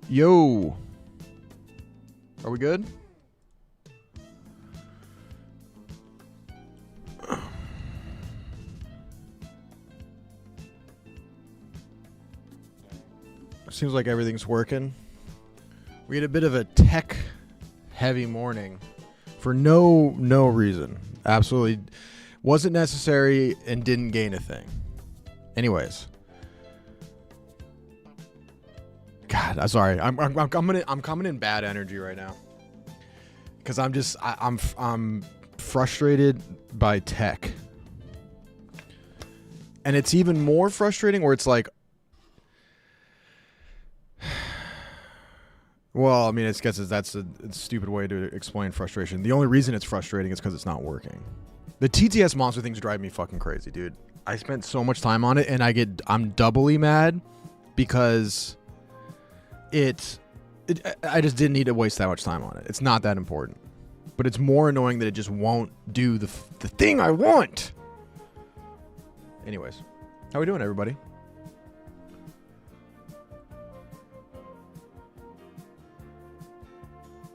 Yo. Are we good? Seems like everything's working. We had a bit of a tech heavy morning for no reason. Absolutely wasn't necessary and didn't gain a thing. Anyways. God, I'm sorry. I'm coming in bad energy right now. Cuz I'm frustrated by tech. And it's even more frustrating where it's like, well, I mean, it's guess that's a stupid way to explain frustration. The only reason it's frustrating is because it's not working. The TTS monster things drive me fucking crazy, dude. I spent so much time on it, and I'm doubly mad because I just didn't need to waste that much time on it. It's not that important, but it's more annoying that it just won't do the thing I want. Anyways, how we doing, everybody?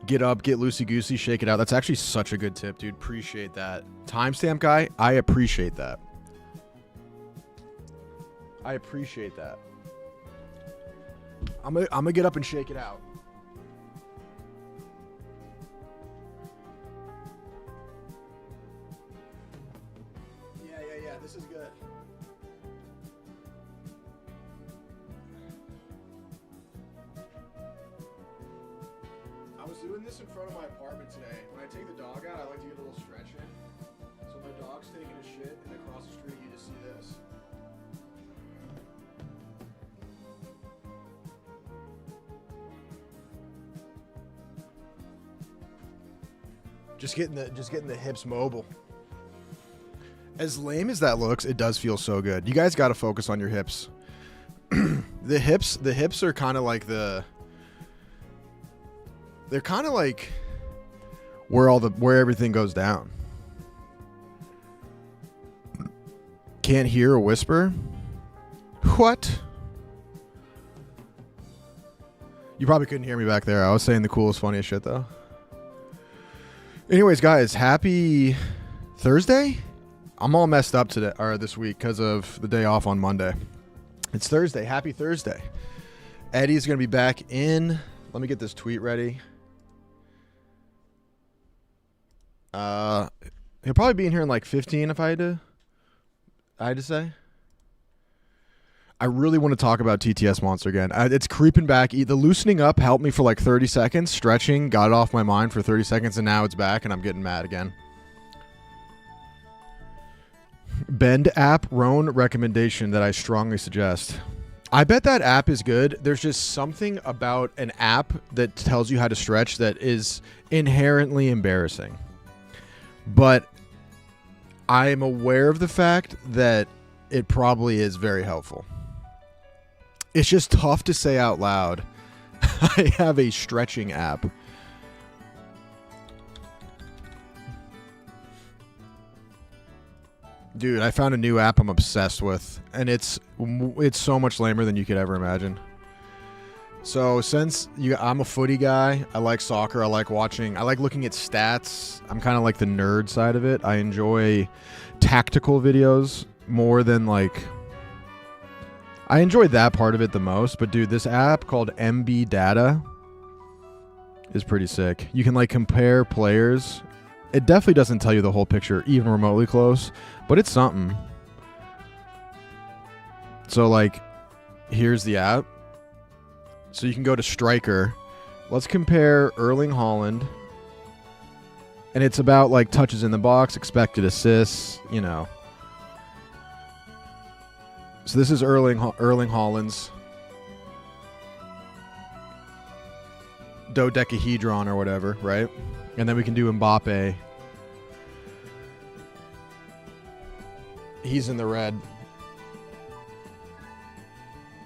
Get up, get loosey-goosey, shake it out. That's actually such a good tip, dude. Appreciate that. Timestamp guy, I appreciate that. I appreciate that. I'm gonna get up and shake it out. Yeah. This is good. I was doing this in front of my apartment today. When I take the dog out, I like to get a little stretch in. So my dog's taking a shit, and across the street, you just see this. Just getting the hips mobile. As lame as that looks, it does feel so good. You guys got to focus on your hips. The hips are kind of like they're kind of like where everything goes down. Can't hear a whisper? What? You probably couldn't hear me back there. I was saying the coolest, funniest shit though. Anyways, guys, happy Thursday. I'm all messed up today or this week because of the day off on Monday. It's Thursday. Happy Thursday. Eddie's gonna be back in. Let me get this tweet ready. He'll probably be in here in like 15 if I had to say. I really want to talk about TTS Monster again. It's creeping back. The loosening up helped me for like 30 seconds. Stretching got it off my mind for 30 seconds, and now it's back, and I'm getting mad again. Bend app Roan recommendation that I strongly suggest. I bet that app is good. There's just something about an app that tells you how to stretch that is inherently embarrassing. But I am aware of the fact that it probably is very helpful. It's just tough to say out loud. I have a stretching app. Dude, I found a new app I'm obsessed with, and it's so much lamer than you could ever imagine. So since I'm a footy guy, I like soccer, I like watching, I like looking at stats. I'm kind of like the nerd side of it. I enjoy tactical videos more than like... I enjoy that part of it the most, but dude, this app called MB Data is pretty sick. You can like compare players. It definitely doesn't tell you the whole picture, even remotely close, but it's something. So like, here's the app. So you can go to Striker. Let's compare Erling Haaland. And it's about like touches in the box, expected assists, you know. So this is Erling Haaland's dodecahedron or whatever, right? And then we can do Mbappe. He's in the red.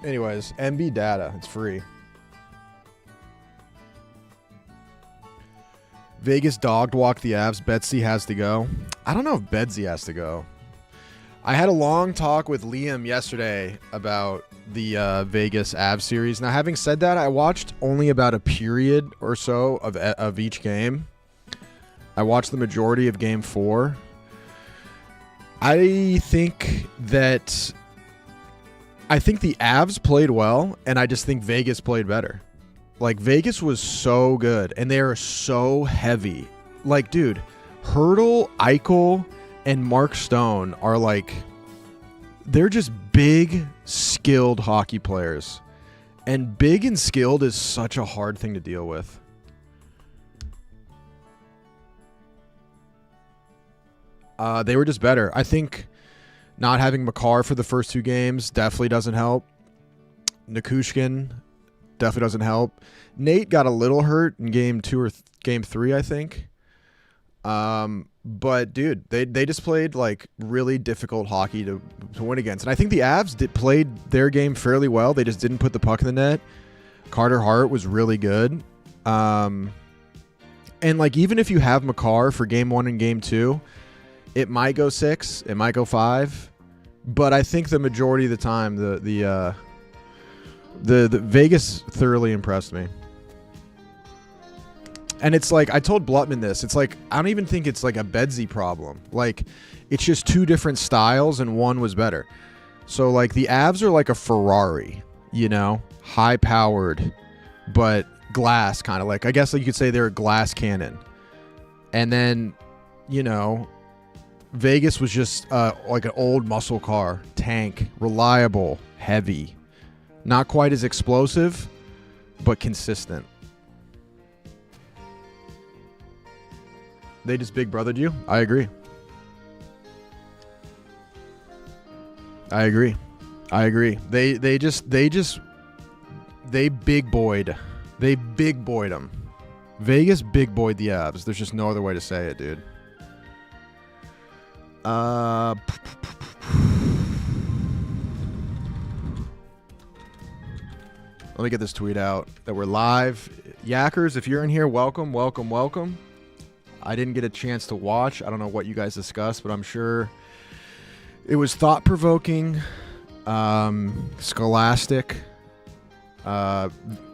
Anyways, MB Data, it's free. Vegas dogged walk the Avs. Betsy has to go. I don't know if Bedsy has to go. I had a long talk with Liam yesterday about the Vegas Avs series. Now, having said that, I watched only about a period or so of each game. I watched the majority of Game 4. I think the Avs played well, and I just think Vegas played better. Like, Vegas was so good, and they are so heavy. Like, dude, Hurdle, Eichel, and Mark Stone are like, they're just big, skilled hockey players. And big and skilled is such a hard thing to deal with. They were just better. I think not having Makar for the first 2 games definitely doesn't help. Nikushkin definitely doesn't help. Nate got a little hurt in game 2 or game 3, I think. But dude, they just played like really difficult hockey to win against. And I think the Avs played their game fairly well. They just didn't put the puck in the net. Carter Hart was really good. And like, even if you have Makar for game 1 and game 2, it might go 6, it might go 5. But I think the majority of the time, the Vegas thoroughly impressed me. And it's like, I told Blutman this, it's like, I don't even think it's like a Bedsy problem. Like, it's just 2 different styles and one was better. So like, the Avs are like a Ferrari, you know, high powered, but glass kind of like, I guess like you could say they're a glass cannon. And then, you know, Vegas was just like an old muscle car, tank, reliable, heavy, not quite as explosive, but consistent. They just big brothered you? I agree. They big boyed. They big boyed them. Vegas big boyed the Avs. There's just no other way to say it, dude. Let me get this tweet out that we're live. Yackers, if you're in here, welcome. I didn't get a chance to watch. I don't know what you guys discussed, but I'm sure it was thought-provoking, scholastic,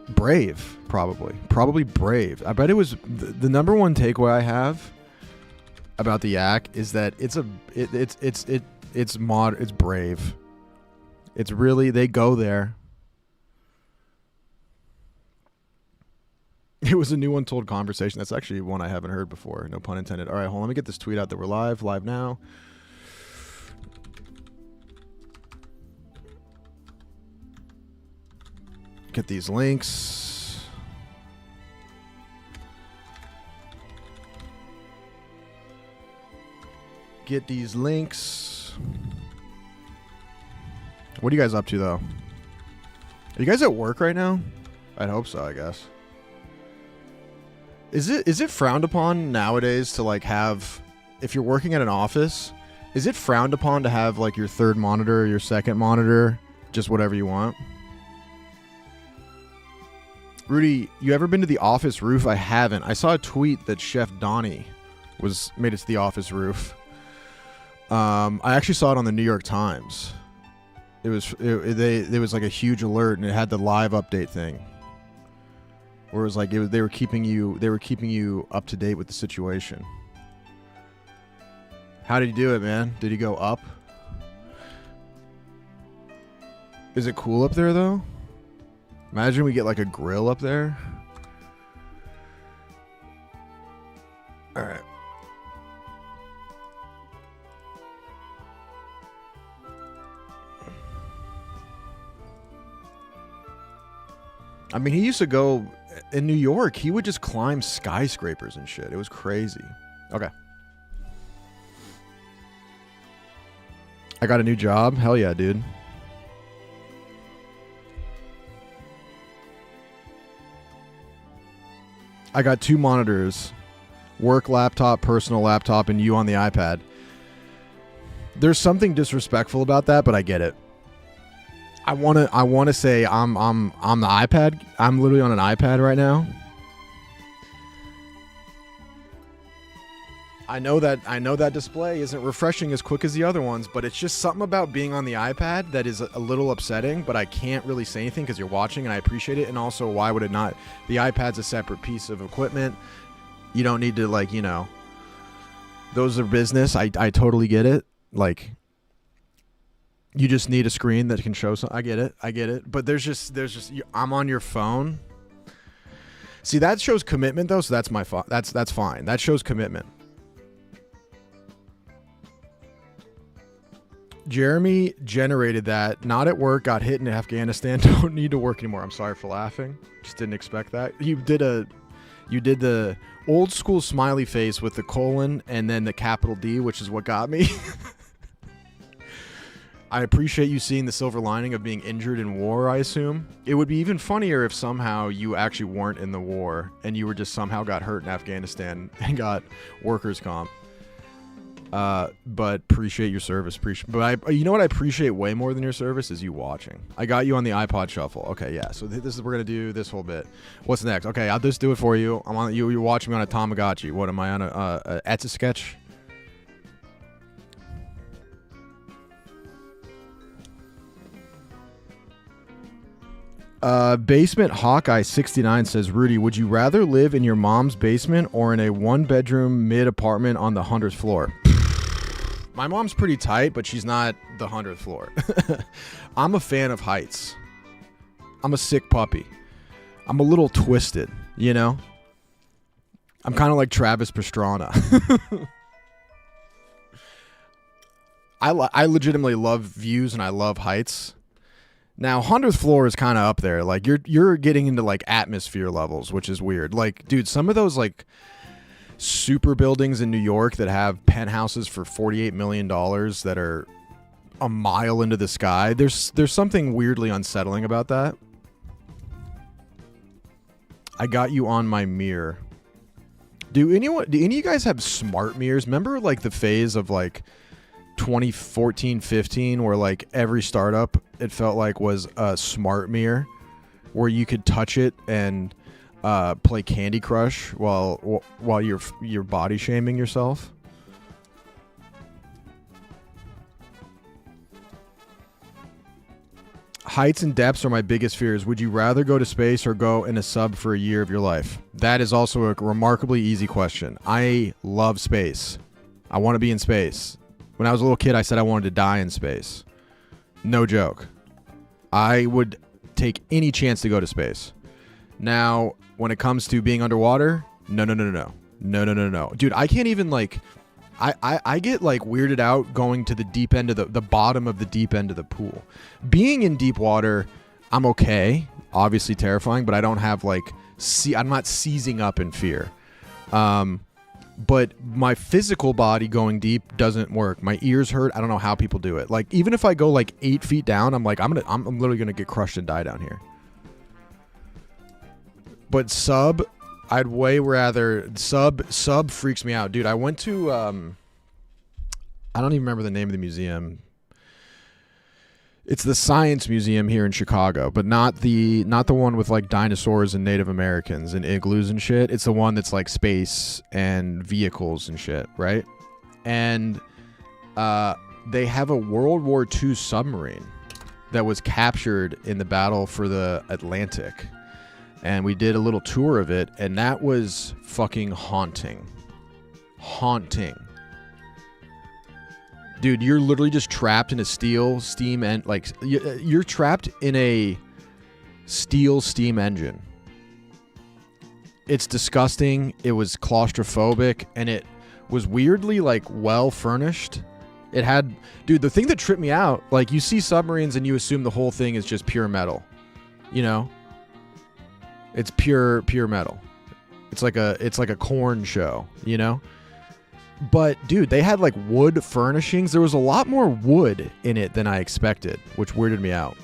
brave, probably brave. I bet it was the number one takeaway I have about the Yak is that it's brave. It's really, they go there. It was a new untold conversation. That's actually one I haven't heard before. No pun intended. All right, hold on. Let me get this tweet out that we're live now. Get these links. Get these links. What are you guys up to, though? Are you guys at work right now? I'd hope so, I guess. Is it frowned upon nowadays to like have, if you're working at an office, is it frowned upon to have like your third monitor or your second monitor, just whatever you want? Rudy, you ever been to the office roof? I haven't. I saw a tweet that Chef Donnie made it to the office roof. I actually saw it on the New York Times. It was like a huge alert, and it had the live update thing. Where it was like they were keeping you up to date with the situation. How did he do it, man? Did he go up? Is it cool up there though? Imagine we get like a grill up there. All right. I mean, he used to go in New York. He would just climb skyscrapers and shit. It was crazy. Okay. I got a new job. Hell yeah, dude. I got 2 monitors. Work laptop, personal laptop, and you on the iPad. There's something disrespectful about that, but I get it. I want to say I'm the iPad. I'm literally on an iPad right now. I know that display isn't refreshing as quick as the other ones, but it's just something about being on the iPad that is a little upsetting, but I can't really say anything because you're watching and I appreciate it. And also, why would it not? The iPad's a separate piece of equipment. You don't need to, like, you know, those are business. I totally get it. Like, you just need a screen that can show something. I get it. But there's just I'm on your phone. See, that shows commitment though, so that's that's fine. That shows commitment. Jeremy generated that. Not at work. Got hit in Afghanistan. Don't need to work anymore. I'm sorry for laughing. Just didn't expect that. You did the old school smiley face with the colon and then the capital D, which is what got me. I appreciate you seeing the silver lining of being injured in war, I assume. It would be even funnier if somehow you actually weren't in the war and you were just somehow got hurt in Afghanistan and got workers' comp. But appreciate your service. But you know what I appreciate way more than your service is you watching. I got you on the iPod Shuffle. Okay, yeah. So this is we're gonna do this whole bit. What's next? Okay, I'll just do it for you. I'm on you. You're watching me on a Tamagotchi. What am I on a Etch-a-Sketch? Basement Hawkeye 69 says, Rudy, would you rather live in your mom's basement or in a 1-bedroom mid apartment on the 100th floor? My mom's pretty tight, but she's not the 100th floor. I'm a fan of heights. I'm a sick puppy. I'm a little twisted, you know? I'm kind of like Travis Pastrana. I legitimately love views and I love heights. Now, 100th floor is kind of up there. Like, you're getting into, like, atmosphere levels, which is weird. Like, dude, some of those, like, super buildings in New York that have penthouses for $48 million that are a mile into the sky, there's something weirdly unsettling about that. I got you on my mirror. Do any of you guys have smart mirrors? Remember, like, the phase of, like, 2014-15 where like every startup it felt like was a smart mirror where you could touch it and play Candy Crush while you're body shaming yourself? Heights and depths are my biggest fears. Would you rather go to space or go in a sub for a year of your life? That is also a remarkably easy question. I love space. I want to be in space. When I was a little kid, I said I wanted to die in space. No joke. I would take any chance to go to space. Now, when it comes to being underwater, no. Dude, I can't even, like... I get, like, weirded out going to the deep end of the bottom of the deep end of the pool. Being in deep water, I'm okay. Obviously terrifying, but I don't have, like... I'm not seizing up in fear. But my physical body going deep doesn't work. My ears hurt. I don't know how people do it. Like, even if I go like 8 feet down, I'm like, I'm literally gonna get crushed and die down here. But sub, I'd way rather sub freaks me out, dude. I went to I don't even remember the name of the museum. It's the Science Museum here in Chicago, but not the one with like dinosaurs and Native Americans and igloos and shit. It's the one that's like space and vehicles and shit, right? And they have a World War II submarine that was captured in the battle for the Atlantic. And we did a little tour of it, and that was fucking haunting. Haunting. Dude, you're literally just trapped in a steam and like you're trapped in a steel steam engine. It's disgusting. It was claustrophobic, and it was weirdly like well furnished. It had, dude, the thing that tripped me out, like you see submarines and you assume the whole thing is just pure metal, you know? It's pure metal. It's like a corn show, you know? But, dude, they had, like, wood furnishings. There was a lot more wood in it than I expected, which weirded me out.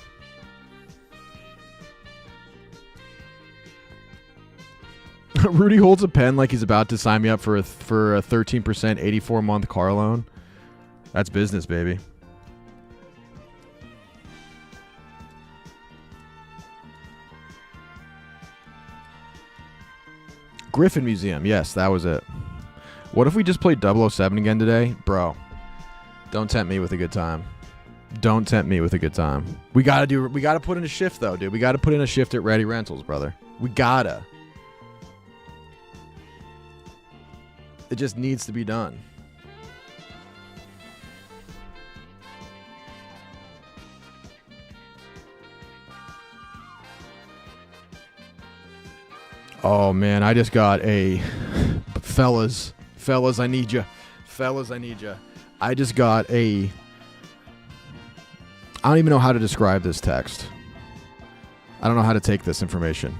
Rudy holds a pen like he's about to sign me up for a 13% 84-month car loan. That's business, baby. Griffin Museum. Yes, that was it. What if we just played 007 again today? Bro, don't tempt me with a good time. Don't tempt me with a good time. We gotta put in a shift though, dude. We gotta put in a shift at Reddie Rentals, brother. We gotta. It just needs to be done. Oh man, I just got a fellas, I need ya. Fellas, I need ya. I just got a I don't even know how to describe this text. I don't know how to take this information.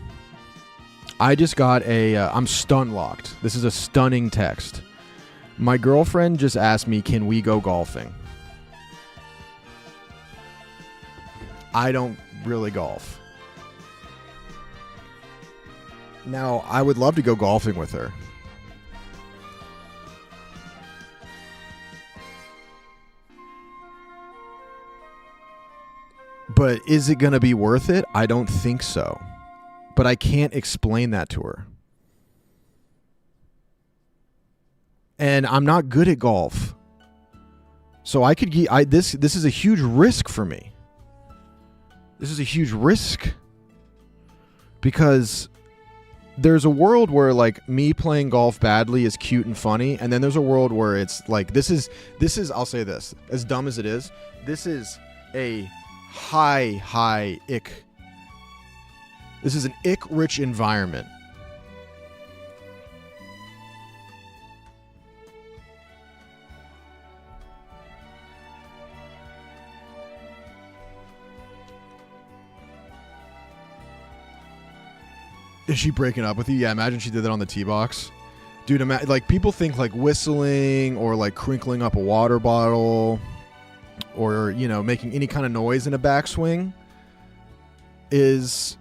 I just got I'm stun locked. This is a stunning text. My girlfriend just asked me, can we go golfing? I don't really golf. Now, I would love to go golfing with her. But is it going to be worth it? I don't think so. But I can't explain that to her. And I'm not good at golf. So I could this is a huge risk for me. This is a huge risk. Because there's a world where like me playing golf badly is cute and funny, and then there's a world where it's like this is I'll say this, as dumb as it is, this is a high ick. This is an ick-rich environment. Is she breaking up with you? Yeah, imagine she did that on the tee box. Dude, like people think like whistling or like crinkling up a water bottle or, you know, making any kind of noise in a backswing is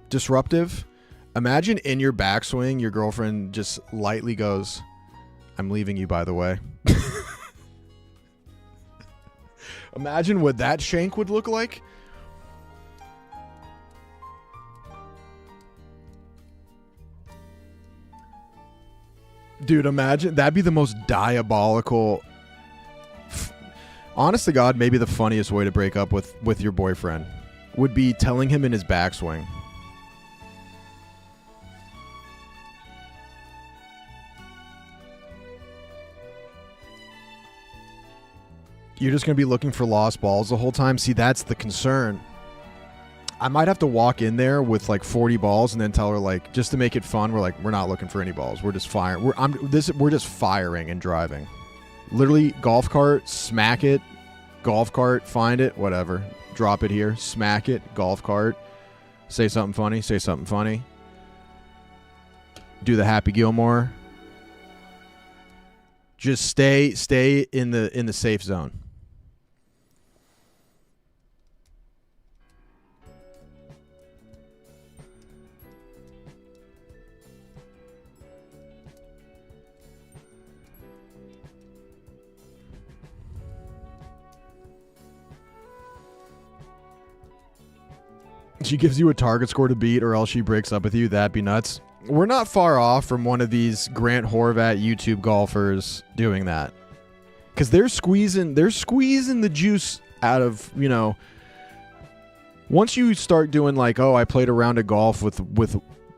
disruptive. Imagine in your backswing, your girlfriend just lightly goes, "I'm leaving you, by the way." Imagine what that shank would look like. Dude, imagine. That'd be the most diabolical. Honest to God, maybe the funniest way to break up with your boyfriend would be telling him in his backswing. You're just going to be looking for lost balls the whole time? See, that's the concern. I might have to walk in there with like 40 balls and then tell her, like, just to make it fun, we're not looking for any balls. We're just firing. We're just firing and driving. Literally, golf cart, smack it. Golf cart, find it, whatever. Drop it here, smack it, golf cart. Say something funny, say something funny. Do the Happy Gilmore. Just stay in the safe zone. She gives you a target score to beat or else she breaks up with you. That'd be nuts. We're not far off from one of these Grant Horvat YouTube golfers doing that. Because they're squeezing the juice out of, you know, once you start doing like, oh, I played a round of golf with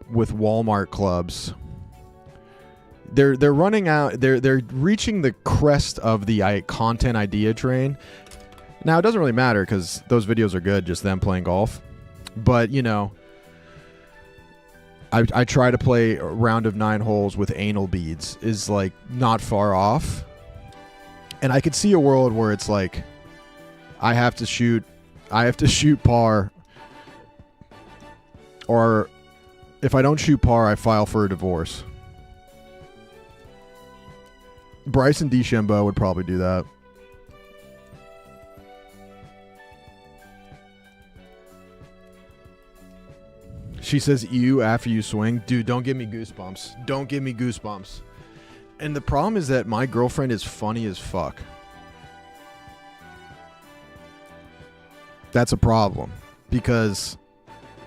Walmart clubs. They're running out, they're reaching the crest of the content idea train. Now it doesn't really matter because those videos are good, just them playing golf. But, you know, I try to play a round of 9 holes with anal beads is like not far off. And I could see a world where it's like I have to shoot par, or if I don't shoot par, I file for a divorce. Bryson DeChambeau would probably do that. She says, ew, after you swing. Dude, don't give me goosebumps. Don't give me goosebumps. And the problem is that my girlfriend is funny as fuck. That's a problem. Because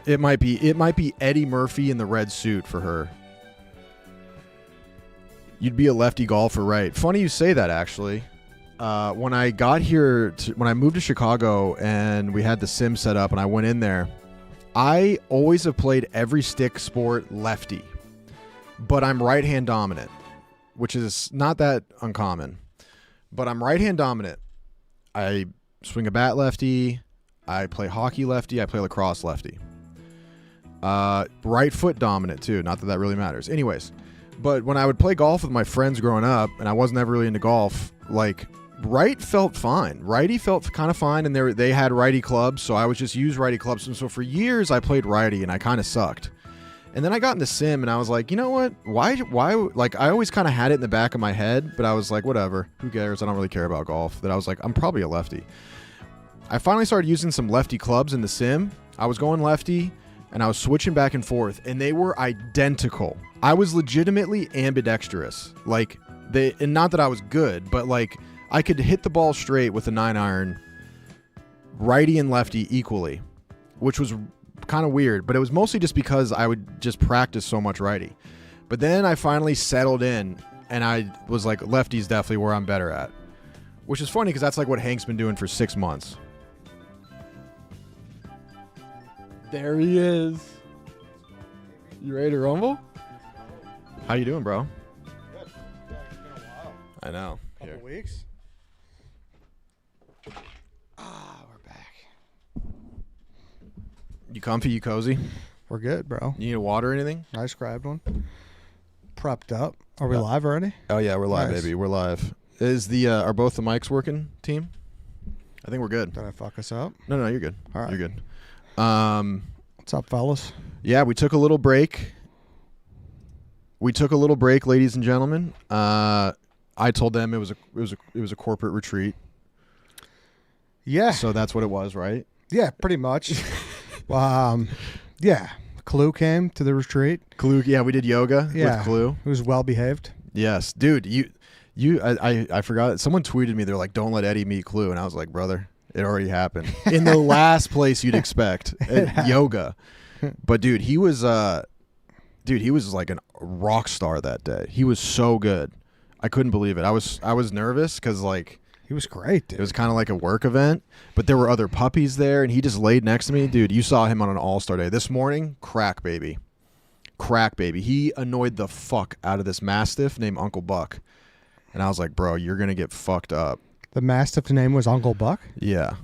it might be Eddie Murphy in the red suit for her. You'd be a lefty golfer, right? Funny you say that, actually. When I got here, when I moved to Chicago and we had the sim set up and I went in there, I always have played every stick sport lefty, but I'm right-hand dominant, which is not that uncommon. But I'm right-hand dominant. I swing a bat lefty. I play hockey lefty. I play lacrosse lefty. Right foot dominant, too. Not that that really matters. Anyways, but when I would play golf with my friends growing up, and I wasn't ever really into golf, like, right felt fine. Righty felt kind of fine, and they had righty clubs, so I would just use righty clubs. And so for years, I played righty, and I kind of sucked. And then I got in the sim, and I was like, you know what? Why? Like, I always kind of had it in the back of my head, but I was like, whatever. Who cares? I don't really care about golf. That I was like, I'm probably a lefty. I finally started using some lefty clubs in the sim. I was going lefty, and I was switching back and forth, and they were identical. I was legitimately ambidextrous. Like, and not that I was good, but like, I could hit the ball straight with a 9-iron, righty and lefty equally, which was kind of weird, but it was mostly just because I would just practice so much righty. But then I finally settled in, and I was like, lefty's definitely where I'm better at, which is funny because that's like what Hank's been doing for 6 months. There he is. You ready to rumble? How you doing, bro? Good. Yeah, it's been a while. I know. Couple weeks. We're back. You comfy? You cozy? We're good, bro. You need a water or anything? I just grabbed one. Prepped up. Are we live already? Oh yeah, we're live, Nice. baby. We're live. Are both the mics working, team? I think we're good. Did I fuck us up? No, you're good. All right. You're good. What's up, fellas? Yeah, we took a little break. Ladies and gentlemen. I told them it was a corporate retreat. Yeah. So that's what it was, right? Yeah, pretty much. Yeah. Clue came to the retreat. Clue, yeah, we did yoga with Clue. He was well behaved. Yes, dude. I forgot. Someone tweeted me. They're like, "Don't let Eddie meet Clue," and I was like, "Brother, it already happened in the last place you'd expect, yoga." But dude, he was like a rock star that day. He was so good. I couldn't believe it. I was nervous because like He was great, dude. it was kind of like a work event, but there were other puppies there, and he just laid next to me. Dude, you saw him on an all-star day. This morning, crack baby. He annoyed the fuck out of this Mastiff named Uncle Buck. And I was like, bro, you're going to get fucked up. The Mastiff's name was Uncle Buck? Yeah.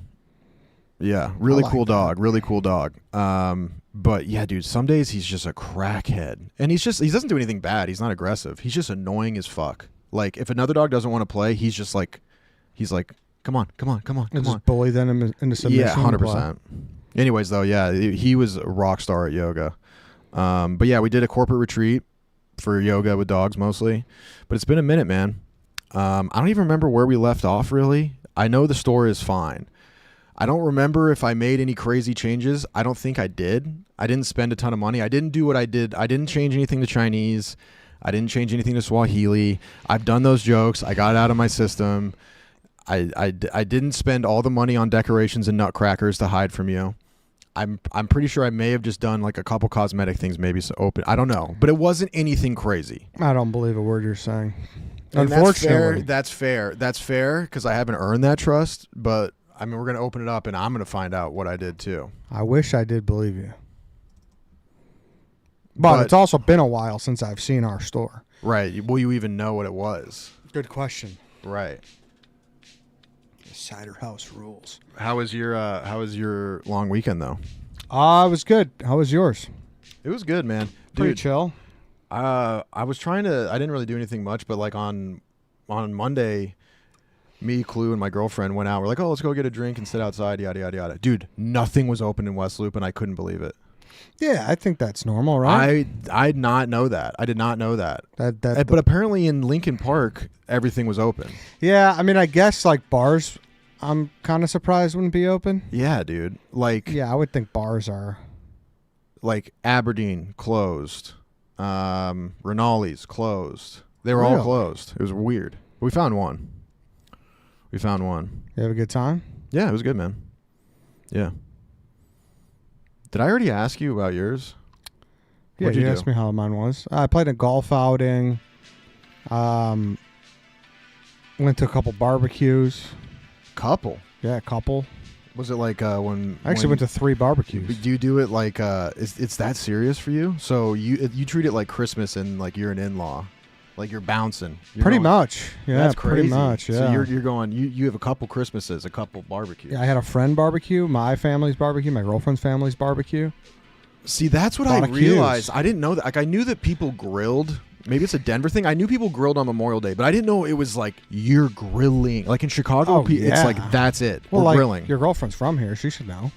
Yeah. Really like cool that. dog. Really cool dog. But yeah, dude, some days he's just a crackhead. And he doesn't do anything bad. He's not aggressive. He's just annoying as fuck. Like, if another dog doesn't want to play, he's like, come on. And just bully them into submission? Yeah, 100%. Anyways, though, yeah, he was a rock star at yoga. But yeah, we did a corporate retreat for yoga with dogs mostly. But it's been a minute, man. I don't even remember where we left off, really. I know the store is fine. I don't remember if I made any crazy changes. I don't think I did. I didn't spend a ton of money. I didn't do what I did. I didn't change anything to Chinese. I didn't change anything to Swahili. I've done those jokes. I got it out of my system. I didn't spend all the money on decorations and nutcrackers to hide from you. I'm pretty sure I may have just done like a couple cosmetic things, maybe so open. I don't know, but it wasn't anything crazy. I don't believe a word you're saying. And Unfortunately, that's fair because I haven't earned that trust. But I mean, we're gonna open it up, and I'm gonna find out what I did too. I wish I did believe you. But it's also been a while since I've seen our store. Right? Will you even know what it was? Good question. Right. Cider House rules. How was your long weekend though? It was good. How was yours? It was good, man. Pretty Dude, chill. I was trying to. I didn't really do anything much, but like on Monday, me, Clue, and my girlfriend went out. We're like, oh, let's go get a drink and sit outside. Yada yada yada. Dude, nothing was open in West Loop, and I couldn't believe it. Yeah, I think that's normal, right? I did not know that. I did not know that. But apparently in Lincoln Park, everything was open. yeah, I mean, I guess like bars, I'm kind of surprised wouldn't be open. Yeah, dude. Like Yeah, I would think bars are. like Aberdeen closed. Rinaldi's closed. They were all Really? closed. It was weird. We found one. You have a good time? Yeah, it was good, man. Yeah. Did I already ask you about yours? Yeah, What'd you you do? asked me how mine was. I played a golf outing. Went to a couple barbecues. Couple. Yeah, a couple. Was it like when? I actually went to 3 barbecues. Do you do it like? It's that serious for you? So you treat it like Christmas and like you're an in-law, like you're bouncing. Pretty much. Yeah, that's crazy. Pretty much. Yeah. So you're going. You have a couple Christmases, a couple barbecues. Yeah, I had a friend barbecue, my family's barbecue, my girlfriend's family's barbecue. See, that's what I realized. I didn't know that. Like, I knew that people grilled. Maybe it's a Denver thing. I knew people grilled on Memorial Day, but I didn't know it was like you're grilling. Like in Chicago, it's like that's it. Well, we're like, grilling. Your girlfriend's from here. She should know.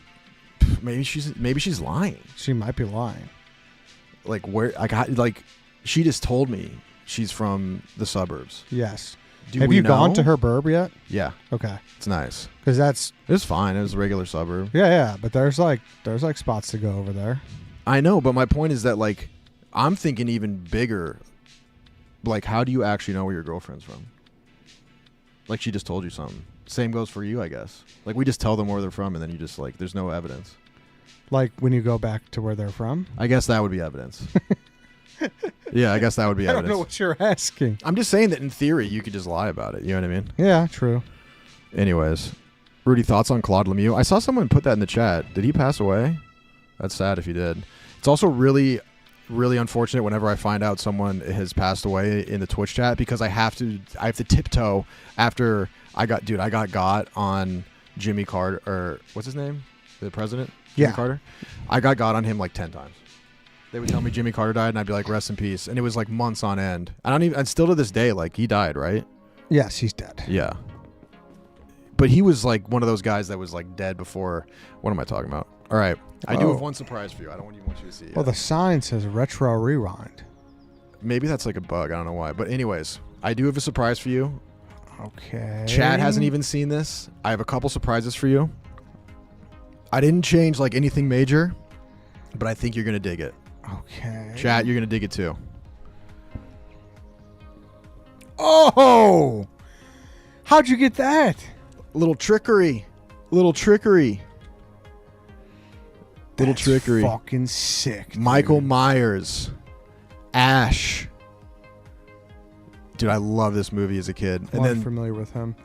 Maybe she's lying. She might be lying. Like where? Like she just told me she's from the suburbs. Yes. Have you gone to her burb yet? Yeah. Okay. It's nice. Because it was fine. It was a regular suburb. Yeah, but there's like spots to go over there. I know, but my point is that like I'm thinking even bigger. Like, how do you actually know where your girlfriend's from? Like, she just told you something. Same goes for you, I guess. Like, we just tell them where they're from, and then you just, like, there's no evidence. Like, when you go back to where they're from? I guess that would be evidence. Yeah, I guess that would be evidence. I don't know what you're asking. I'm just saying that in theory, you could just lie about it. You know what I mean? Yeah, true. Anyways, Rudy, thoughts on Claude Lemieux? I saw someone put that in the chat. Did he pass away? That's sad if he did. It's also really unfortunate whenever I find out someone has passed away in the Twitch chat because I have to tiptoe after I got on Jimmy Carter, or what's his name? The president? Jimmy Carter? I got on him like 10 times. They would tell me Jimmy Carter died and I'd be like, rest in peace. And it was like months on end. And still to this day, like he died, right? Yes, he's dead. Yeah. But he was like one of those guys that was like dead before. What am I talking about? All right. I do have one surprise for you. I don't want you to see it. Well, the sign says retro rewind. Maybe that's like a bug. I don't know why. But anyways, I do have a surprise for you. Okay. Chad hasn't even seen this. I have a couple surprises for you. I didn't change like anything major, but I think you're going to dig it. Okay. Chad, you're going to dig it too. Oh! How'd you get that? Little trickery. Little trickery. That's fucking sick. Dude. Michael Myers. Ash. Dude, I love this movie as a kid. And then familiar with him.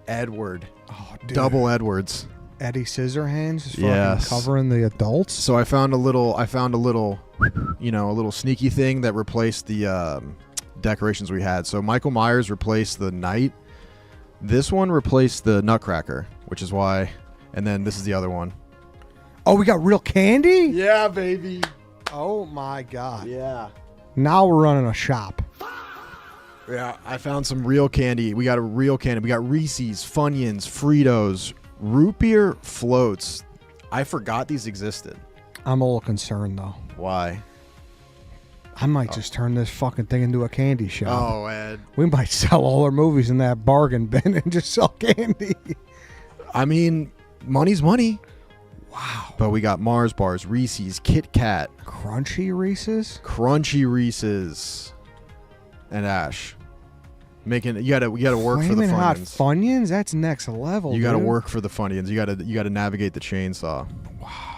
Edward. Oh, dude. Double Edwards. Eddie Scissorhands is fucking covering the adults. So I found a little, you know, a little sneaky thing that replaced the decorations we had. So Michael Myers replaced the knight. This one replaced the nutcracker, which is why. And then this is the other one. Oh, we got real candy? Yeah, baby. Oh, my God. Yeah. Now we're running a shop. Yeah, I found some real candy. We got a real candy. We got Reese's, Funyuns, Fritos, root beer floats. I forgot these existed. I'm a little concerned, though. Why? I might just turn this fucking thing into a candy shop. Oh, Ed. We might sell all our movies in that bargain bin and just sell candy. I mean, money's money. Wow. But we got Mars bars, Reese's, Kit Kat. Crunchy Reese's? Crunchy Reese's. And Ash. You gotta work for the Flamin' Hot Funyuns. Funyuns? That's next level. You gotta work for the Funyuns. You gotta navigate the chainsaw. Wow.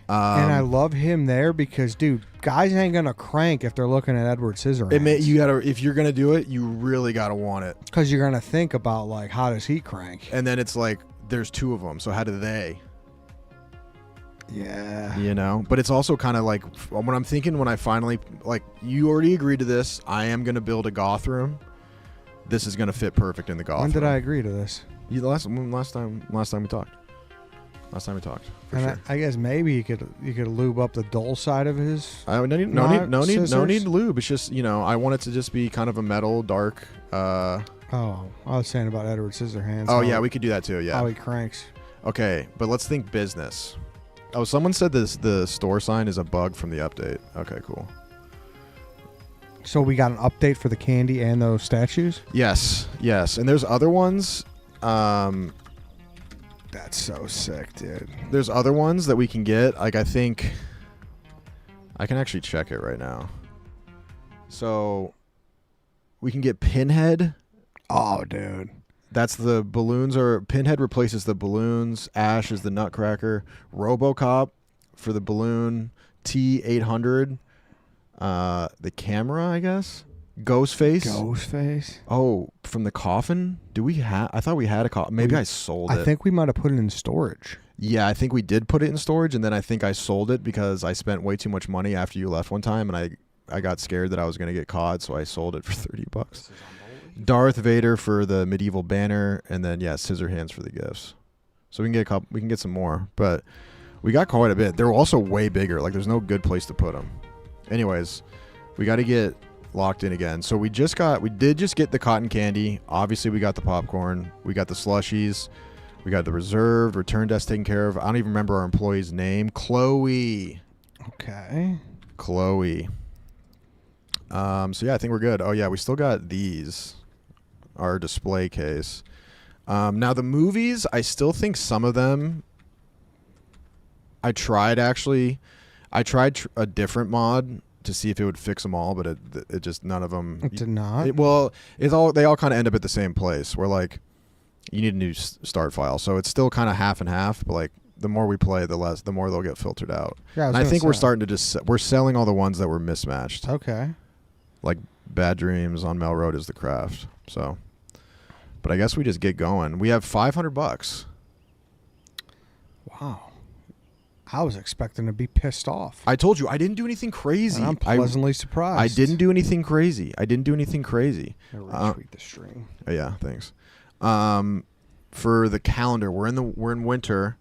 And I love him there because, dude, guys ain't gonna crank if they're looking at Edward Scissorhands. If you're gonna do it, you really gotta want it. Because you're gonna think about like, how does he crank? And then it's like there's two of them, so how do they? Yeah. You know, but it's also kind of like what I'm thinking when I finally, like, you already agreed to this. I am gonna build a goth room. This is gonna fit perfect in the goth room. When did I agree to this? Last time we talked. Last time we talked. For sure. I guess maybe you could lube up the dull side of his. No need lube. It's just, you know, I want it to just be kind of a metal, dark. Oh, I was saying about Edward Scissorhands. Oh yeah, we could do that too. Yeah. How he cranks. Okay, but let's think business. Oh, someone said the store sign is a bug from the update. Okay, cool. So we got an update for the candy and those statues? Yes. And there's other ones. That's so sick, dude. There's other ones that we can get. Like, I think I can actually check it right now. So we can get Pinhead. Oh, dude. That's the balloons, or Pinhead replaces the balloons. Ash is the Nutcracker. RoboCop for the balloon. T800. The camera, I guess. Ghostface. Oh, from the coffin? Do we have? I thought we had a coffin. Maybe I sold it. I think we might have put it in storage. Yeah, I think we did put it in storage, and then I think I sold it because I spent way too much money after you left one time, and I got scared that I was going to get caught, so I sold it for $30. Darth Vader for the medieval banner, and then scissor hands for the gifts. So we can get some more, but we got quite a bit. They're also way bigger. Like there's no good place to put them. Anyways, we got to get locked in again. So we did just get the cotton candy. Obviously, we got the popcorn. We got the slushies. We got the reserved return desk taken care of. I don't even remember our employee's name. Chloe. Okay. Chloe. So yeah, I think we're good. Oh yeah, we still got these. Our display case. Now the movies, I still think some of them. I tried a different mod to see if it would fix them all, but it just none of them. It did not. They all kind of end up at the same place. Where like you need a new start file, so it's still kind of half and half. But like the more we play, the more they'll get filtered out. Yeah, I think we're starting to we're selling all the ones that were mismatched. Okay. Like Bad Dreams on Melrose is the craft. So, but I guess we just get going. We have $500. Wow. I was expecting to be pissed off. I told you I didn't do anything crazy. And I'm pleasantly surprised. I didn't do anything crazy. Retweet the stream. Yeah, thanks. For the calendar, we're in winter.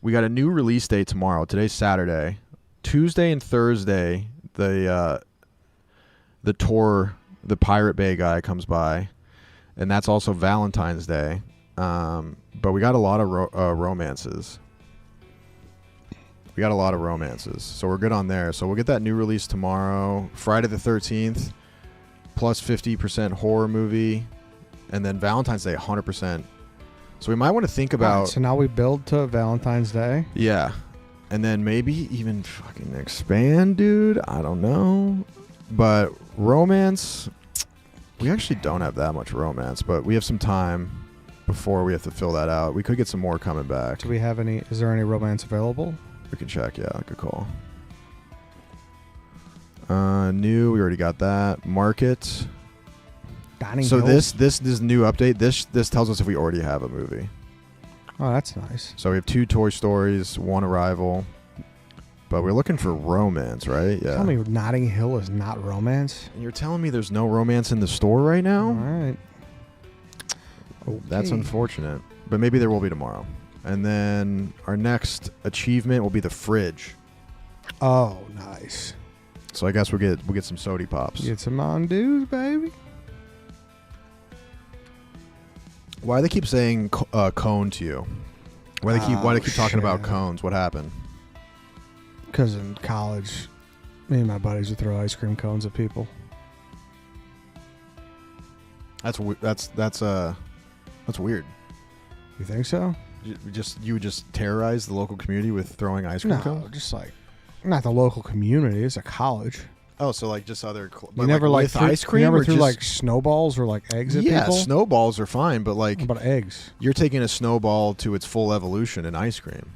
We got a new release date tomorrow. Today's Saturday. Tuesday and Thursday, the tour, the Pirate Bay guy comes by, and that's also Valentine's Day. But we got a lot of romances. So we're good on there. So we'll get that new release tomorrow. Friday the 13th, plus 50% horror movie, and then Valentine's Day 100%. So we might want to think about. Right, so now we build to Valentine's Day. Yeah, and then maybe even fucking expand, dude. I don't know, but romance. We actually don't have that much romance, but we have some time before we have to fill that out. We could get some more coming back. Do we have any? Is there any romance available? We can check. Yeah, good call. New. We already got that. Market. So this new update. This tells us if we already have a movie. Oh, that's nice. So we have 2 Toy Stories, 1 Arrival, but we're looking for romance, right? Yeah. Tell me Notting Hill is not romance. And you're telling me there's no romance in the store right now? All right. Okay. That's unfortunate, but maybe there will be tomorrow. And then our next achievement will be the fridge. Oh, nice. So I guess we'll get some sody pops. Get some Mountain Dews, baby. Why do they keep saying cone to you? Why they keep talking about cones? What happened? Because in college, me and my buddies would throw ice cream cones at people. That's weird. You think so? You would just terrorize the local community with throwing ice cream cones? No, just like not the local community. It's a college. Oh, so like just other. You never like with ice cream. You never or threw just, like snowballs or like eggs at people. Yeah, snowballs are fine, but like what about eggs? You're taking a snowball to its full evolution in ice cream.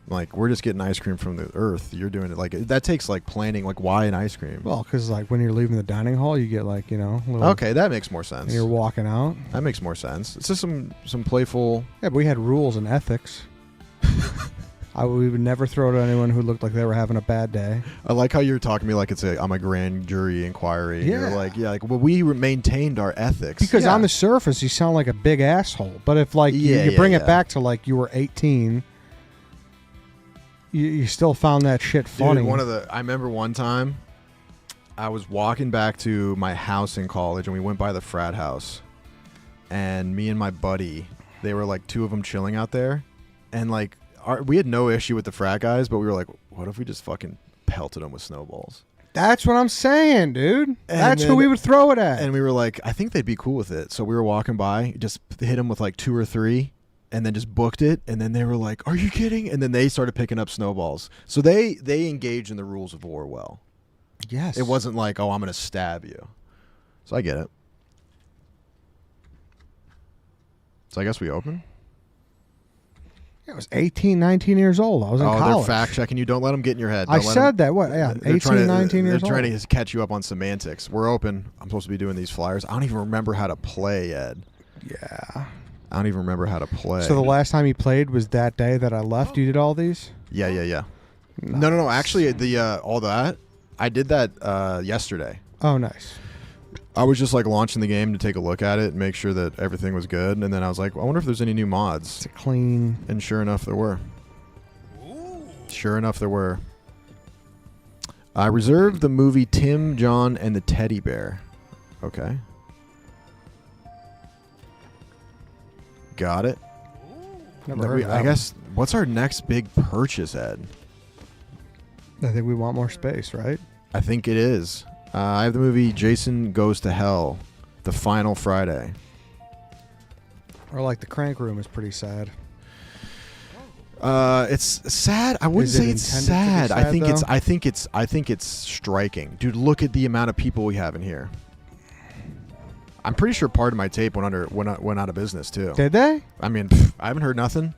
Like we're just getting ice cream from the earth. You're doing it like that takes like planning. Like why an ice cream? Well, because like when you're leaving the dining hall, you get like okay, that makes more sense. And you're walking out. That makes more sense. It's just some playful. Yeah, but we had rules and ethics. We would never throw to anyone who looked like they were having a bad day. I like how you're talking to me like I'm a grand jury inquiry. Yeah. You're like, well, we maintained our ethics. Because on the surface, you sound like a big asshole. But if like you bring it back to like you were 18, you still found that shit funny. Dude, I remember one time I was walking back to my house in college and we went by the frat house. And me and my buddy, they were like 2 of them chilling out there. And like, we had no issue with the frat guys, but we were like, what if we just fucking pelted them with snowballs? That's what I'm saying, dude. That's who we would throw it at. And we were like, I think they'd be cool with it. So we were walking by, just hit them with like 2 or 3, and then just booked it. And then they were like, are you kidding? And then they started picking up snowballs. So they engaged in the rules of war well. Yes. It wasn't like, oh, I'm going to stab you. So I get it. So I guess we open? I was 18, 19 years old. I was in college. They're fact checking you. Don't let them get in your head. I said that. What? Yeah, 18, 19 years old. They're trying to catch you up on semantics. We're open. I'm supposed to be doing these flyers. I don't even remember how to play, Ed. Yeah. I don't even remember how to play. So the last time you played was that day that I left? You did all these? Yeah. Nice. No. Actually, all that, I did that yesterday. Oh, nice. I was just like launching the game to take a look at it and make sure that everything was good. And then I was like, I wonder if there's any new mods. It's a clean. And sure enough, there were. I reserved the movie Tim, John, and the Teddy Bear. Okay. Got it. Never heard of that I guess, what's our next big purchase, Ed? I think we want more space, right? I think it is. I have the movie Jason Goes to Hell, The Final Friday. Or like the Crank Room is pretty sad. It's sad. I wouldn't say it's sad. I think it's striking. Dude, look at the amount of people we have in here. I'm pretty sure part of my tape went out of business too. Did they? I mean, I haven't heard nothing.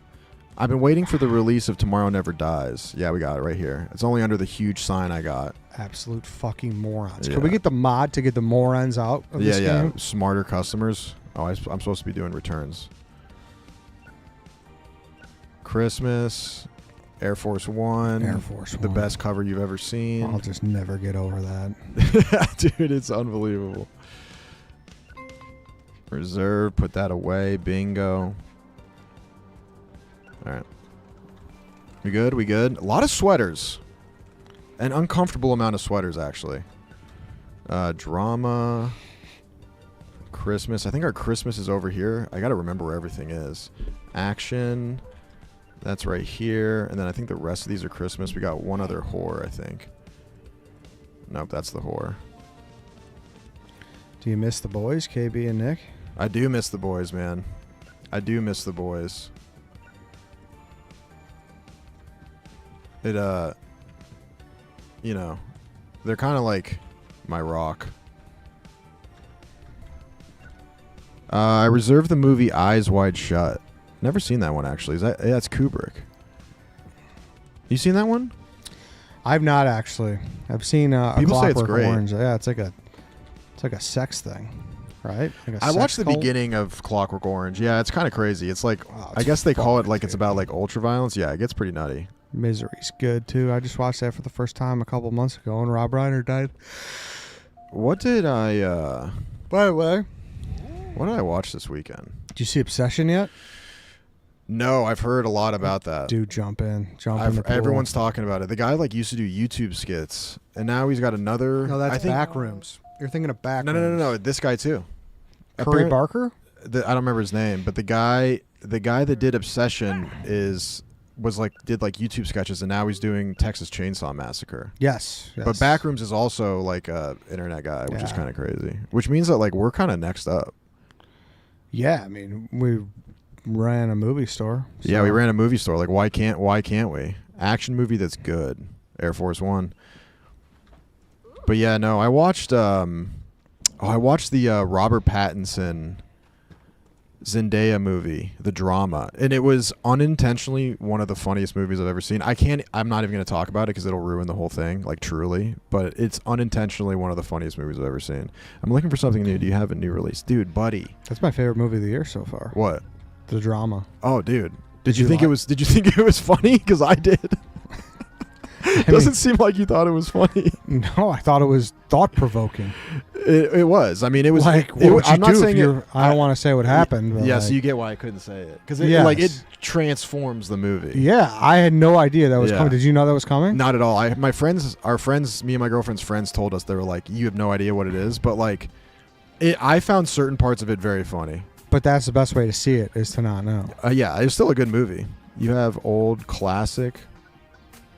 I've been waiting for the release of Tomorrow Never Dies. Yeah, we got it right here. It's only under the huge sign I got. Absolute fucking morons. Yeah. Can we get the mod to get the morons out of this game? Smarter customers. Oh, I'm supposed to be doing returns. Christmas, Air Force One. The best cover you've ever seen. I'll just never get over that. Dude, it's unbelievable. Reserve, put that away. Bingo. All right. We good? A lot of sweaters. An uncomfortable amount of sweaters, actually. Drama. Christmas. I think our Christmas is over here. I got to remember where everything is. Action. That's right here. And then I think the rest of these are Christmas. We got one other whore, I think. Nope, that's the whore. Do you miss the boys, KB and Nick? I do miss the boys, man. I do miss the boys. It, you know, they're kind of like my rock. I reserved the movie Eyes Wide Shut. Never seen that one, actually. That's Kubrick. You seen that one? I've not, actually. I've seen People say it's Clockwork great. Orange. Yeah, it's like a sex thing, right? Like I watched the beginning of Clockwork Orange. Yeah, it's kind of crazy. It's like, I guess they call it like it's about like ultraviolence. Yeah, it gets pretty nutty. Misery's good too. I just watched that for the first time a couple months ago, and Rob Reiner died. What did I? By the way, what did I watch this weekend? Did you see Obsession yet? No, I've heard a lot about that. Dude, jump in the pool. Everyone's talking about it. The guy like used to do YouTube skits, and now he's got another. No, that's Backrooms. You're thinking of Backrooms. No. This guy too. Curry Barker. I don't remember his name, but the guy that did Obsession did YouTube sketches, and now he's doing Texas Chainsaw Massacre. Yes. But Backrooms is also like a internet guy, which is kind of crazy. Which means that like we're kind of next up. Yeah, I mean we ran a movie store. So. Yeah, we ran a movie store. Like why can't we? Action movie that's good. Air Force One. But yeah, no, I watched the Robert Pattinson Zendaya movie, The Drama, and it was unintentionally one of the funniest movies I've ever seen. I'm not even going to talk about it because it'll ruin the whole thing, like truly, but it's unintentionally one of the funniest movies I've ever seen. I'm looking for something new. Do you have a new release? Dude, buddy. That's my favorite movie of the year so far. What? The Drama. Oh, dude. Did you think it was funny? Because I did. Doesn't seem like you thought it was funny. No, I thought it was thought-provoking. It was. I mean, it was like. I'm not saying it. I don't want to say what happened. But yeah, like, so you get why I couldn't say it because it transforms the movie. Yeah, I had no idea that was coming. Did you know that was coming? Not at all. Me and my girlfriend's friends told us, they were like, "You have no idea what it is," but like, I found certain parts of it very funny. But that's the best way to see it, is to not know. Yeah, it's still a good movie. You have old classic.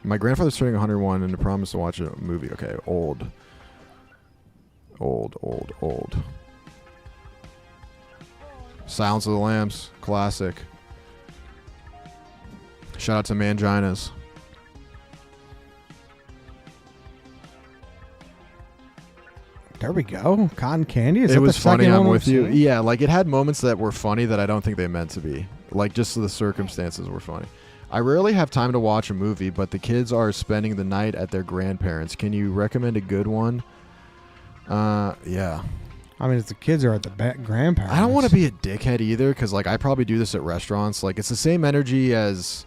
My grandfather's turning 101 and I promised to watch a movie. Okay, old. Silence of the Lambs, classic. Shout out to Manginas. There we go. Cotton Candy. It was funny. I'm with you. Yeah, like it had moments that were funny that I don't think they meant to be. Like, just the circumstances were funny. I rarely have time to watch a movie, but the kids are spending the night at their grandparents'. Can you recommend a good one? Yeah. I mean, if the kids are at the grandparents. I don't want to be a dickhead either, because like I probably do this at restaurants. Like, it's the same energy as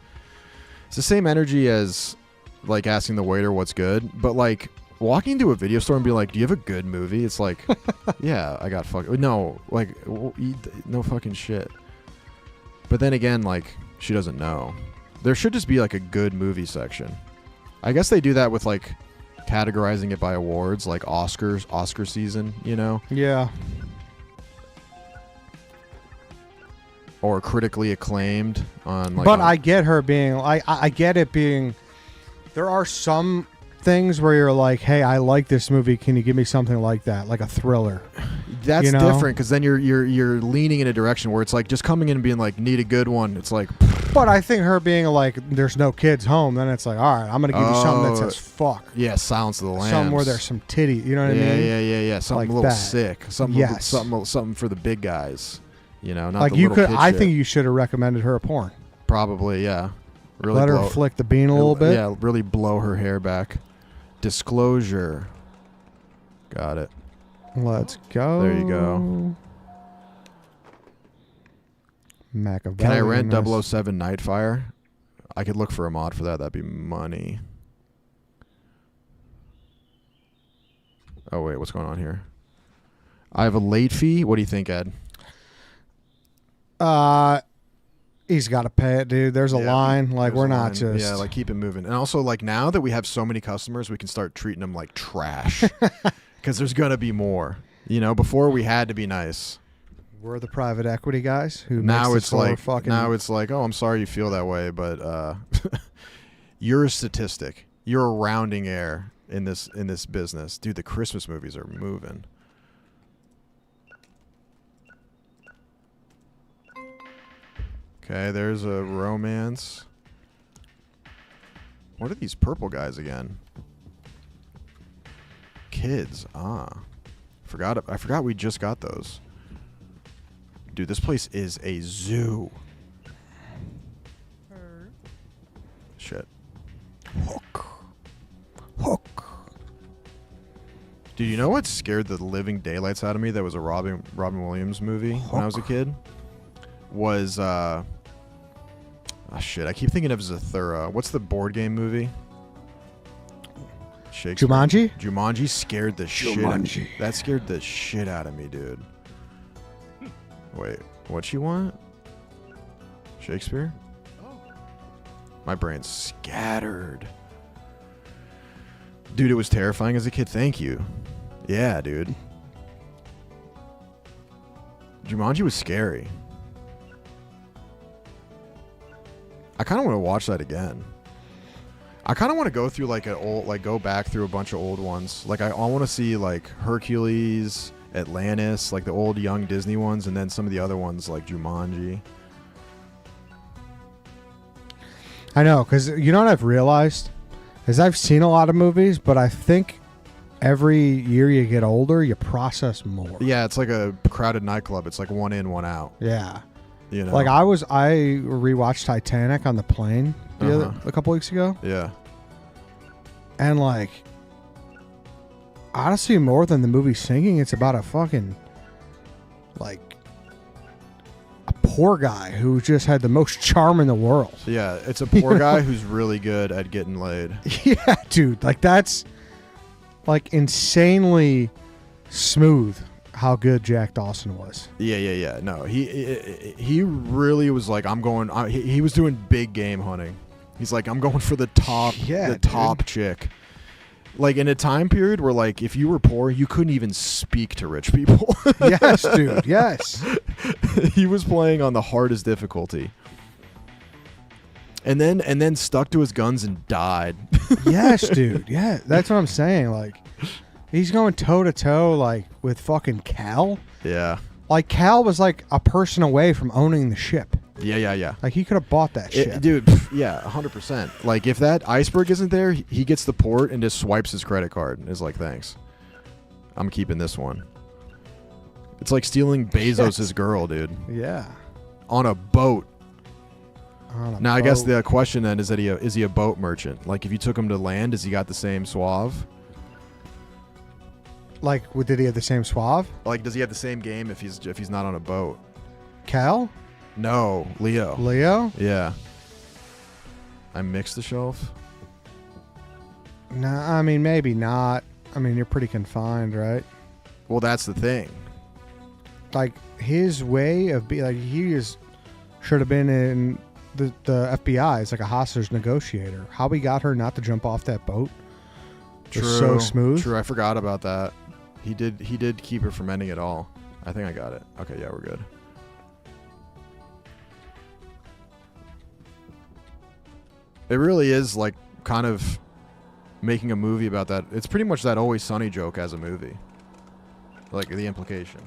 like asking the waiter what's good, but like walking into a video store and be like, "Do you have a good movie?" It's like, yeah, I got no, like no fucking shit. But then again, like she doesn't know. There should just be like a good movie section. I guess they do that with like categorizing it by awards, like Oscar season, you know? Yeah. Or critically acclaimed on like. But I get her being I get it being. There are some things where you're like, hey, I like this movie. Can you give me something like that, like a thriller? That's different, because then you're leaning in a direction where it's like just coming in and being like, need a good one. It's like. But I think her being like, there's no kids home, then it's like, all right, I'm gonna give you something that says fuck. Yeah, Silence of the Lambs. Something where there's some titty. You know what I mean? Yeah. Something like a little sick. Something for the big guys. You know, not like the you little could. kid I shit. think you should have recommended her a porn. Probably, yeah. Really let her flick the bean a little bit. Yeah, really blow her hair back. Disclosure. Got it. Let's go. There you go. Machiavelli. Can I rent 007 Nightfire? I could look for a mod for that. That'd be money. Oh, wait. What's going on here? I have a late fee. What do you think, Ed? He's got to pay it, dude. There's a line. Like, we're not just. Yeah, like, keep it moving. And also, like, now that we have so many customers, we can start treating them like trash. Because there's going to be more. You know, before we had to be nice. We're the private equity guys who now it's like oh, I'm sorry you feel that way, but you're a statistic. You're a rounding error in this business. Dude, the Christmas movies are moving. Okay, there's a romance. What are these purple guys again? Kids. I forgot we just got those. Dude, this place is a zoo. Shit. Hook. Dude, you know what scared the living daylights out of me that was a Robin Williams movie when I was a kid? Was, shit, I keep thinking of Zathura. What's the board game movie? Shakespeare. Jumanji? Jumanji scared the shit out of me. That scared the shit out of me, dude. Wait, what you want? Shakespeare? My brain's scattered. Dude, it was terrifying as a kid. Thank you. Yeah, dude. Jumanji was scary. I kind of want to watch that again. I kind of want to go through go back through a bunch of old ones. Like I want to see like Hercules, Atlantis, like the old young Disney ones, and then some of the other ones like Jumanji. I know, because you know what I've realized is I've seen a lot of movies, but I think every year you get older, you process more. Yeah, it's like a crowded nightclub. It's like one in, one out. Yeah. You know? Like I rewatched Titanic on the plane a couple weeks ago. Yeah. And like, honestly, more than the movie singing, it's about a fucking like a poor guy who just had the most charm in the world. Yeah, it's a poor guy who's really good at getting laid. Yeah, dude. Like that's like insanely smooth how good Jack Dawson was. Yeah. No, he really was like, I'm going. He was doing big game hunting. He's like, I'm going for the top, top chick. Like in a time period where like if you were poor, you couldn't even speak to rich people. Yes, dude. Yes. He was playing on the hardest difficulty. And then stuck to his guns and died. Yes, dude. Yeah, that's what I'm saying. Like, he's going toe to toe like with fucking Cal. Yeah. Like Cal was like a person away from owning the ship. Yeah. Like he could have bought that shit, dude. Yeah, 100%. Like if that iceberg isn't there, he gets the port and just swipes his credit card and is like, "Thanks, I'm keeping this one." It's like stealing Bezos' girl, dude. Yeah. On a boat. On a Now, I guess boat. the question then is that is he a boat merchant? Like, if you took him to land, has he got the same suave? Like, did he have the same suave? Like, does he have the same game if he's not on a boat? Cal? No, Leo. Leo? Yeah. I mixed the shelf. No, I mean, maybe not. I mean, you're pretty confined, right? Well, that's the thing. Like, his way of being, like, should have been in the FBI as like a hostage negotiator. How he got her not to jump off that boat was so smooth. True, I forgot about that. He did keep her from ending it all. I think I got it. Okay, yeah, we're good. It really is like kind of making a movie about that. It's pretty much that Always Sunny joke as a movie. Like the implication.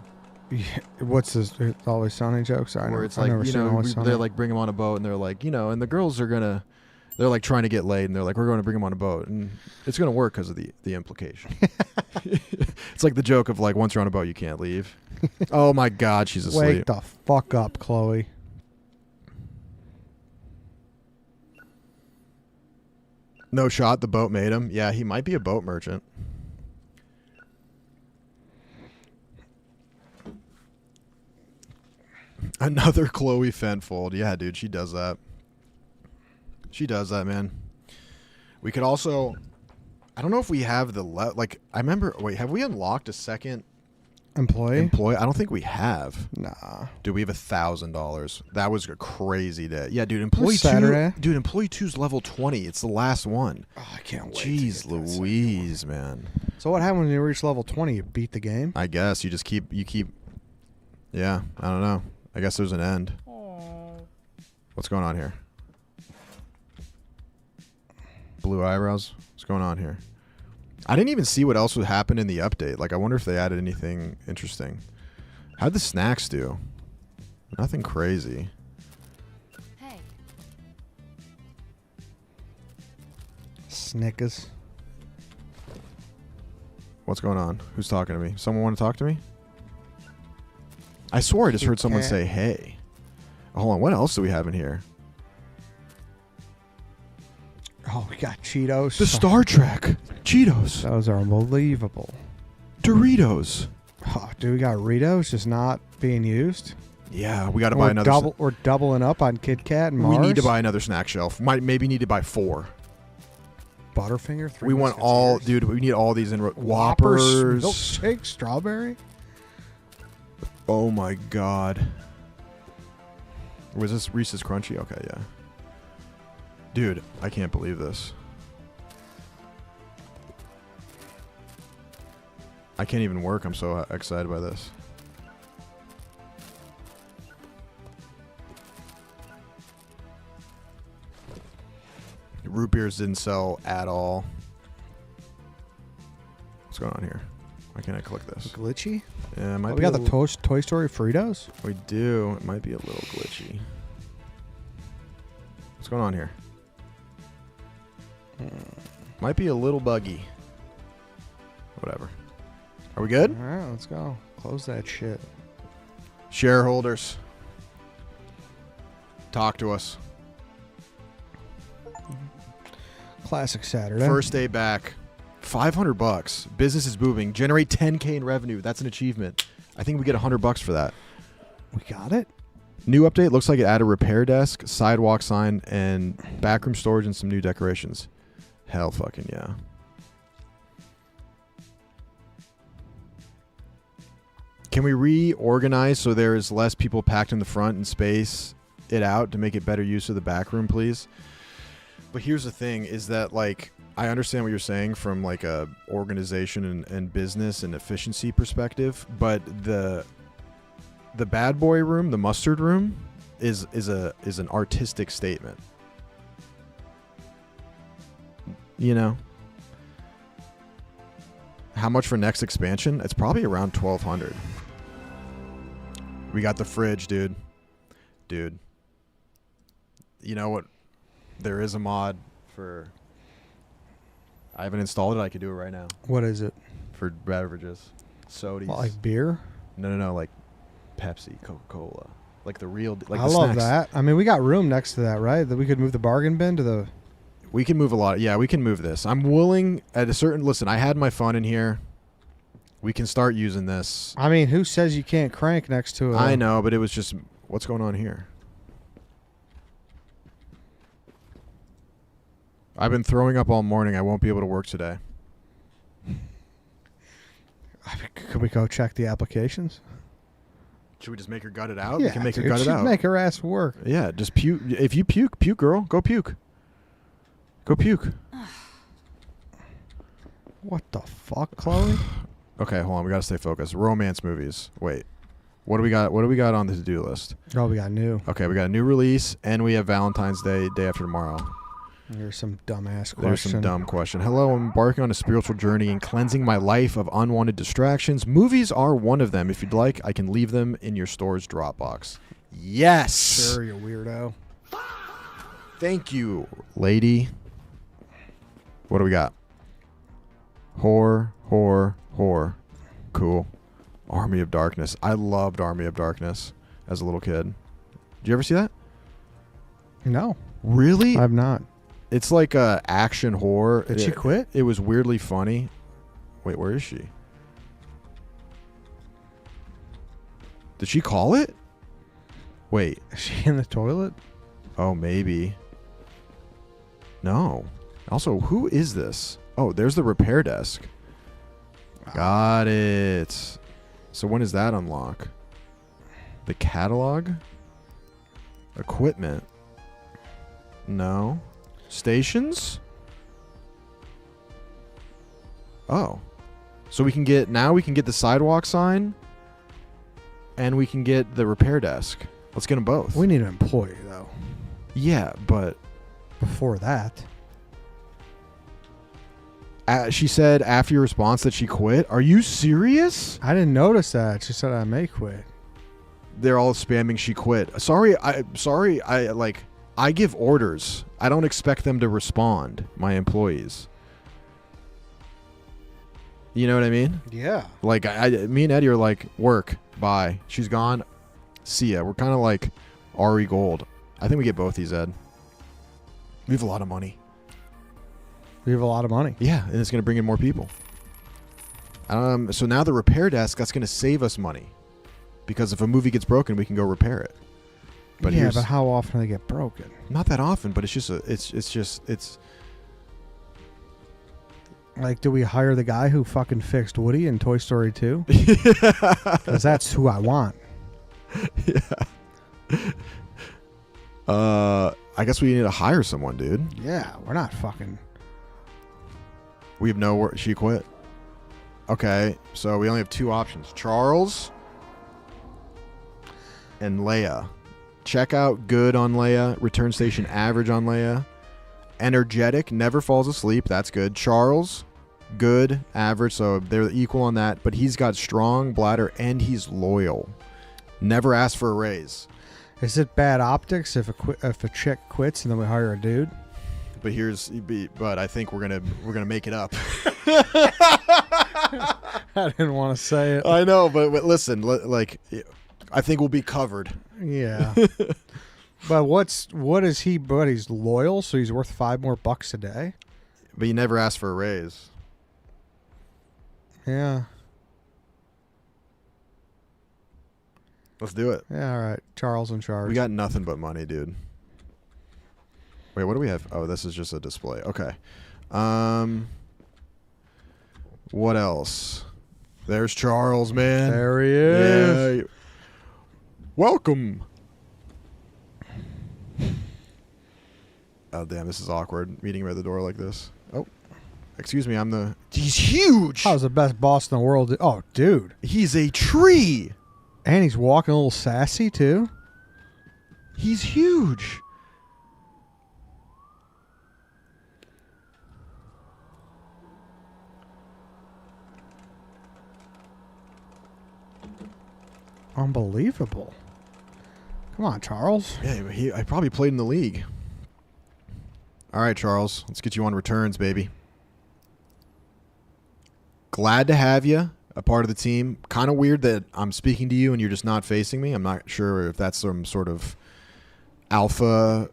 Yeah, what's this? Always Sunny joke? Sorry, Where it's I've like, never you seen know, Always Sunny. they're like bring him on a boat and they're like, you know, and the girls are gonna, they're like trying to get laid and they're like, we're going to bring him on a boat and it's gonna work because of the implication. It's like the joke of like, once you're on a boat, you can't leave. Oh my God, she's asleep. Wake the fuck up, Chloe. No shot. The boat made him. Yeah, he might be a boat merchant. Another Chloe Fentfold. Yeah, dude, she does that. She does that, man. We could also, I don't know if we have like, I remember, wait, have we unlocked a second Employee? I don't think we have. Nah. Dude, we have $1,000. That was a crazy day. Yeah, dude, employee Saturday. 2. Dude, employee 2's level 20. It's the last one. Oh, I can't wait. Jeez Louise, man. So what happened when you reach level 20? You beat the game? I guess you just keep. Yeah, I don't know. I guess there's an end. What's going on here? Blue eyebrows. What's going on here? I didn't even see what else would happen in the update. Like, I wonder if they added anything interesting. How'd the snacks do? Nothing crazy. Hey. Snickers. What's going on? Who's talking to me? Someone want to talk to me? I swore I just heard someone say, hey. Hold on. What else do we have in here? Oh, we got Cheetos. The Star Trek. Cheetos. Those are unbelievable. Doritos. Oh, dude, we got Ritos just not being used. Yeah, we got to buy another. We're doubling up on Kit Kat and Mars. We need to buy another snack shelf. Might maybe need to buy 4. Butterfinger. We want all, dude. We need all these in Whoppers. Milkshake, strawberry. Oh my God. Was this Reese's Crunchy? Okay, yeah. Dude, I can't believe this. I can't even work. I'm so excited by this. Root beers didn't sell at all. What's going on here? Why can't I click this? Glitchy? Yeah, it might Oh, be we got the Toy Story Fritos? We do. It might be a little glitchy. What's going on here? Might be a little buggy. Whatever. Are we good? All right, let's go. Close that shit. Shareholders, talk to us. Classic Saturday. First day back. $500. Business is booming. Generate 10K in revenue. That's an achievement. I think we get $100 for that. We got it? New update. Looks like it added a repair desk, sidewalk sign, and backroom storage and some new decorations. Hell fucking yeah. Can we reorganize so there is less people packed in the front and space it out to make it better use of the back room, please? But here's the thing is that, like, I understand what you're saying from like a organization and business and efficiency perspective, but the bad boy room, the mustard room, is an artistic statement. You know? How much for next expansion? It's probably around 1,200. We got the fridge, dude. Dude. You know what? There is a mod for... I haven't installed it. I could do it right now. What is it? For beverages. Sodies. What, like beer? No. Like Pepsi, Coca-Cola. like the real. Like I the love snacks. that. I mean, we got room next to that, right? That we could move the bargain bin to the. We can move a lot. Yeah, we can move this. I'm willing at a certain. Listen, I had my fun in here. We can start using this. I mean, who says you can't crank next to it? I know, but it was just what's going on here. I've been throwing up all morning. I won't be able to work today. Could we go check the applications? Should we just make her gut it out? Yeah, We can make her dude, gut it she'd out. make her ass work. Yeah, just puke. If you puke, girl. Go puke. Go puke. What the fuck, Chloe? Okay, hold on. We gotta stay focused. Romance movies. Wait, what do we got? What do we got on the to-do list? Oh, we got new. Okay, we got a new release, and we have Valentine's Day, day after tomorrow. There's some dumbass question. There's some dumb question. Hello, I'm embarking on a spiritual journey and cleansing my life of unwanted distractions. Movies are one of them. If you'd like, I can leave them in your store's Dropbox. Yes. Sure, you weirdo. Thank you, lady. What do we got? Whore. Cool. Army of Darkness. I loved Army of Darkness as a little kid. Did you ever see that? No, Really? I've not. It's like a action horror. Did she quit? It was weirdly funny. Wait, where is she? Did she call it? Wait. Is she in the toilet? Oh, maybe. No. Also, who is this? Oh, there's the repair desk. Got it. So when does that unlock? The catalog? Equipment? No. Stations? Oh. So we can get the sidewalk sign and we can get the repair desk. Let's get them both. We need an employee, though. Yeah, but Before that. she said after your response that she quit. Are you serious? I didn't notice that. She said I may quit. They're all spamming she quit. I give orders. I don't expect them to respond, my employees. You know what I mean? Yeah. Like me and Eddie are like, work, bye. She's gone. See ya. We're kind of like Ari Gold. I think we get both these, Ed. We have a lot of money. We have a lot of money. Yeah, and it's going to bring in more people. So now the repair desk, that's going to save us money. Because if a movie gets broken, we can go repair it. But yeah, but how often do they get broken? not that often, but it's Like, do we hire the guy who fucking fixed Woody in Toy Story 2? Because that's who I want. Yeah. I guess we need to hire someone, dude. Yeah, we're not fucking... We have no work. She quit. Okay, so we only have two options. Charles and Leia. Checkout, good on Leia. Return station, average on Leia. Energetic, never falls asleep. That's good. Charles, good, average. So they're equal on that. But he's got strong bladder and he's loyal. Never asked for a raise. Is it bad optics if a chick quits and then we hire a dude? But I think we're gonna make it up. I didn't want to say it. I know, but listen, I think we'll be covered. Yeah. But what is he? But he's loyal, so he's worth $5 more a day. But you never asked for a raise. Yeah. Let's do it. Yeah. All right. Charles in charge. We got nothing but money, dude. Wait, what do we have? Oh, this is just a display. Okay. What else? There's Charles, man. There he is. Yeah. Welcome. Oh, damn, this is awkward. Meeting him at the door like this. Oh, excuse me, He's huge. I was the best boss in the world. Oh, dude. He's a tree. And he's walking a little sassy, too. He's huge. Unbelievable. Come on, Charles. Yeah, I probably played in the league. All right, Charles, let's get you on returns, baby. Glad to have you. a part of the team. Kind of weird that I'm speaking to you and you're just not facing me. I'm not sure if that's some sort of alpha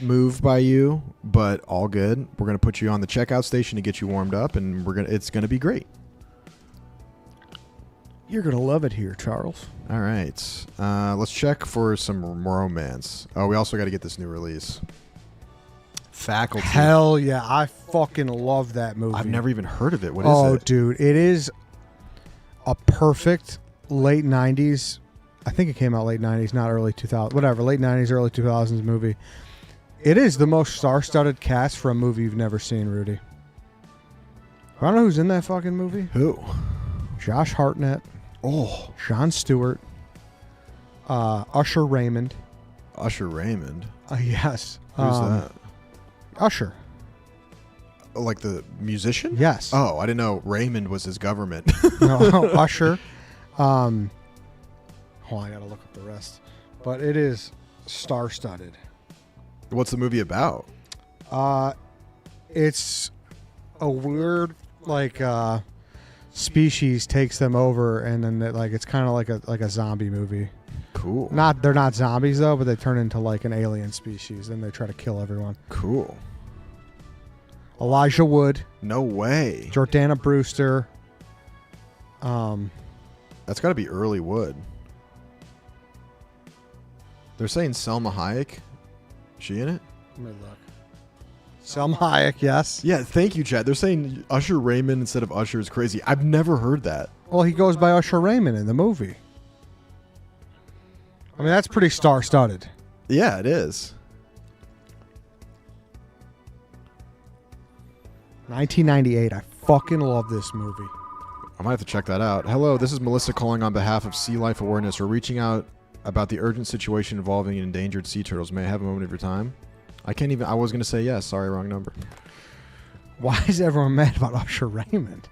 move by you, but all good. We're going to put you on the checkout station to get you warmed up, and it's going to be great. You're going to love it here, Charles. All right. Let's check for some romance. Oh, we also got to get this new release. Faculty. Hell yeah. I fucking love that movie. I've never even heard of it. What is Oh, it? dude. It is a perfect late 90s. I think it came out late 90s, not early 2000s. Whatever. Late 90s, early 2000s movie. It is the most star-studded cast for a movie you've never seen, Rudy. I don't know who's in that fucking movie. Who? Josh Hartnett. Oh. Jon Stewart. Usher Raymond. Usher Raymond. Yes. Who's that? Usher. Like the musician? Yes. Oh, I didn't know Raymond was his government. No, Usher. Hold on, I gotta look up the rest. But it is star-studded. What's the movie about? It's a weird species takes them over, and then it's kind of like a zombie movie. Cool. They're not zombies though, but they turn into like an alien species, and they try to kill everyone. Cool. Elijah Wood, No way. Jordana Brewster. That's got to be early Wood. They're saying Selma Hayek. She in it? Let me look. Selma Hayek, yes. Yeah, thank you, Chad. They're saying Usher Raymond instead of Usher is crazy. I've never heard that. Well, he goes by Usher Raymond in the movie. I mean, that's pretty star-studded. Yeah, it is. 1998. I fucking love this movie. I might have to check that out. Hello, this is Melissa calling on behalf of Sea Life Awareness. We're reaching out about the urgent situation involving endangered sea turtles. May I have a moment of your time? I was going to say yes. Sorry, wrong number. Why is everyone mad about Usher Raymond?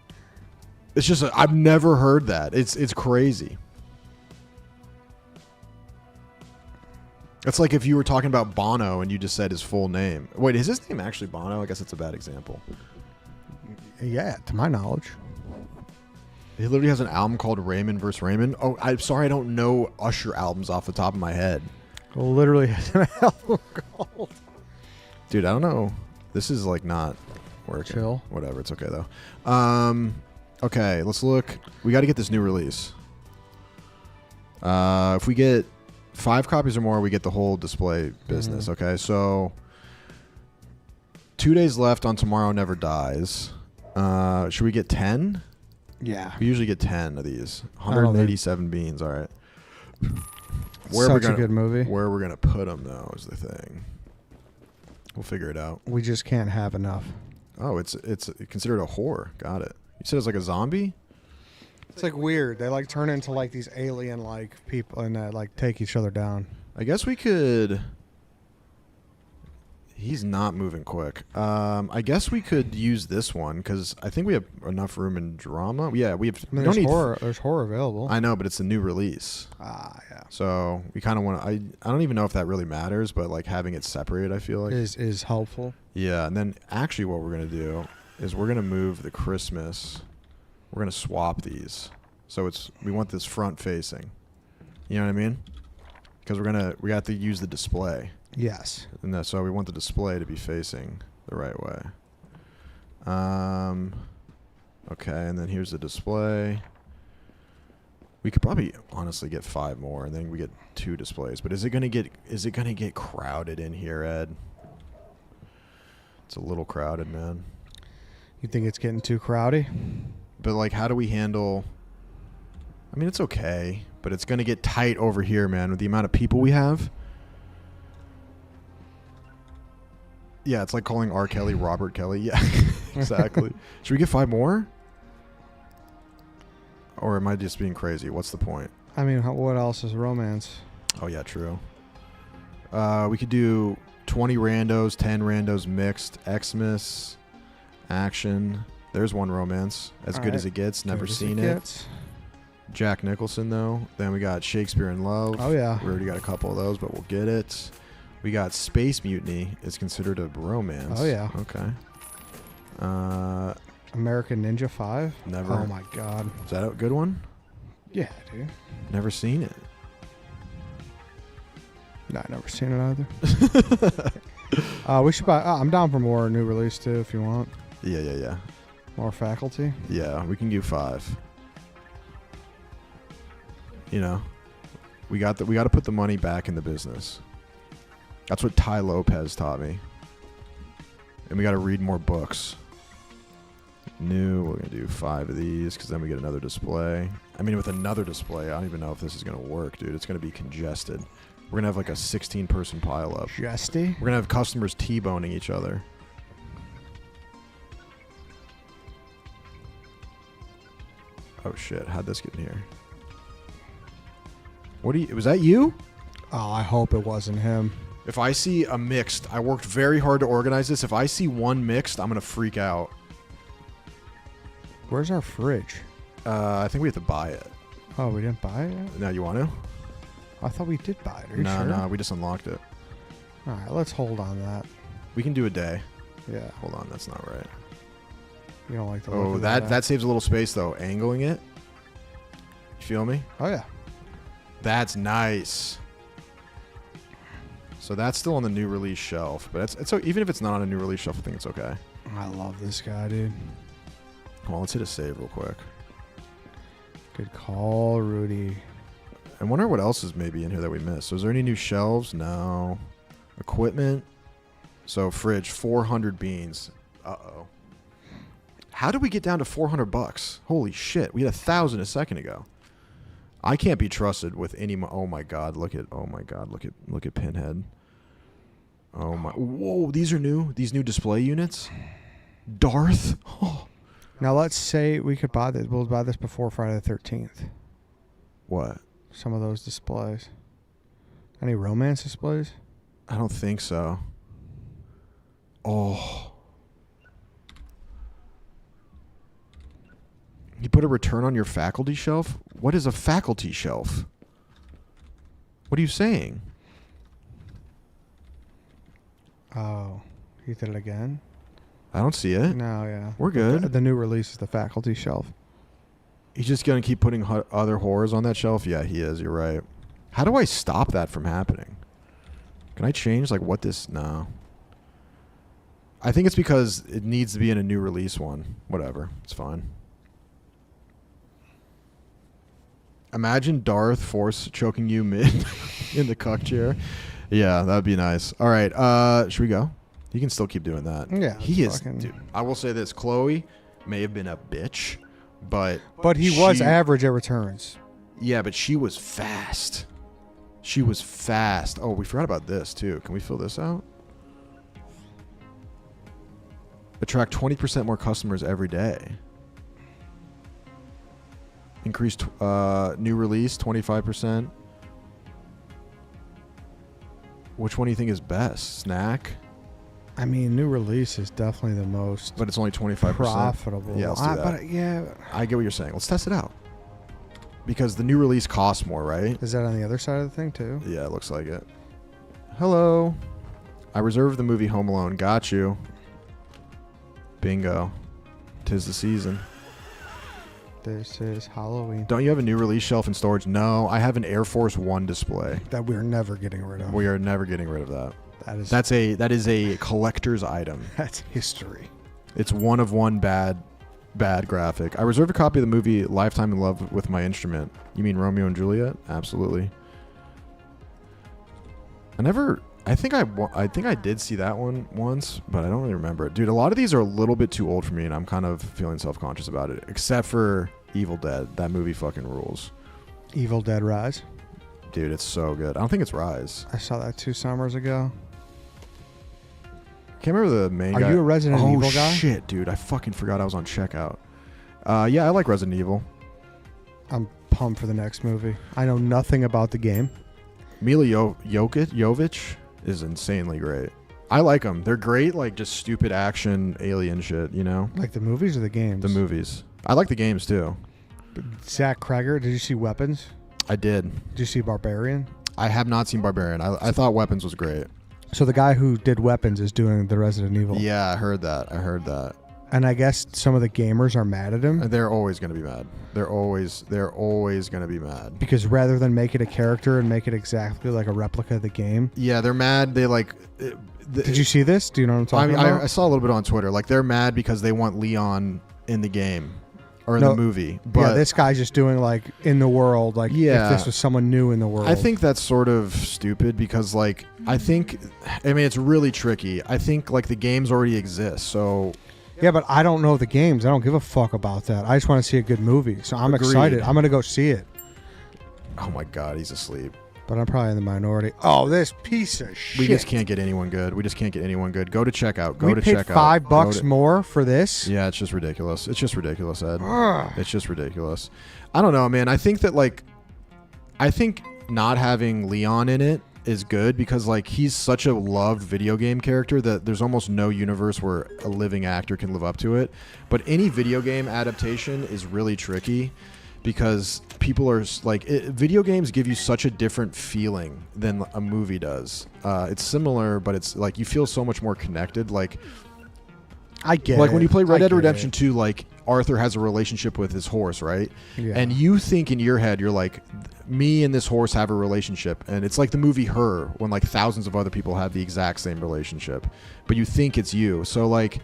It's just, I've never heard that. It's crazy. It's like if you were talking about Bono and you just said his full name. Wait, is his name actually Bono? I guess it's a bad example. Yeah, to my knowledge. He literally has an album called Raymond vs. Raymond. Oh, I'm sorry, I don't know Usher albums off the top of my head. Literally has an album called. Dude, I don't know. This is like not working. Chill. Whatever, it's okay though. Okay, let's look. We got to get this new release. If we get 5 copies or more, we get the whole display business. Okay, so 2 days left on Tomorrow Never Dies. Should we get 10? Yeah. We usually get 10 of these. I don't 187 beans. All right. Such a good movie. Where we're gonna put them though is the thing. We'll figure it out. We just can't have enough. Oh, it's considered a horror. Got it. You said it's like a zombie? It's like weird. They like turn into like these alien like people and like take each other down. I guess we could. He's not moving quick. I guess we could use this one because I think we have enough room in drama. Yeah, we have. I mean, there's horror available. I know, but it's a new release. Yeah. So we kind of want to. I don't even know if that really matters, but like having it separated, I feel like is helpful. Yeah, and then actually, what we're gonna do is we're gonna move the Christmas. We're gonna swap these, so we want this front facing. You know what I mean? Because we have to use the display. Yes. And so we want the display to be facing the right way. Okay, and then here's the display. We could probably honestly get 5 more, and then we get 2 displays. But is it gonna get crowded in here, Ed? It's a little crowded, man. You think it's getting too crowdy? But like, how do we handle? I mean, it's okay, but it's gonna get tight over here, man, with the amount of people we have. Yeah, it's like calling R. Kelly Robert Kelly. Yeah, exactly. Should we get 5 more? Or am I just being crazy? What's the point? I mean, what else is romance? Oh, yeah, true. We could do 20 randos, 10 randos mixed, Xmas, action. There's one romance. As good as it gets. Never seen it. Jack Nicholson, though. Then we got Shakespeare in Love. Oh, yeah. We already got a couple of those, but we'll get it. We got Space Mutiny. It's considered a romance. Oh, yeah. Okay. American Ninja 5? Never. Oh my god. Is that a good one? Yeah, dude. Never seen it. No, I never seen it either. We should buy. I'm down for more new release too, if you want. Yeah. More faculty. Yeah, we can do 5. You know, we got to put the money back in the business. That's what Ty Lopez taught me. And we got to read more books. New, we're gonna do 5 of these because then we get another display. I mean, with another display, I don't even know if this is gonna work, dude. It's gonna be congested. We're gonna have like a 16-person pileup. Jesty. We're gonna have customers T-boning each other. Oh shit! How'd this get in here? Was that you? Oh, I hope it wasn't him. If I see a mixed, I worked very hard to organize this. If I see one mixed, I'm gonna freak out. Where's our fridge? I think we have to buy it. Oh, we didn't buy it yet? Now you want to? I thought we did buy it. Are you sure? No, we just unlocked it. All right, let's hold on that. We can do a day. Yeah. Hold on, that's not right. You don't like the Oh, look of that saves a little space though. Angling it. You feel me? Oh yeah. That's nice. So that's still on the new release shelf, but it's even if it's not on a new release shelf, I think it's okay. I love this guy, dude. Well, let's hit a save real quick. Good call, Rudy. I wonder what else is maybe in here that we missed. So is there any new shelves? No. Equipment. So fridge, 400 beans. Uh-oh. How did we get down to $400? Holy shit. We had 1,000 a second ago. I can't be trusted with any oh my god, look at Pinhead. Oh my. Whoa, these are new. These new display units. Darth. Oh. Now let's say we could buy this. We'll buy this before Friday the 13th. What? Some of those displays. Any romance displays? I don't think so. Oh. You put a return on your faculty shelf? What is a faculty shelf? What are you saying? Oh, you did it again? I don't see it. No, yeah. We're good. The new release is the faculty shelf. He's just going to keep putting other horrors on that shelf? Yeah, he is. You're right. How do I stop that from happening? Can I change like what this... No. I think it's because it needs to be in a new release one. Whatever. It's fine. Imagine Darth force choking you mid in the cuck chair. Yeah, that would be nice. All right. Should we go? You can still keep doing that. Yeah. He is... Dude, I will say this. Chloe may have been a bitch, but he was average at returns. Yeah, but she was fast. She was fast. Oh, we forgot about this, too. Can we fill this out? Attract 20% more customers every day. Increased new release, 25%. Which one do you think is best? Snack? I mean, new release is definitely the most... But it's only 25%. Profitable. Yeah, let's do that. I get what you're saying. Let's test it out. Because the new release costs more, right? Is that on the other side of the thing, too? Yeah, it looks like it. Hello. I reserved the movie Home Alone. Got you. Bingo. 'Tis the season. This is Halloween. Don't you have a new release shelf in storage? No, I have an Air Force One display. That we're never getting rid of. We are never getting rid of that. That is a collector's item. That's history. It's one of one bad graphic. I reserved a copy of the movie Lifetime in Love with My Instrument. You mean Romeo and Juliet? Absolutely. I think I did see that one once, but I don't really remember it. Dude, a lot of these are a little bit too old for me, and I'm kind of feeling self-conscious about it. Except for Evil Dead. That movie fucking rules. Evil Dead Rise? Dude, it's so good. I don't think it's Rise. I saw that 2 summers ago. Can't remember the main guy. Are you a Resident Evil guy? Oh, shit, dude. I fucking forgot I was on checkout. Yeah, I like Resident Evil. I'm pumped for the next movie. I know nothing about the game. Mila Jovovich is insanely great. I like them. They're great, like just stupid action alien shit, you know? Like the movies or the games? The movies. I like the games too. Zach Kreger, did you see Weapons? I did. Did you see Barbarian? I have not seen Barbarian. I thought Weapons was great. So the guy who did Weapons is doing the Resident Evil. Yeah, I heard that. And I guess some of the gamers are mad at him They're always going to be mad. They're always going to be mad. because rather than make it a character and make it exactly like a replica of the game. Yeah, they're mad. They like. Did you see this? Do you know what I'm talking about? I saw a little bit on Twitter. Like they're mad because they want Leon in the game or in the movie. But yeah, this guy's just doing like in the world. Like if this was someone new in the world. I think that's sort of stupid because like I mean it's really tricky. I think like the games already exist. So yeah, but I don't know the games. I don't give a fuck about that. I just want to see a good movie. So I'm Agreed. excited. I'm gonna go see it. oh my god, he's asleep. But I'm probably in the minority. Oh, this piece of shit. We just can't get anyone good. Go to checkout. Go we to paid checkout. $5 more for this. Yeah, it's just ridiculous. It's just ridiculous, Ed. Ugh. It's just ridiculous. I don't know, man. I think not having Leon in it is good because like he's such a loved video game character that there's almost no universe where a living actor can live up to it. But any video game adaptation is really tricky because people are like video games give you such a different feeling than a movie does. It's similar, but it's like you feel so much more connected. Like I get like it. when you play Red I Dead get Redemption it. 2, like Arthur has a relationship with his horse, right? Yeah. And you think in your head, you're like, me and this horse have a relationship. And it's like the movie Her, when like thousands of other people have the exact same relationship, but you think it's you. So like,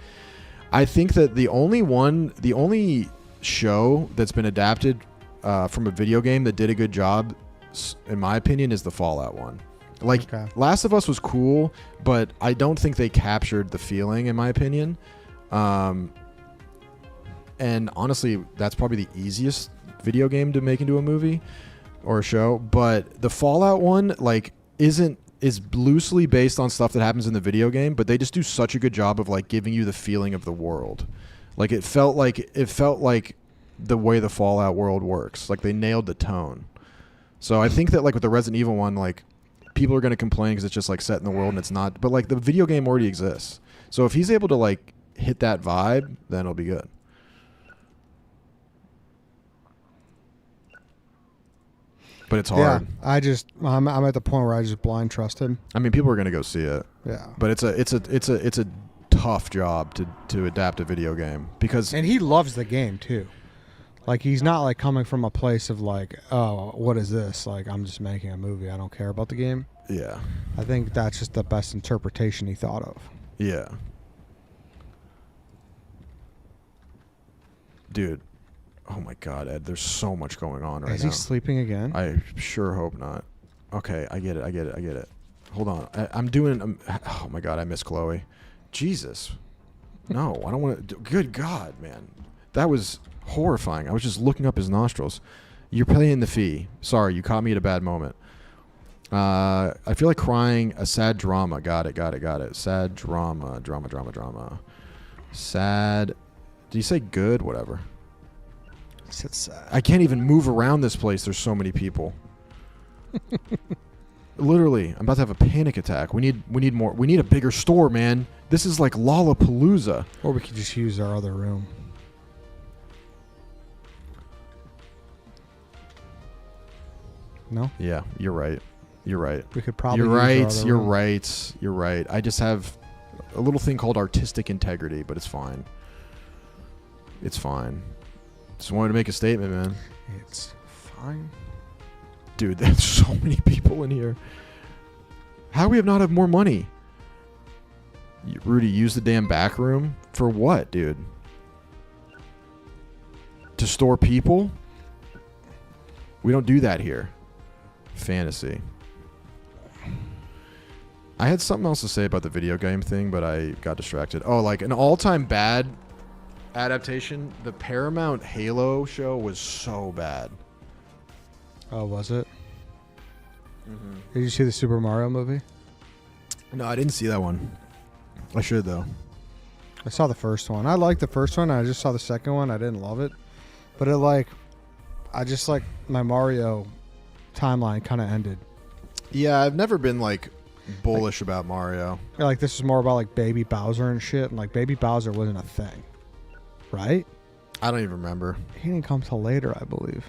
I think that the only show that's been adapted from a video game that did a good job, in my opinion, is the Fallout one. Like Last of Us was cool, but I don't think they captured the feeling, in my opinion. And honestly, that's probably the easiest video game to make into a movie or a show. But the Fallout one, like, is loosely based on stuff that happens in the video game, but they just do such a good job of like giving you the feeling of the world. Like it felt like the way the Fallout world works. Like they nailed the tone. So I think that like with the Resident Evil one, like people are going to complain because it's just like set in the world and it's not. But like the video game already exists. So if he's able to like hit that vibe, then it'll be good. But it's hard. Yeah, I'm at the point where I just blind trust him. I mean, people are going to go see it. Yeah. But it's a tough job to adapt a video game because And he loves the game too. Like he's not like coming from a place of like, oh, what is this? Like I'm just making a movie. I don't care about the game. yeah. I think that's just the best interpretation he thought of. Yeah. Dude. Oh my God, Ed, there's so much going on right now. Is he sleeping again? I sure hope not. Okay, I get it. Hold on. Oh my God, I miss Chloe. Jesus. No, I don't want to. Good God, man. That was horrifying. I was just looking up his nostrils. You're paying the fee. Sorry, you caught me at a bad moment. I feel like crying. A sad drama. Got it. Sad drama. Drama. Sad. Did you say good? Whatever. It's sad. I can't even move around this place. There's so many people. Literally, I'm about to have a panic attack. We need more. We need a bigger store, man. This is like Lollapalooza. Or we could just use our other room. No? Yeah, you're right. We could probably You're use our other room. You're right. I just have a little thing called artistic integrity, but it's fine. Just wanted to make a statement, man. It's fine. Dude, there's so many people in here. How do we not have more money? Rudy, use the damn back room? For what, dude? To store people? We don't do that here. Fantasy. I had something else to say about the video game thing, but I got distracted. Oh, like an all-time bad adaptation. The Paramount Halo show was so bad. Oh, was it? Mm-hmm. Did you see the Super Mario movie? No, I didn't see that one. I should, though. I saw the first one. I liked the first one. I just saw the second one. I didn't love it. But I just like my Mario timeline kind of ended. Yeah, I've never been like bullish about Mario. Like this is more about like Baby Bowser and shit. And like Baby Bowser wasn't a thing. Right? I don't even remember. He didn't come till later, I believe.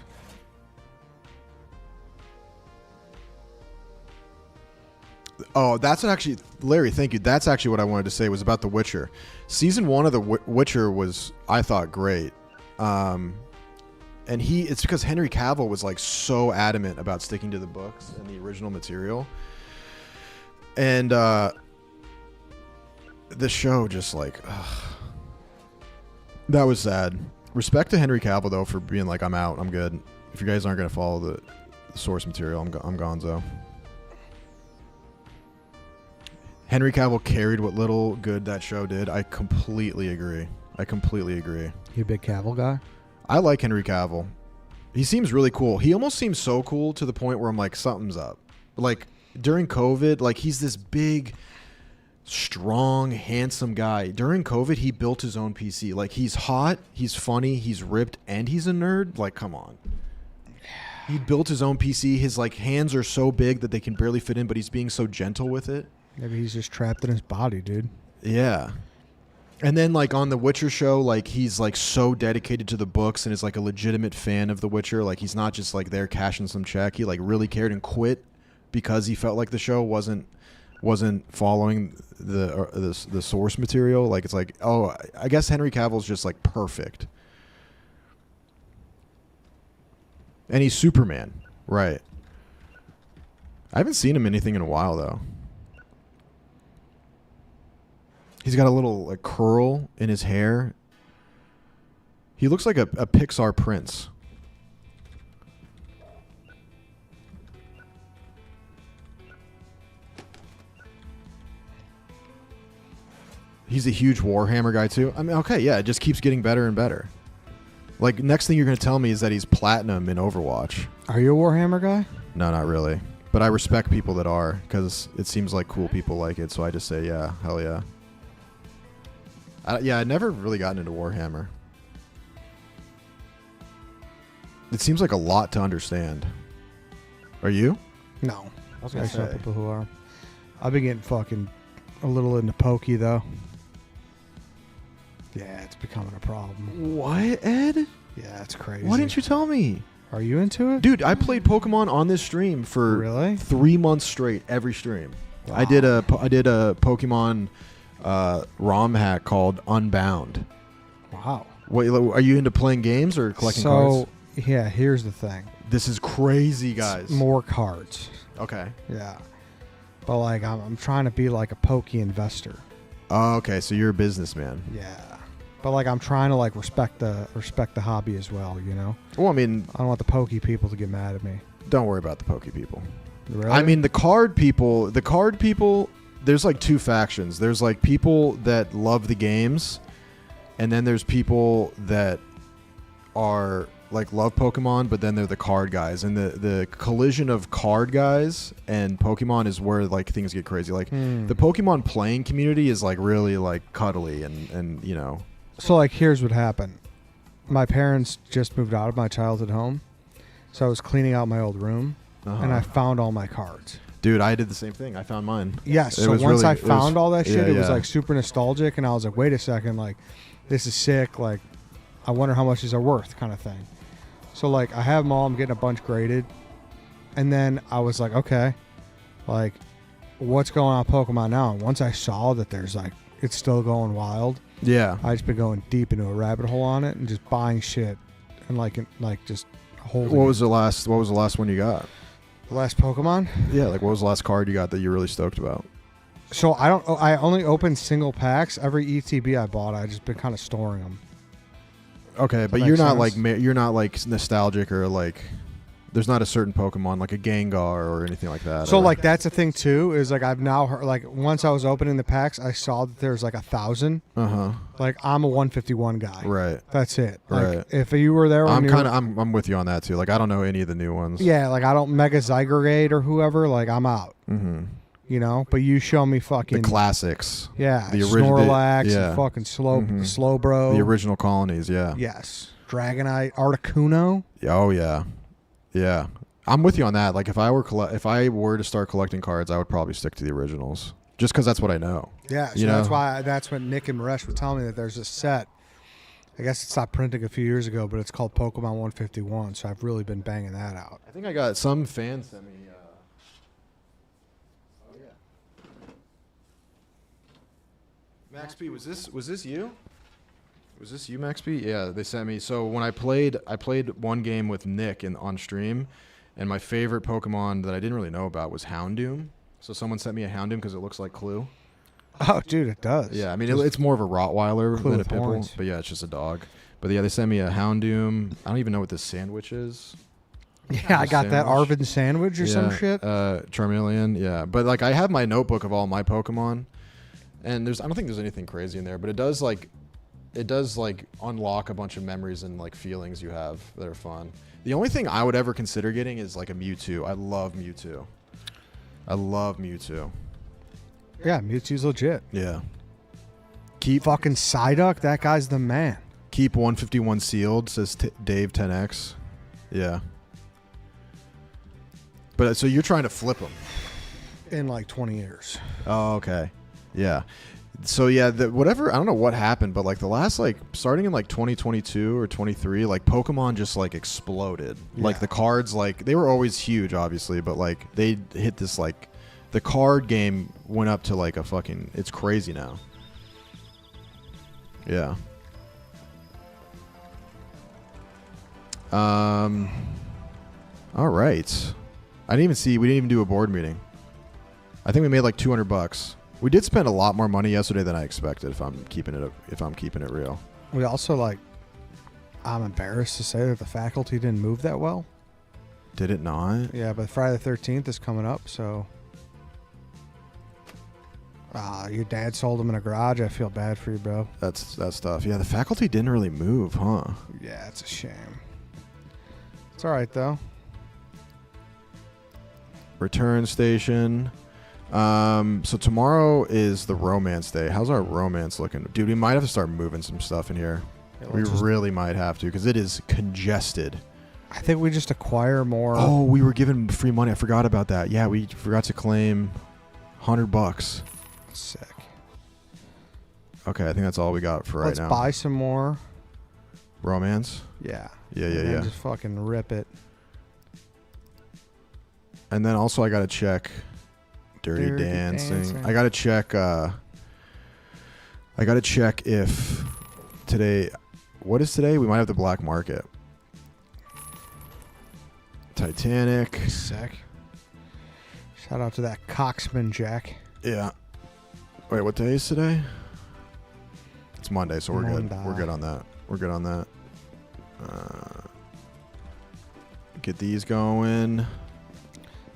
Oh, that's actually, Larry, thank you. That's actually what I wanted to say was about The Witcher. Season 1 of The Witcher was, I thought, great. And it's because Henry Cavill was like so adamant about sticking to the books and the original material. And the show just like, that was sad. Respect to Henry Cavill, though, for being like, I'm out, I'm good. If you guys aren't going to follow the source material, I'm gonzo. Henry Cavill carried what little good that show did. I completely agree. You a big Cavill guy? I like Henry Cavill. He seems really cool. He almost seems so cool to the point where I'm like, something's up. Like, during COVID, like, he's this big, strong, handsome guy. During COVID, he built his own PC. Like, he's hot, he's funny, he's ripped, and he's a nerd. Like, come on. He built his own PC. His, like, hands are so big that they can barely fit in, but he's being so gentle with it. Maybe he's just trapped in his body, dude. Yeah. And then, like, on The Witcher show, like, he's, like, so dedicated to the books and is, like, a legitimate fan of The Witcher. Like, he's not just, like, there cashing some check. He, like, really cared and quit because he felt like the show wasn't following the source material. Like, it's like, oh, I guess Henry Cavill's just, like, perfect. And he's Superman. Right. I haven't seen him anything in a while, though. He's got a little like curl in his hair. He looks like a Pixar prince. He's a huge Warhammer guy too. I mean, okay, yeah, it just keeps getting better and better. Like, next thing you're going to tell me is that he's platinum in Overwatch. Are you a Warhammer guy? No, not really. But I respect people that are, because it seems like cool people like it, so I just say, yeah, hell yeah. I'd never really gotten into Warhammer. It seems like a lot to understand. Are you? No. I was There's some people who are. I've been getting fucking a little into pokey, though. Yeah, it's becoming a problem. What, Ed? Yeah, it's crazy. Why didn't you tell me? Are you into it? Dude, I played Pokemon on this stream for really 3 months straight, every stream. Wow. I did a Pokemon ROM hack called Unbound. Wow. Wait, are you into playing games or collecting cards? So, yeah, here's the thing. This is crazy, guys. It's more cards. Okay. Yeah. But, like, I'm trying to be like a pokey investor. Oh, okay, so you're a businessman. Yeah. But, like, I'm trying to, like, respect the hobby as well, you know? Well, I mean, I don't want the pokey people to get mad at me. don't worry about the pokey people. Really? I mean, the card people, there's like two factions. There's like people that love the games, and then there's people that are like love Pokemon, but then they're the card guys. And the collision of card guys and Pokemon is where like things get crazy. Like the Pokemon playing community is like really like cuddly and you know. So, like, here's what happened. My parents just moved out of my childhood home, so I was cleaning out my old room, and I found all my cards. Dude, I did the same thing. I found mine. Yes. So once I found all that shit, it was like super nostalgic, and I was like, wait a second, like, this is sick. Like, I wonder how much these are worth, kind of thing. So, like, I have them all. I'm getting a bunch graded, and then I was like, okay, like, what's going on with Pokemon now? And once I saw that there's like, it's still going wild. Yeah. I just been going deep into a rabbit hole on it and just buying shit and like just holding. What was the last one you got? The last Pokemon? Yeah, like what was the last card you got that you're really stoked about? So I only opened single packs. Every ETB I bought, I just been kind of storing them. Okay, but you're not like nostalgic or like there's not a certain Pokemon like a Gengar or anything like that. So like that's the thing too is like I've now heard, like once I was opening the packs, I saw that there's like 1,000. Like I'm a 151 guy. Right. That's it. Right. Like if you were there, I'm with you on that too. Like I don't know any of the new ones. Yeah. Like I don't Mega Zygarde or whoever. Like I'm out. Mm-hmm. You know, but you show me fucking the classics. Yeah. The Snorlax yeah. and fucking Slowbro. The original colonies. Yeah. Yes. Dragonite, Articuno. Oh yeah. Yeah, I'm with you on that. Like, if I were to start collecting cards, I would probably stick to the originals, just because that's what I know. Yeah, so that's what Nick and Maresh were telling me that there's a set. I guess it stopped printing a few years ago, but it's called Pokemon 151. So I've really been banging that out. I think I got some fans sent me. Oh yeah. Max P, was this you? Was this you, Max P? Yeah, they sent me. So when I played one game with Nick on stream, and my favorite Pokemon that I didn't really know about was Houndoom. So someone sent me a Houndoom because it looks like Clue. Oh, dude, it does. Yeah, I mean it's more of a Rottweiler Clue than a with Pitbull, horns. but yeah, it's just a dog. But yeah, they sent me a Houndoom. I don't even know what this sandwich is. Yeah, I got that Sandwich. Arvin sandwich or some shit. Charmeleon, yeah. But like I have my notebook of all my Pokemon, and I don't think there's anything crazy in there, but it does like unlock a bunch of memories and like feelings you have that are fun. The only thing I would ever consider getting is like a Mewtwo. I love Mewtwo. Yeah, Mewtwo's legit. Yeah. Fucking Psyduck, that guy's the man. Keep 151 sealed, says Dave 10X. Yeah. But so you're trying to flip them. In like 20 years. Oh, okay. Yeah. So yeah, whatever, I don't know what happened, but like the last starting in like 2022 or 23, like Pokemon just like exploded. Yeah. Like the cards, like they were always huge, obviously, but like they hit this like the card game went up to like it's crazy now. Yeah. All right. We didn't even do a board meeting. I think we made like $200. We did spend a lot more money yesterday than I expected. If I'm keeping it real. We also I'm embarrassed to say that the faculty didn't move that well. Did it not? Yeah, but Friday the 13th is coming up, so. Your dad sold them in a garage. I feel bad for you, bro. That's tough. Yeah, the faculty didn't really move, huh? Yeah, it's a shame. It's all right though. Return station. So tomorrow is the romance day. How's our romance looking? Dude, we might have to start moving some stuff in here. We really might have to because it is congested. I think we just acquire more. Oh, we were given free money. I forgot about that. Yeah, we forgot to claim $100. Sick. Okay, I think that's all we got for right now. Let's buy some more. Romance? Yeah. Yeah. Just fucking rip it. And then also I got to check Dirty Dancing. I got to check if today, what is today? We might have the black market. Titanic. Sick. Shout out to that Coxman Jack. Yeah. Wait, what day is today? It's Monday, so we're good. We're good on that. Get these going.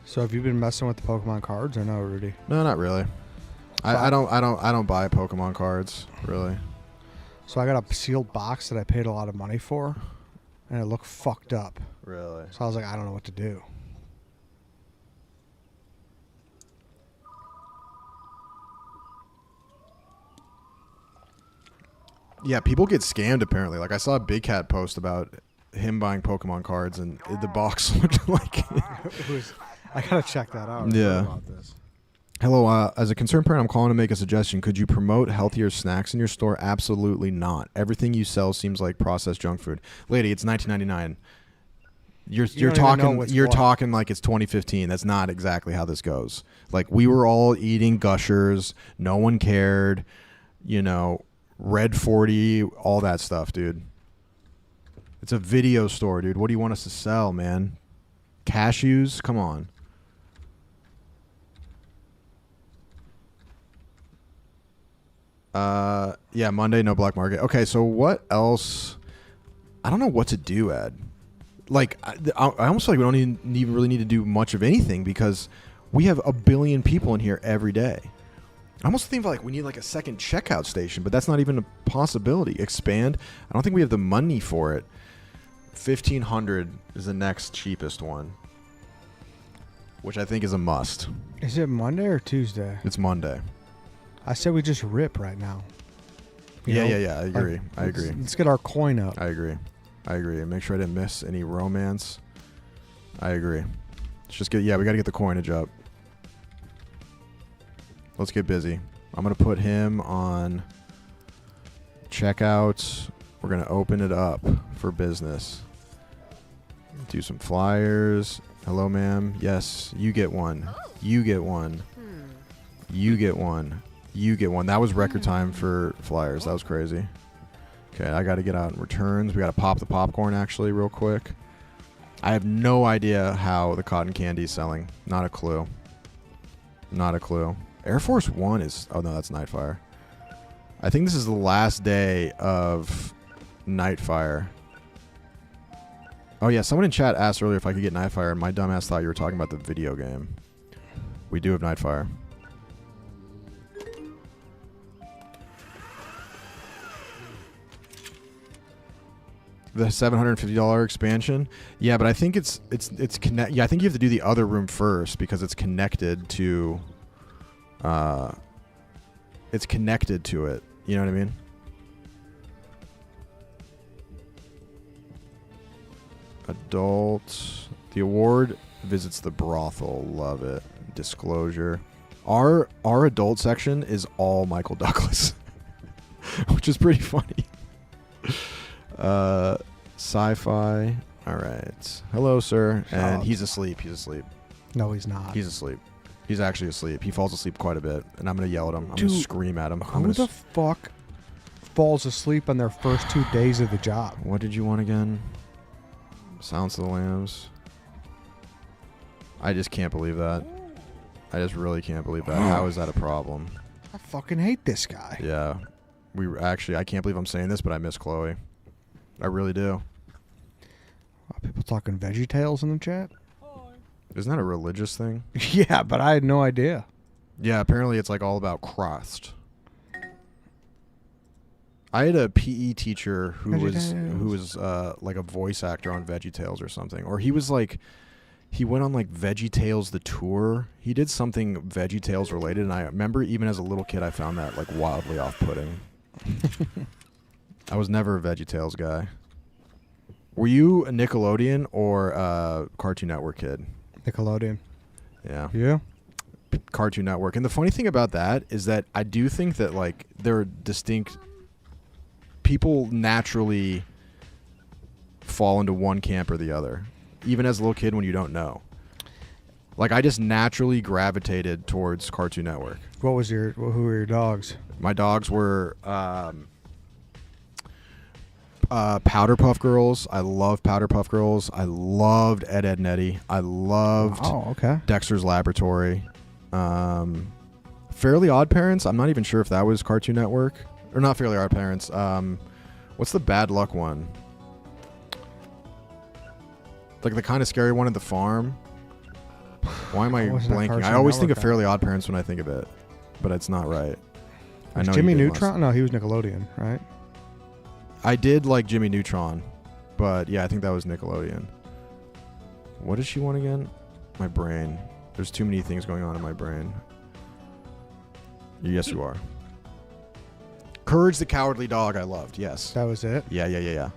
So have you been messing with the Pokemon cards or no, Rudy? No, not really. I don't buy Pokemon cards, really. So I got a sealed box that I paid a lot of money for, and it looked fucked up. Really? So I was like, I don't know what to do. Yeah, people get scammed apparently. Like I saw a Big Cat post about him buying Pokemon cards, and the box looked like. I gotta check that out. Yeah. About this. Hello, as a concerned parent, I'm calling to make a suggestion. Could you promote healthier snacks in your store? Absolutely not. Everything you sell seems like processed junk food. Lady, it's $19.99. You're talking like it's 2015. That's not exactly how this goes. Like we were all eating Gushers. No one cared. You know, Red 40, all that stuff, dude. It's a video store, dude. What do you want us to sell, man? Cashews? Come on. Yeah, Monday, no black market. Okay, so what else? I don't know what to do, Ed. Like, I almost feel like we don't even really need to do much of anything because we have a billion people in here every day. I almost think like we need like a second checkout station, but that's not even a possibility. Expand. I don't think we have the money for it. 1,500 is the next cheapest one, which I think is a must. Is it Monday or Tuesday? It's Monday. I said we just rip right now. Yeah. I agree. Let's get our coin up. I agree. And make sure I didn't miss any romance. I agree. Let's just we got to get the coinage up. Let's get busy. I'm going to put him on checkout. We're going to open it up for business. Do some flyers. Hello, ma'am. Yes, you get one. You get one. You get one. You get one. That was record time for Flyers. That was crazy. Okay, I got to get out in returns. We got to pop the popcorn, actually, real quick. I have no idea how the cotton candy is selling. Not a clue. Not a clue. Air Force One is... Oh, no, that's Nightfire. I think this is the last day of Nightfire. Oh, yeah, someone in chat asked earlier if I could get Nightfire, and my dumbass thought you were talking about the video game. We do have Nightfire. The $750 expansion, yeah, but I think it's connect. Yeah, I think you have to do the other room first because it's connected to. It's connected to it. You know what I mean? Adult. The award visits the brothel. Love it. Disclosure. Our adult section is all Michael Douglas, which is pretty funny. Sci-fi. All right. Hello, sir. And he's asleep. He's asleep. No, he's not. He's asleep. He's actually asleep. He falls asleep quite a bit, and I'm gonna yell at him. I'm gonna scream at him. Who the fuck falls asleep on their first 2 days of the job? What did you want again? Silence of the Lambs. I just can't believe that. I just really can't believe that. How is that a problem? I fucking hate this guy. Yeah. I can't believe I'm saying this, but I miss Chloe. I really do. People talking VeggieTales in the chat? Isn't that a religious thing? Yeah, but I had no idea. Yeah, apparently it's like all about Christ. I had a PE teacher who was like a voice actor on VeggieTales or something. Or he was like, he went on like VeggieTales the tour. He did something VeggieTales related, and I remember even as a little kid I found that like wildly off-putting. I was never a VeggieTales guy. Were you a Nickelodeon or a Cartoon Network kid? Nickelodeon. Yeah. Yeah. Cartoon Network. And the funny thing about that is that I do think that like there are distinct people naturally fall into one camp or the other, even as a little kid when you don't know. Like I just naturally gravitated towards Cartoon Network. Who were your dogs? My dogs were Powderpuff Girls. I love Powderpuff Girls. I loved Ed, Edd n Eddy. I loved Dexter's Laboratory. Fairly Odd Parents. I'm not even sure if that was Cartoon Network. Or not Fairly Odd Parents. What's the bad luck one? Like the kind of scary one at the farm. Why am I blanking? I always think of Fairly Odd Parents when I think of it. But it's not right. I know Jimmy Neutron? No, he was Nickelodeon, right? I did like Jimmy Neutron, but yeah, I think that was Nickelodeon. What does she want again? My brain. There's too many things going on in my brain. Yes, you are. Courage the Cowardly Dog I loved, yes. That was it? Yeah.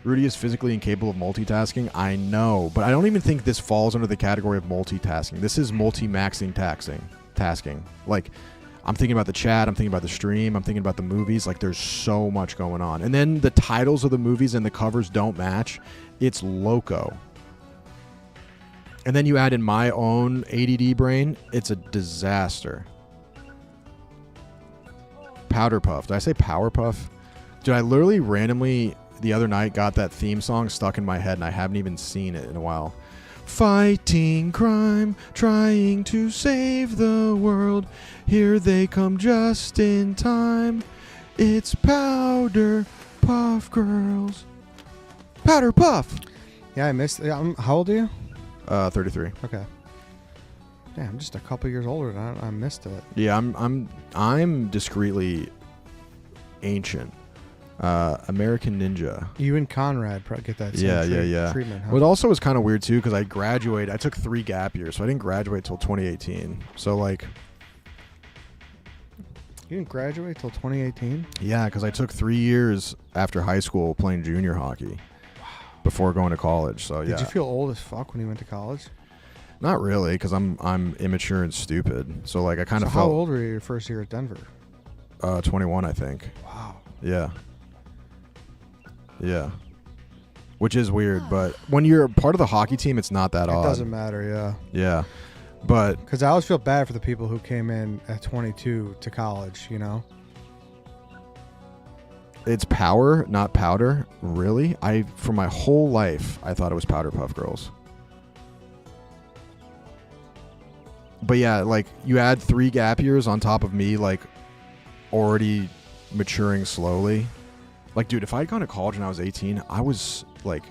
Rudy is physically incapable of multitasking. I know, but I don't even think this falls under the category of multitasking. This is multi-maxing tasking. Like, I'm thinking about the chat, I'm thinking about the stream, I'm thinking about the movies. Like, there's so much going on. And then the titles of the movies and the covers don't match. It's loco. And then you add in my own ADD brain, it's a disaster. Powderpuff. Did I say Powerpuff? Dude, I literally randomly the other night got that theme song stuck in my head, and I haven't even seen it in a while. Fighting crime, trying to save the world. Here they come just in time. It's Powderpuff Girls. Powderpuff! Yeah, I missed it. How old are you? 33. Okay. Damn, I'm just a couple years older than I missed it. Yeah, I'm discreetly ancient. American Ninja. You and Conrad get that same treatment, huh? Well, it also was kind of weird, too, because I graduated. I took 3 gap years, so I didn't graduate till 2018. So, like... You didn't graduate till 2018? Yeah, because I took 3 years after high school playing junior hockey. Wow. Before going to college, so yeah. Did you feel old as fuck when you went to college? Not really, because I'm immature and stupid. So, like, I kind of felt... How old were you your first year at Denver? 21, I think. Wow. Yeah. Yeah. Which is weird, but when you're part of the hockey team, it's not that odd. It doesn't matter, yeah. Yeah. But Because I always feel bad for the people who came in at 22 to college, you know? it's power, not powder. Really? For my whole life, I thought it was Powder Puff Girls. But yeah, like, you add 3 gap years on top of me, like, already maturing slowly. Like, dude, if I had gone to college when I was 18, I was, like,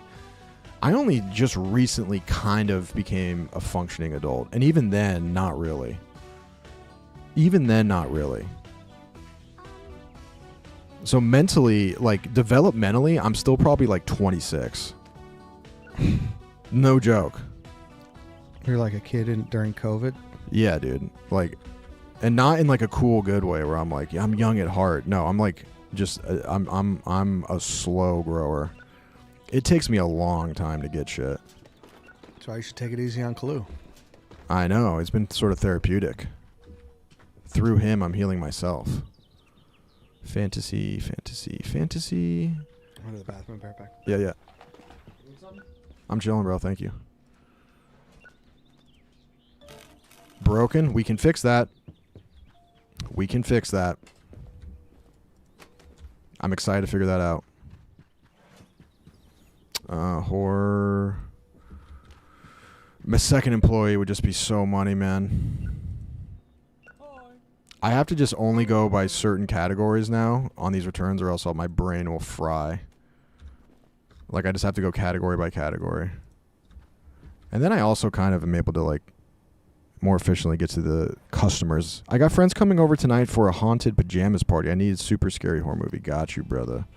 I only just recently kind of became a functioning adult. And even then, not really. So mentally, like, developmentally, I'm still probably, like, 26. No joke. You're like a kid during COVID. Yeah, dude. Like, and not in, like, a cool, good way where I'm like, yeah, I'm young at heart. No, I'm like, just, I'm a slow grower. It takes me a long time to get shit. That's why you should take it easy on Clue. I know. It's been sort of therapeutic. Through him, I'm healing myself. Fantasy. I'll go to the bathroom, be right back. Yeah. I'm chilling, bro. Thank you. Broken. We can fix that. I'm excited to figure that out. Horror. My second employee would just be so money, man. I have to just only go by certain categories now on these returns, or else my brain will fry. Like, I just have to go category by category. And then I also kind of am able to, like, more efficiently get to the customers. I got friends coming over tonight for a haunted pajamas party. I need a super scary horror movie. Got you, brother.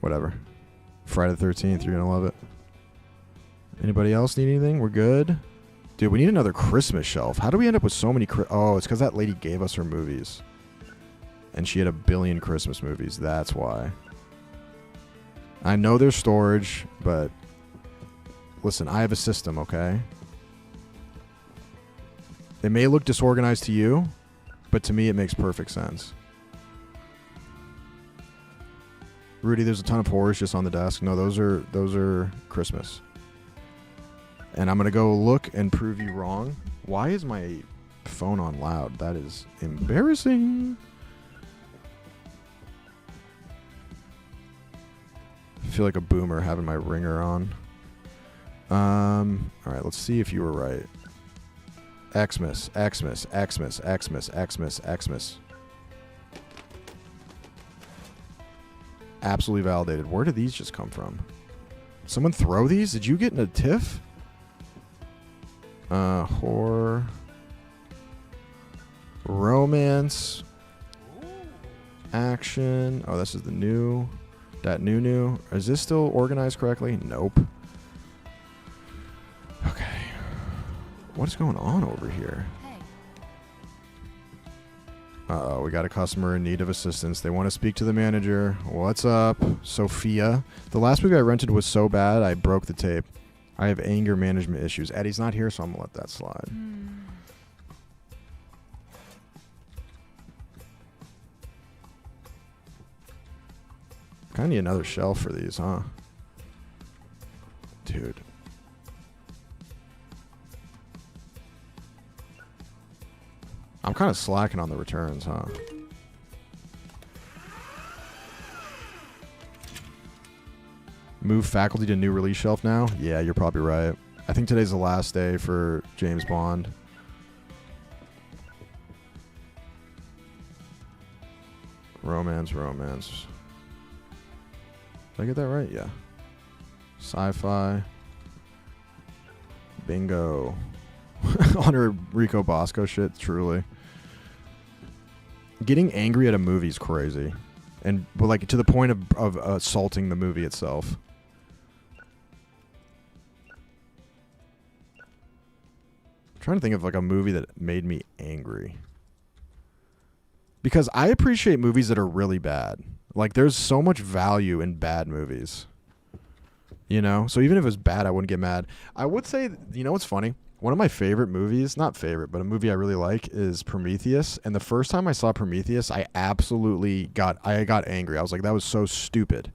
Whatever. Friday the 13th. You're going to love it. Anybody else need anything? We're good. Dude, we need another Christmas shelf. How do we end up with so many... Oh, it's because that lady gave us her movies. And she had 1 billion Christmas movies. That's why. I know there's storage, but... Listen, I have a system, okay? It may look disorganized to you, but to me it makes perfect sense. Rudy, there's a ton of horrors just on the desk. No, those are Christmas. And I'm going to go look and prove you wrong. Why is my phone on loud? That is embarrassing. I feel like a boomer having my ringer on. All right, let's see if you were right. Xmas. Absolutely validated. Where did these just come from? Someone throw these? Did you get in a tiff? Horror. Romance. Action. Oh, this is the new. That new. Is this still organized correctly? Nope. Okay. What is going on over here? Hey. Uh-oh, we got a customer in need of assistance. They want to speak to the manager. What's up, Sophia? The last movie I rented was so bad, I broke the tape. I have anger management issues. Eddie's not here, so I'm going to let that slide. Kind of need another shelf for these, huh? Dude. I'm kind of slacking on the returns, huh? Move faculty to new release shelf now? Yeah, you're probably right. I think today's the last day for James Bond. Romance. Did I get that right? Yeah. Sci-fi. Bingo. On her Rico Bosco shit, truly. Getting angry at a movie is crazy. And but like to the point of assaulting the movie itself. I'm trying to think of like a movie that made me angry. Because I appreciate movies that are really bad. Like there's so much value in bad movies. You know? So even if it was bad, I wouldn't get mad. I would say, you know what's funny? One of my favorite movies, not favorite, but a movie I really like is Prometheus. And the first time I saw Prometheus, I absolutely got angry. I was like, that was so stupid.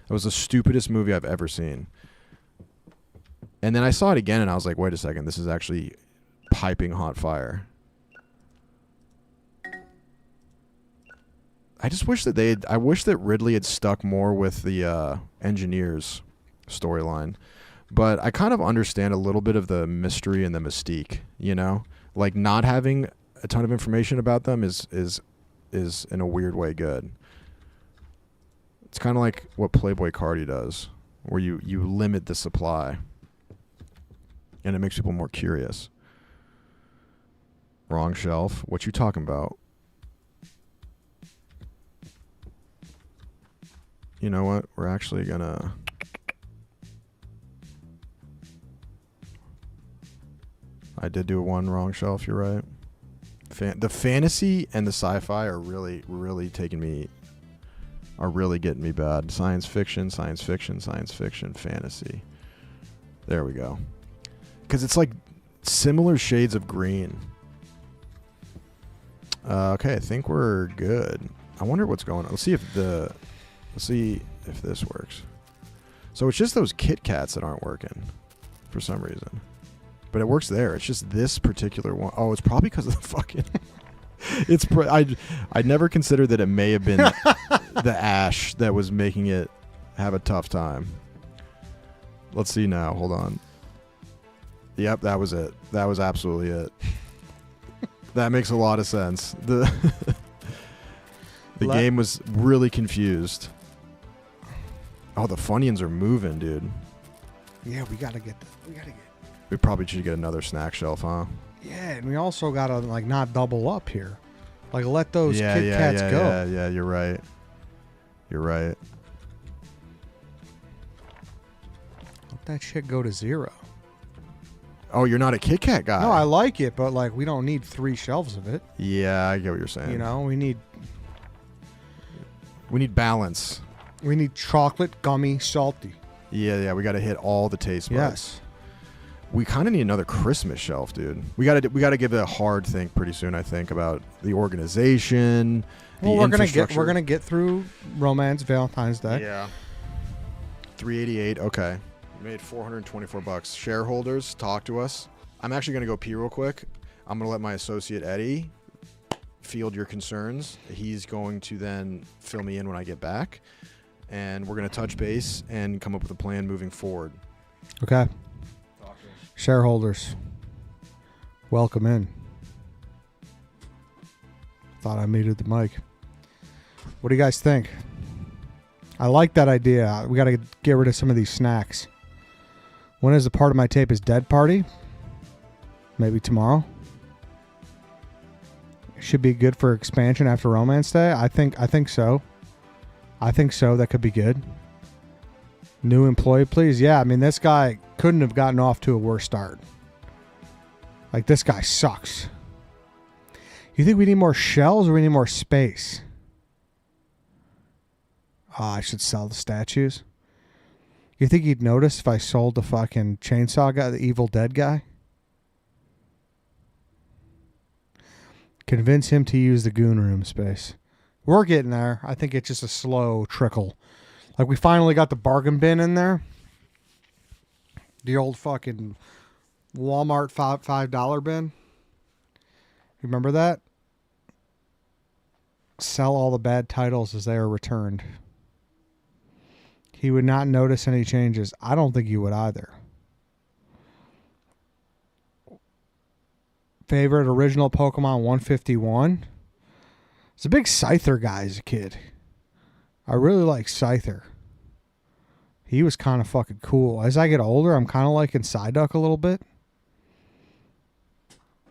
That was the stupidest movie I've ever seen. And then I saw it again, and I was like, wait a second, this is actually piping hot fire. I just wish that I wish that Ridley had stuck more with the engineers storyline. But I kind of understand a little bit of the mystery and the mystique, you know? Like, not having a ton of information about them is in a weird way good. It's kind of like what Playboy Cardi does, where you limit the supply. And it makes people more curious. Wrong shelf. What you talking about? You know what? We're actually gonna... I did do one wrong shelf, you're right. The fantasy and the sci-fi are really, really getting me bad. Science fiction, fantasy. There we go. Because it's like similar shades of green. Okay, I think we're good. I wonder what's going on. Let's see if this works. So it's just those Kit Kats that aren't working for some reason. But it works there. It's just this particular one. Oh, it's probably because of the fucking... I never considered that it may have been the ash that was making it have a tough time. Let's see now. Hold on. Yep, that was it. That was absolutely it. That makes a lot of sense. The game was really confused. Oh, the Funyuns are moving, dude. Yeah, we gotta get. We probably should get another snack shelf, huh? Yeah, and we also gotta like not double up here. Like let those Kit Kats go. Yeah, you're right. Let that shit go to 0. Oh, you're not a Kit Kat guy. No, I like it, but like we don't need 3 shelves of it. Yeah, I get what you're saying. You know, we need balance. We need chocolate, gummy, salty. Yeah, we got to hit all the taste buds. Yes. We kind of need another Christmas shelf, dude. We got to give it a hard think pretty soon, I think, about the organization, the infrastructure. We're gonna get through Romance Valentine's Day. Yeah. $388. Okay. We made $424. Shareholders, talk to us. I'm actually going to go pee real quick. I'm going to let my associate Eddie field your concerns. He's going to then fill me in when I get back. And we're going to touch base and come up with a plan moving forward. Okay. Shareholders, welcome in. Thought I muted the mic. What do you guys think? I like that idea. We got to get rid of some of these snacks. When is the part of my tape is dead party? Maybe tomorrow. Should be good for expansion after Romance Day. I think so. That could be good. New employee, please. Yeah, I mean, this guy couldn't have gotten off to a worse start. Like, this guy sucks. You think we need more shells or we need more space? Oh, I should sell the statues. You think he'd notice if I sold the fucking chainsaw guy, the Evil Dead guy? Convince him to use the goon room space. We're getting there. I think it's just a slow trickle. Like, we finally got the bargain bin in there. The old fucking Walmart $5 bin. You remember that? Sell all the bad titles as they are returned. He would not notice any changes. I don't think he would either. Favorite original Pokemon 151? It's a big Scyther guy as a kid. I really like Scyther. He was kind of fucking cool. As I get older, I'm kind of liking Psyduck a little bit.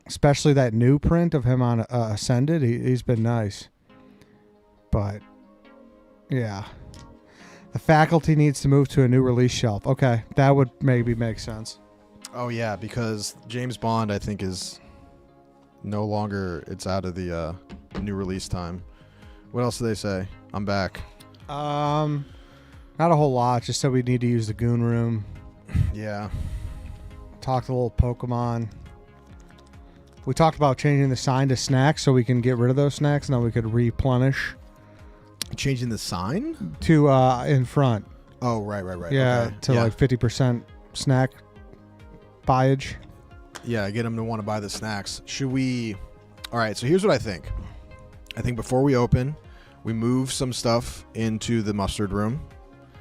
Especially that new print of him on Ascended. He's been nice. But, yeah. The faculty needs to move to a new release shelf. Okay, that would maybe make sense. Oh, yeah, because James Bond, I think, is no longer... It's out of the new release time. What else do they say? I'm back. Not a whole lot. Just said we need to use the goon room. Yeah. Talk to a little Pokemon. We talked about changing the sign to snacks so we can get rid of those snacks and then we could replenish. Changing the sign? To in front. Oh, right. Yeah, okay. to like 50% snack buyage. Yeah, get them to want to buy the snacks. Should we? All right. So here's what I think. I think before we open, we move some stuff into the mustard room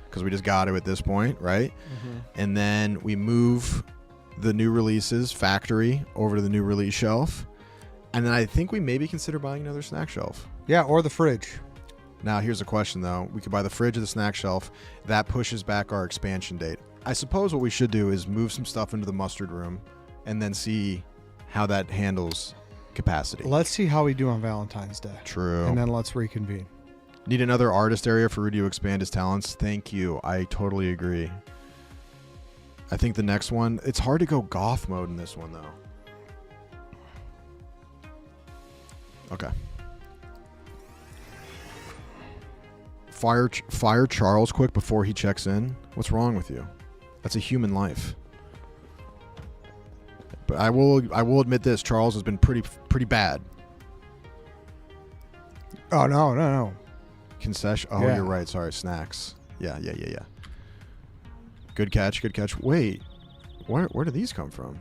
because we just got to at this point, right? Mm-hmm. And then we move the new releases factory over to the new release shelf. And then I think we maybe consider buying another snack shelf. Yeah, or the fridge. Now, here's a question, though. We could buy the fridge or the snack shelf. That pushes back our expansion date. I suppose what we should do is move some stuff into the mustard room and then see how that handles capacity. Let's see how we do on Valentine's Day. True. And then let's reconvene. Need another artist area for Rudy to expand his talents? Thank you. I totally agree. I think the next one, it's hard to go goth mode in this one, though. Okay. Fire Charles quick before he checks in. What's wrong with you? That's a human life. But I will admit this. Charles has been pretty bad. Oh no. Concession. Oh, Yeah. You're right. Sorry, snacks. Yeah. Good catch. Wait, where do these come from?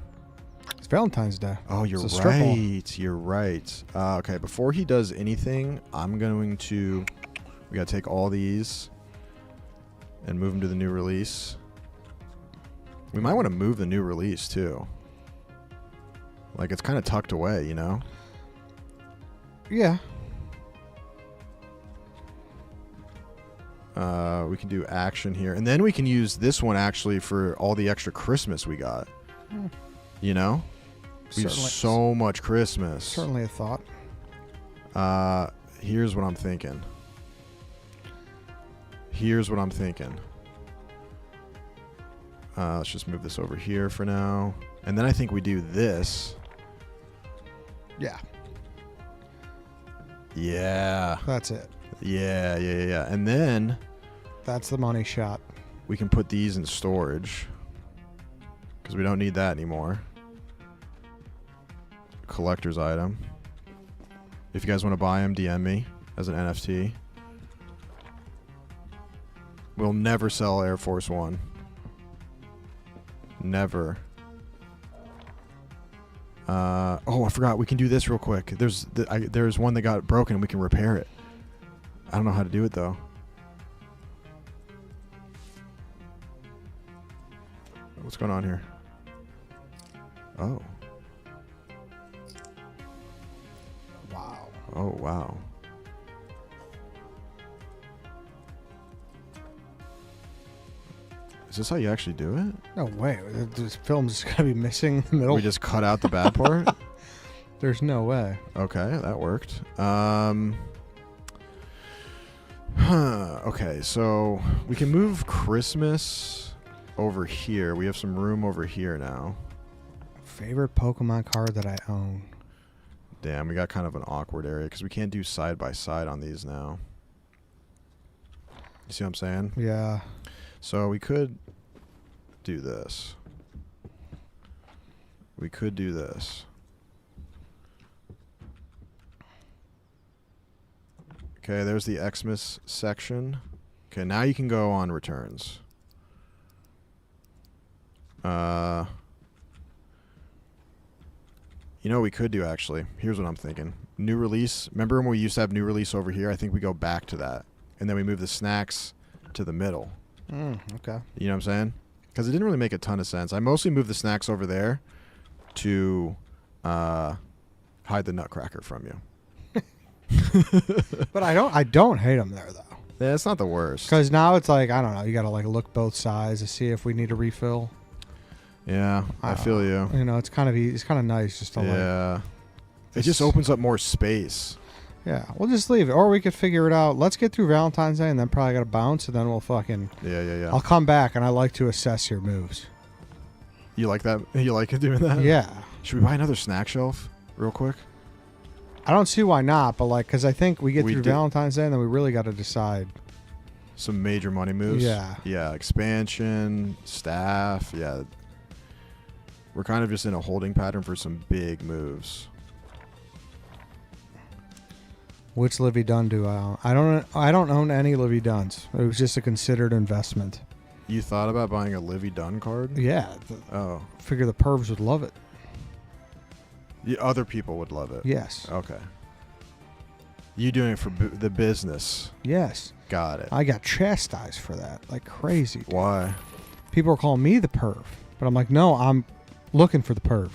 It's Valentine's Day. Oh, you're It's a strip mall. right. You're right. Okay, before he does anything, I'm going to. We gotta take all these and move them to the new release. We might want to move the new release too. Like it's kind of tucked away, you know? Yeah. We can do action here. And then we can use this one actually for all the extra Christmas we got. You know? We have so much Christmas. Certainly a thought. Here's what I'm thinking. Let's just move this over here for now. And then I think we do this. Yeah. Yeah. That's it. Yeah. And then That's the money shot. we can put these in storage because we don't need that anymore. Collector's item. If you guys want to buy them, DM me as an NFT. We'll never sell Air Force One. Never. I forgot. We can do this real quick. There's one that got broken and we can repair it. I don't know how to do it though. What's going on here? Oh. Wow. Oh, wow. Is this how you actually do it? No way. This film's just gonna be missing in the middle. We just cut out the bad part? There's no way. Okay, that worked. Okay, so we can move Christmas over here. We have some room over here now. Favorite Pokemon card that I own. Damn, we got kind of an awkward area because we can't do side by side on these now. You see what I'm saying? Yeah. So we could do this. We could do this. Okay, there's the Xmas section. Okay, now you can go on returns. You know what we could do, actually? Here's what I'm thinking. New release. Remember when we used to have new release over here? I think we go back to that. And then we move the snacks to the middle. Okay. You know what I'm saying? Because it didn't really make a ton of sense. I mostly moved the snacks over there to hide the Nutcracker from you. But I don't hate them there though. Yeah, it's not the worst. Because now it's like, I don't know, you got to like look both sides to see if we need a refill. Yeah, I feel you. You know, it's kind of nice just to Yeah. It just opens up more space. Yeah, we'll just leave it. Or we could figure it out. Let's get through Valentine's Day and then probably got to bounce and then we'll fucking... Yeah. I'll come back and I like to assess your moves. You like that? You like it doing that? Yeah. Should we buy another snack shelf real quick? I don't see why not, but like, because I think we get through do. Valentine's Day and then we really got to decide. Some major money moves? Yeah. Yeah, expansion, staff, yeah. We're kind of just in a holding pattern for some big moves. Which Livy Dunn do I own? I don't own any Livy Dunns. It was just a considered investment. You thought about buying a Livy Dunn card? Yeah. Oh. Figure the pervs would love it. Other people would love it. Yes. Okay. You doing it for the business. Yes. Got it. I got chastised for that like crazy. Dude. Why? People are calling me the perv. But I'm like, no, I'm looking for the pervs.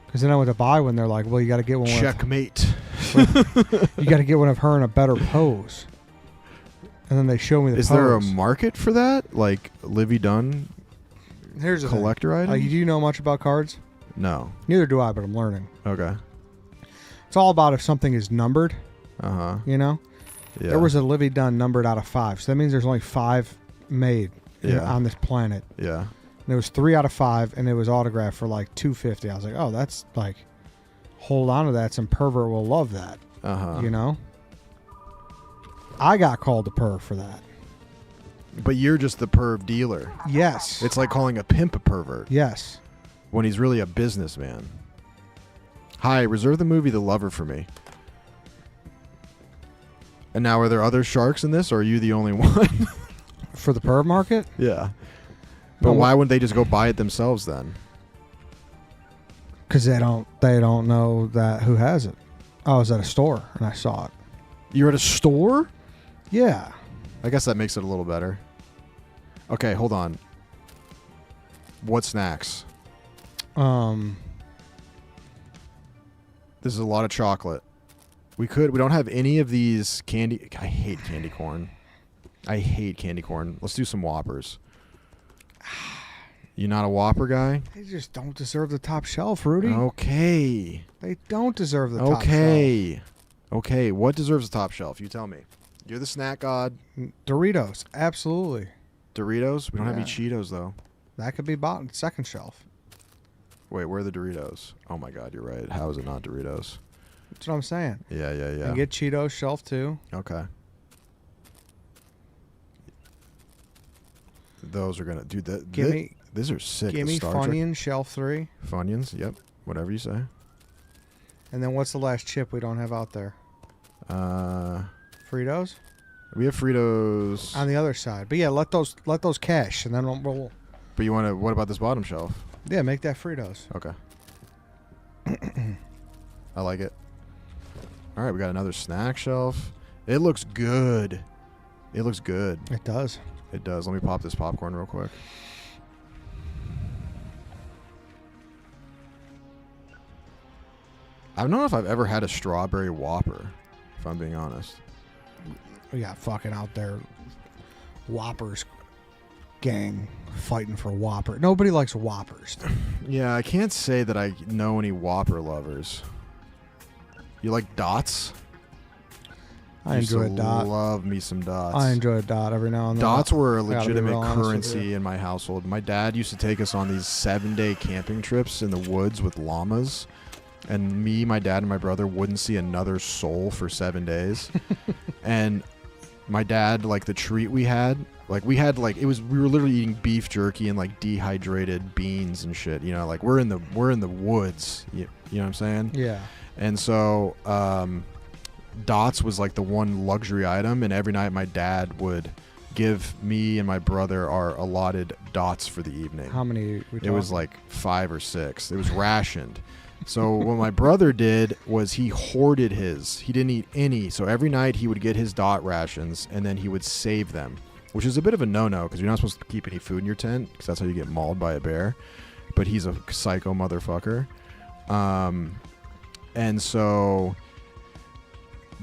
Because then I went to buy one. They're like, well, you got to get one. Checkmate. You got to get one of her in a better pose. And then they show me the pose. Is there a market for that? Like Livy Dunn Here's the collector thing. item? Do you know much about cards? No. Neither do I, but I'm learning. Okay. It's all about if something is numbered, Uh-huh. you know? Yeah. There was a Livy Dunn numbered out of 5. So that means there's only 5 made on this planet. Yeah. And there was 3 out of 5, and it was autographed for like $250. I was like, oh, that's like, hold on to that. Some pervert will love that. Uh-huh. You know? I got called a perv for that. But you're just the perv dealer. Yes. It's like calling a pimp a pervert Yes. when he's really a businessman. Hi, reserve the movie The Lover for me. And now, are there other sharks in this, or are you the only one? For the perv market? Yeah. But No, why wouldn't they just go buy it themselves then? Because they don't know that who has it. I was at a store and I saw it. You're at a store? Yeah. I guess that makes it a little better. Okay, hold on. What snacks? Um, This is a lot of chocolate. We don't have any of these candy. I hate candy corn. I hate candy corn. Let's do some Whoppers. You not a Whopper guy? they just don't deserve the top shelf, Rudy. Okay. They don't deserve the top shelf. Okay. Okay, what deserves the top shelf? You tell me. You're the snack god. Doritos, absolutely. Doritos? We don't have any Yeah. Cheetos, though. That could be bought on second shelf. Wait, where are the Doritos? Oh, my God, you're right. How is it not Doritos? That's what I'm saying. Yeah. And get Cheetos shelf 2. Okay. Those are going to... Dude, these are sick. Give The me Star Trek Funyuns shelf 3. Funyuns, yep. Whatever you say. And then what's the last chip we don't have out there? Fritos? We have Fritos. On the other side. But yeah, let those cash and then we'll But you want to... What about this bottom shelf? yeah, make that Fritos. Okay. I like it. All right, we got another snack shelf. It looks good. It looks good. It does. It does. Let me pop this popcorn real quick. I don't know if I've ever had a strawberry Whopper, if I'm being honest. We got fucking out there Whoppers gang fighting for Whopper. Nobody likes Whoppers. Yeah, I can't say that I know any Whopper lovers. You like Dots? I enjoy a dot. Love me some Dots. I enjoy a dot every now and then. Dots were a I gotta be legitimate real honest with currency you. in my household. My dad used to take us on these 7-day camping trips in the woods with llamas. And me, my dad, and my brother wouldn't see another soul for 7 days. And my dad, like the treat we had, we were literally eating beef jerky and like dehydrated beans and shit. You know, like we're in the woods. You know what I'm saying? Yeah. And so Dots was like the one luxury item, and every night my dad would give me and my brother our allotted Dots for the evening. How many? It was like 5 or 6. It was rationed. So what my brother did was he hoarded his. He didn't eat any. So every night he would get his Dot rations, and then he would save them, which is a bit of a no-no because you're not supposed to keep any food in your tent because that's how you get mauled by a bear. But he's a psycho motherfucker. And so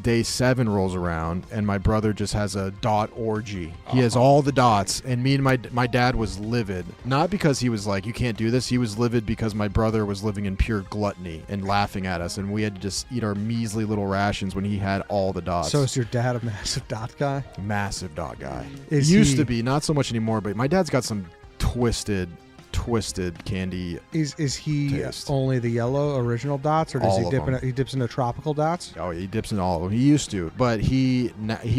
day 7 rolls around, and my brother just has a Dot orgy. He has all the Dots, and me and my dad was livid. Not because he was like, you can't do this. He was livid because my brother was living in pure gluttony and laughing at us, and we had to just eat our measly little rations when he had all the Dots. So is your dad a massive Dot guy? Massive Dot guy. Is Used he- to be, not so much anymore, but my dad's got some twisted candy. Is he Taste. only the yellow original Dots, or does All he of dip them. he dips into tropical Dots? Oh, he dips in all of them. He used to, but he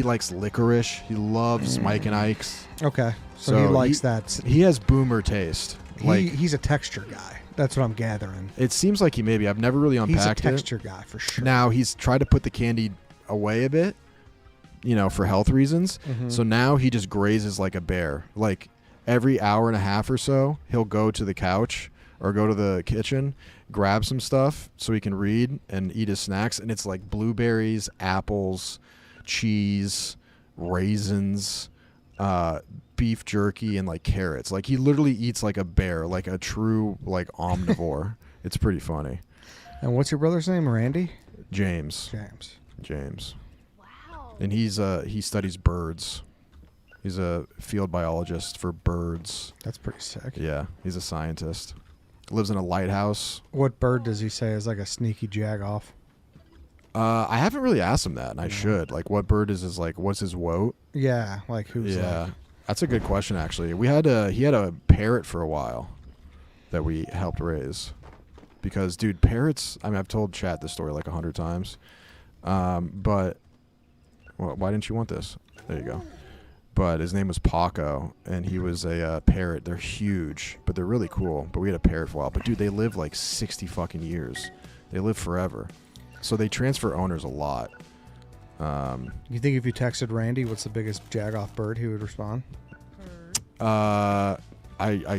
likes licorice. He loves Mike and Ike's. Okay, so So he likes that. He has boomer taste. He's a texture guy. That's what I'm gathering. It seems like he maybe. I've never really He's a unpacked texture guy for sure. Now he's tried to put the candy away a bit, for health reasons. Mhm. So now he just grazes like a bear. Like every hour and a half or so, he'll go to the couch or go to the kitchen, grab some stuff so he can read and eat his snacks. And it's like blueberries, apples, cheese, raisins, beef jerky, and like carrots. Like he literally eats like a bear, like a true like omnivore. It's pretty funny. And what's your brother's name? Randy? James. Wow. And he studies birds. He's a field biologist for birds. That's pretty sick. Yeah, he's a scientist. Lives in a lighthouse. What bird does he say is like a sneaky jagoff? I haven't really asked him that, and I should. Like, what bird is his, like, what's his wote? Yeah, like who's Yeah, like... that's a good question, actually. He had a parrot for a while that we helped raise. Because, dude, parrots, I mean, I've told Chat this story like 100 times. But, well, why didn't you want this? There you go. But his name was Paco, and he was a parrot. They're huge, but they're really cool. But we had a parrot for a while. But, dude, they live like 60 fucking years. They live forever. So they transfer owners a lot. You think if you texted Randy, what's the biggest jagoff bird, he would respond? I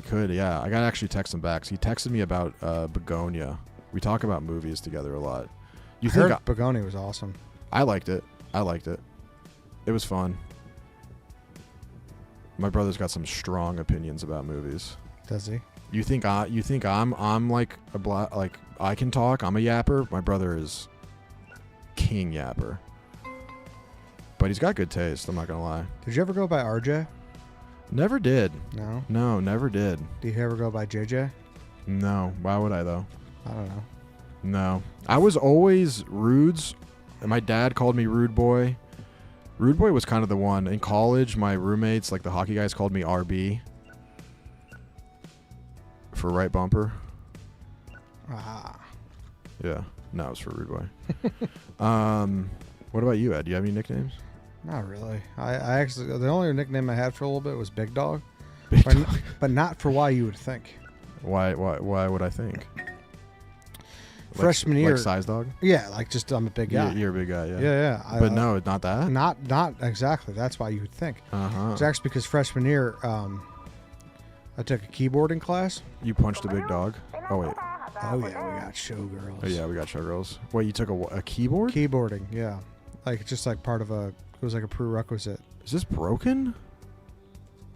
could, yeah. I gotta actually text him back. So he texted me about Begonia. We talk about movies together a lot. I heard Begonia was awesome. I liked it. It was fun. My brother's got some strong opinions about movies. Does he? You think I'm like like I can talk? I'm a yapper. My brother is king yapper. But he's got good taste. I'm not gonna lie. Did you ever go by RJ? Never did. No. No, never did. Did you ever go by JJ? No. Why would I though? I don't know. No. I was always Rudes. And my dad called me Rude Boy. Rude Boy was kind of the one. In college, my roommates, like the hockey guys, called me RB. For right bumper. Ah. Yeah. No, it was for Rude Boy. What about you, Ed? Do you have any nicknames? Not really. I actually, the only nickname I had for a little bit was Big Dog. Big but, dog. but not for why you would think. Why would I think? Freshman year. Like size dog? Yeah, like just I'm a big guy. You're a big guy, yeah. Yeah. But no, not that? Not exactly. That's why you would think. Uh-huh. It's actually because freshman year, I took a keyboarding class. You punched a big dog? Oh, wait. Oh, yeah, we got showgirls. Oh, yeah, we got showgirls. Wait, you took a keyboard? Keyboarding, yeah. Like, it's just like part of it was like a prerequisite. Is this broken?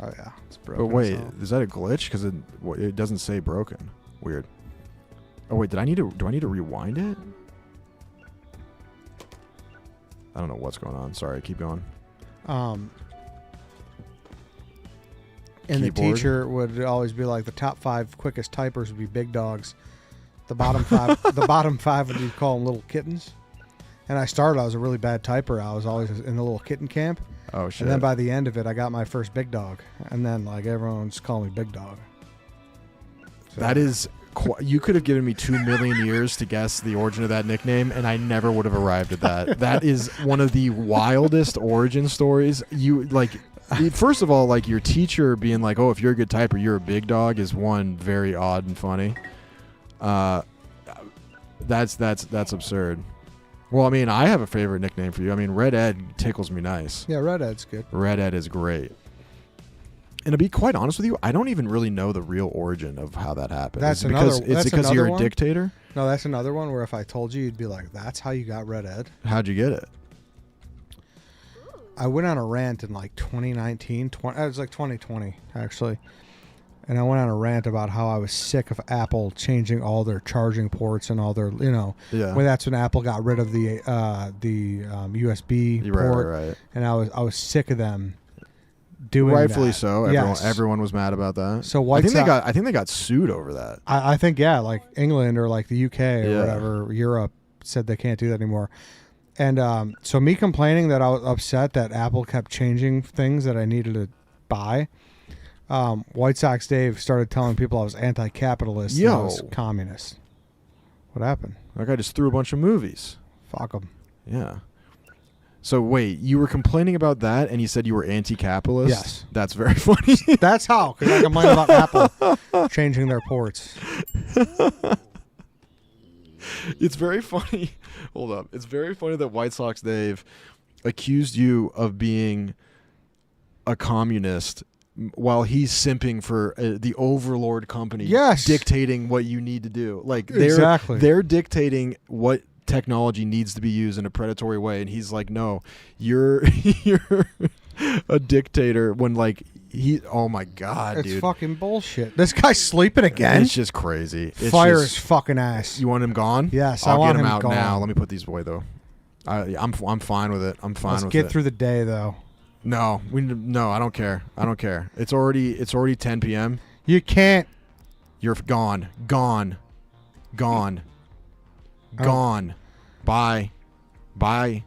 Oh, yeah. It's broken. But wait, so. is that a glitch? Because it doesn't say broken. Weird. Oh, wait, do I need to rewind it? I don't know what's going on. Sorry, keep going. And Keyboard? the teacher would always be like, the top 5 quickest typers would be big dogs. The bottom 5, the bottom 5 would you call them little kittens. And I was a really bad typer. I was always in the little kitten camp. Oh, shit. And then by the end of it, I got my first big dog. And then like everyone's calling me Big Dog. So, that is... You could have given me 2 million years to guess the origin of that nickname, and I never would have arrived at that. That is one of the wildest origin stories. You like, first of all, like your teacher being like, "Oh, if you're a good typer, you're a big dog," is one very odd and funny. That's absurd. Well, I mean, I have a favorite nickname for you. I mean, Red Ed tickles me nice. Yeah, Red Ed's good. Red Ed is great. And to be quite honest with you, I don't even really know the real origin of how that happened. That's It's because you're a dictator? No, that's another one where if I told you, you'd be like, that's how you got Red Ed. How'd you get it? I went on a rant in like 2019. It was like 2020, actually. And I went on a rant about how I was sick of Apple changing all their charging ports and all their, Yeah. Well, that's when Apple got rid of the USB port. Right. And I was sick of them doing Rightfully that. so. Everyone was mad about that. So I think they got sued over that. I think, yeah, like England or like the UK or Yeah. whatever, Europe said they can't do that anymore. And so me complaining that I was upset that Apple kept changing things that I needed to buy, White Sox Dave started telling people I was anti-capitalist and I was communist. What happened? That guy just threw a bunch of movies. Fuck him. Yeah. So wait, you were complaining about that and you said you were anti-capitalist? Yes. That's very funny. That's how, because I complained about Apple changing their ports. It's very funny. Hold up. It's very funny that White Sox Dave accused you of being a communist while he's simping for the overlord company dictating what you need to do. Like they're dictating what technology needs to be used in a predatory way, and he's like, no, you're you're a dictator when like oh my god, it's dude, fucking bullshit. This guy's sleeping again. It's just crazy. Fire his fucking ass. You want him gone? Yes, I'll I want get him him out gone. now. Let me put these away though. I'm fine with it. I'm fine Let's with get it. through the day though. No, I don't care. I don't care. It's already 10 p.m. You can't. You're gone. Gone. Gone. Oh. Gone. Bye. Bye.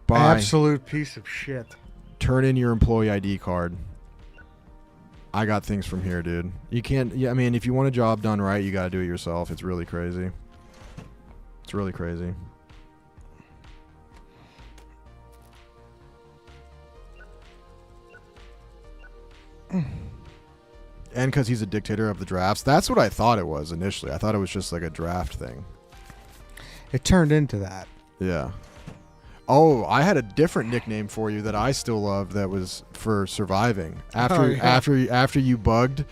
Bye. Absolute piece of shit. Turn in your employee ID card. I got things from here, dude. You can't. Yeah, I mean, if you want a job done right, you got to do it yourself. It's really crazy. It's really crazy. And because he's a dictator of the drafts. That's what I thought it was initially. I thought it was just like a draft thing. It turned into that. Yeah. Oh, I had a different nickname for you that I still love. That was for surviving. After you bugged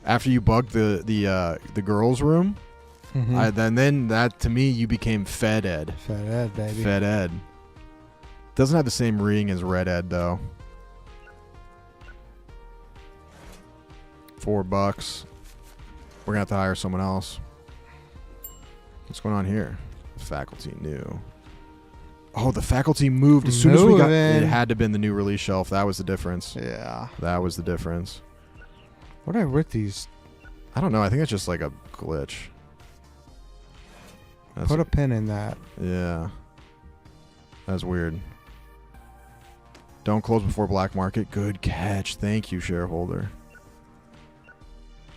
the girls' room. Mm-hmm. Then that to me you became Fed Ed. Fed Ed, baby. Fed Ed. Doesn't have the same ring as Red Ed though. $4. We're gonna have to hire someone else. What's going on here? Faculty new. Oh, the faculty moved as soon as we got. It had to have been the new release shelf. That was the difference. Yeah. That was the difference. What are with these? I don't know. I think it's just like a glitch. Put a pin in that. Yeah. That's weird. Don't close before black market. Good catch. Thank you, shareholder.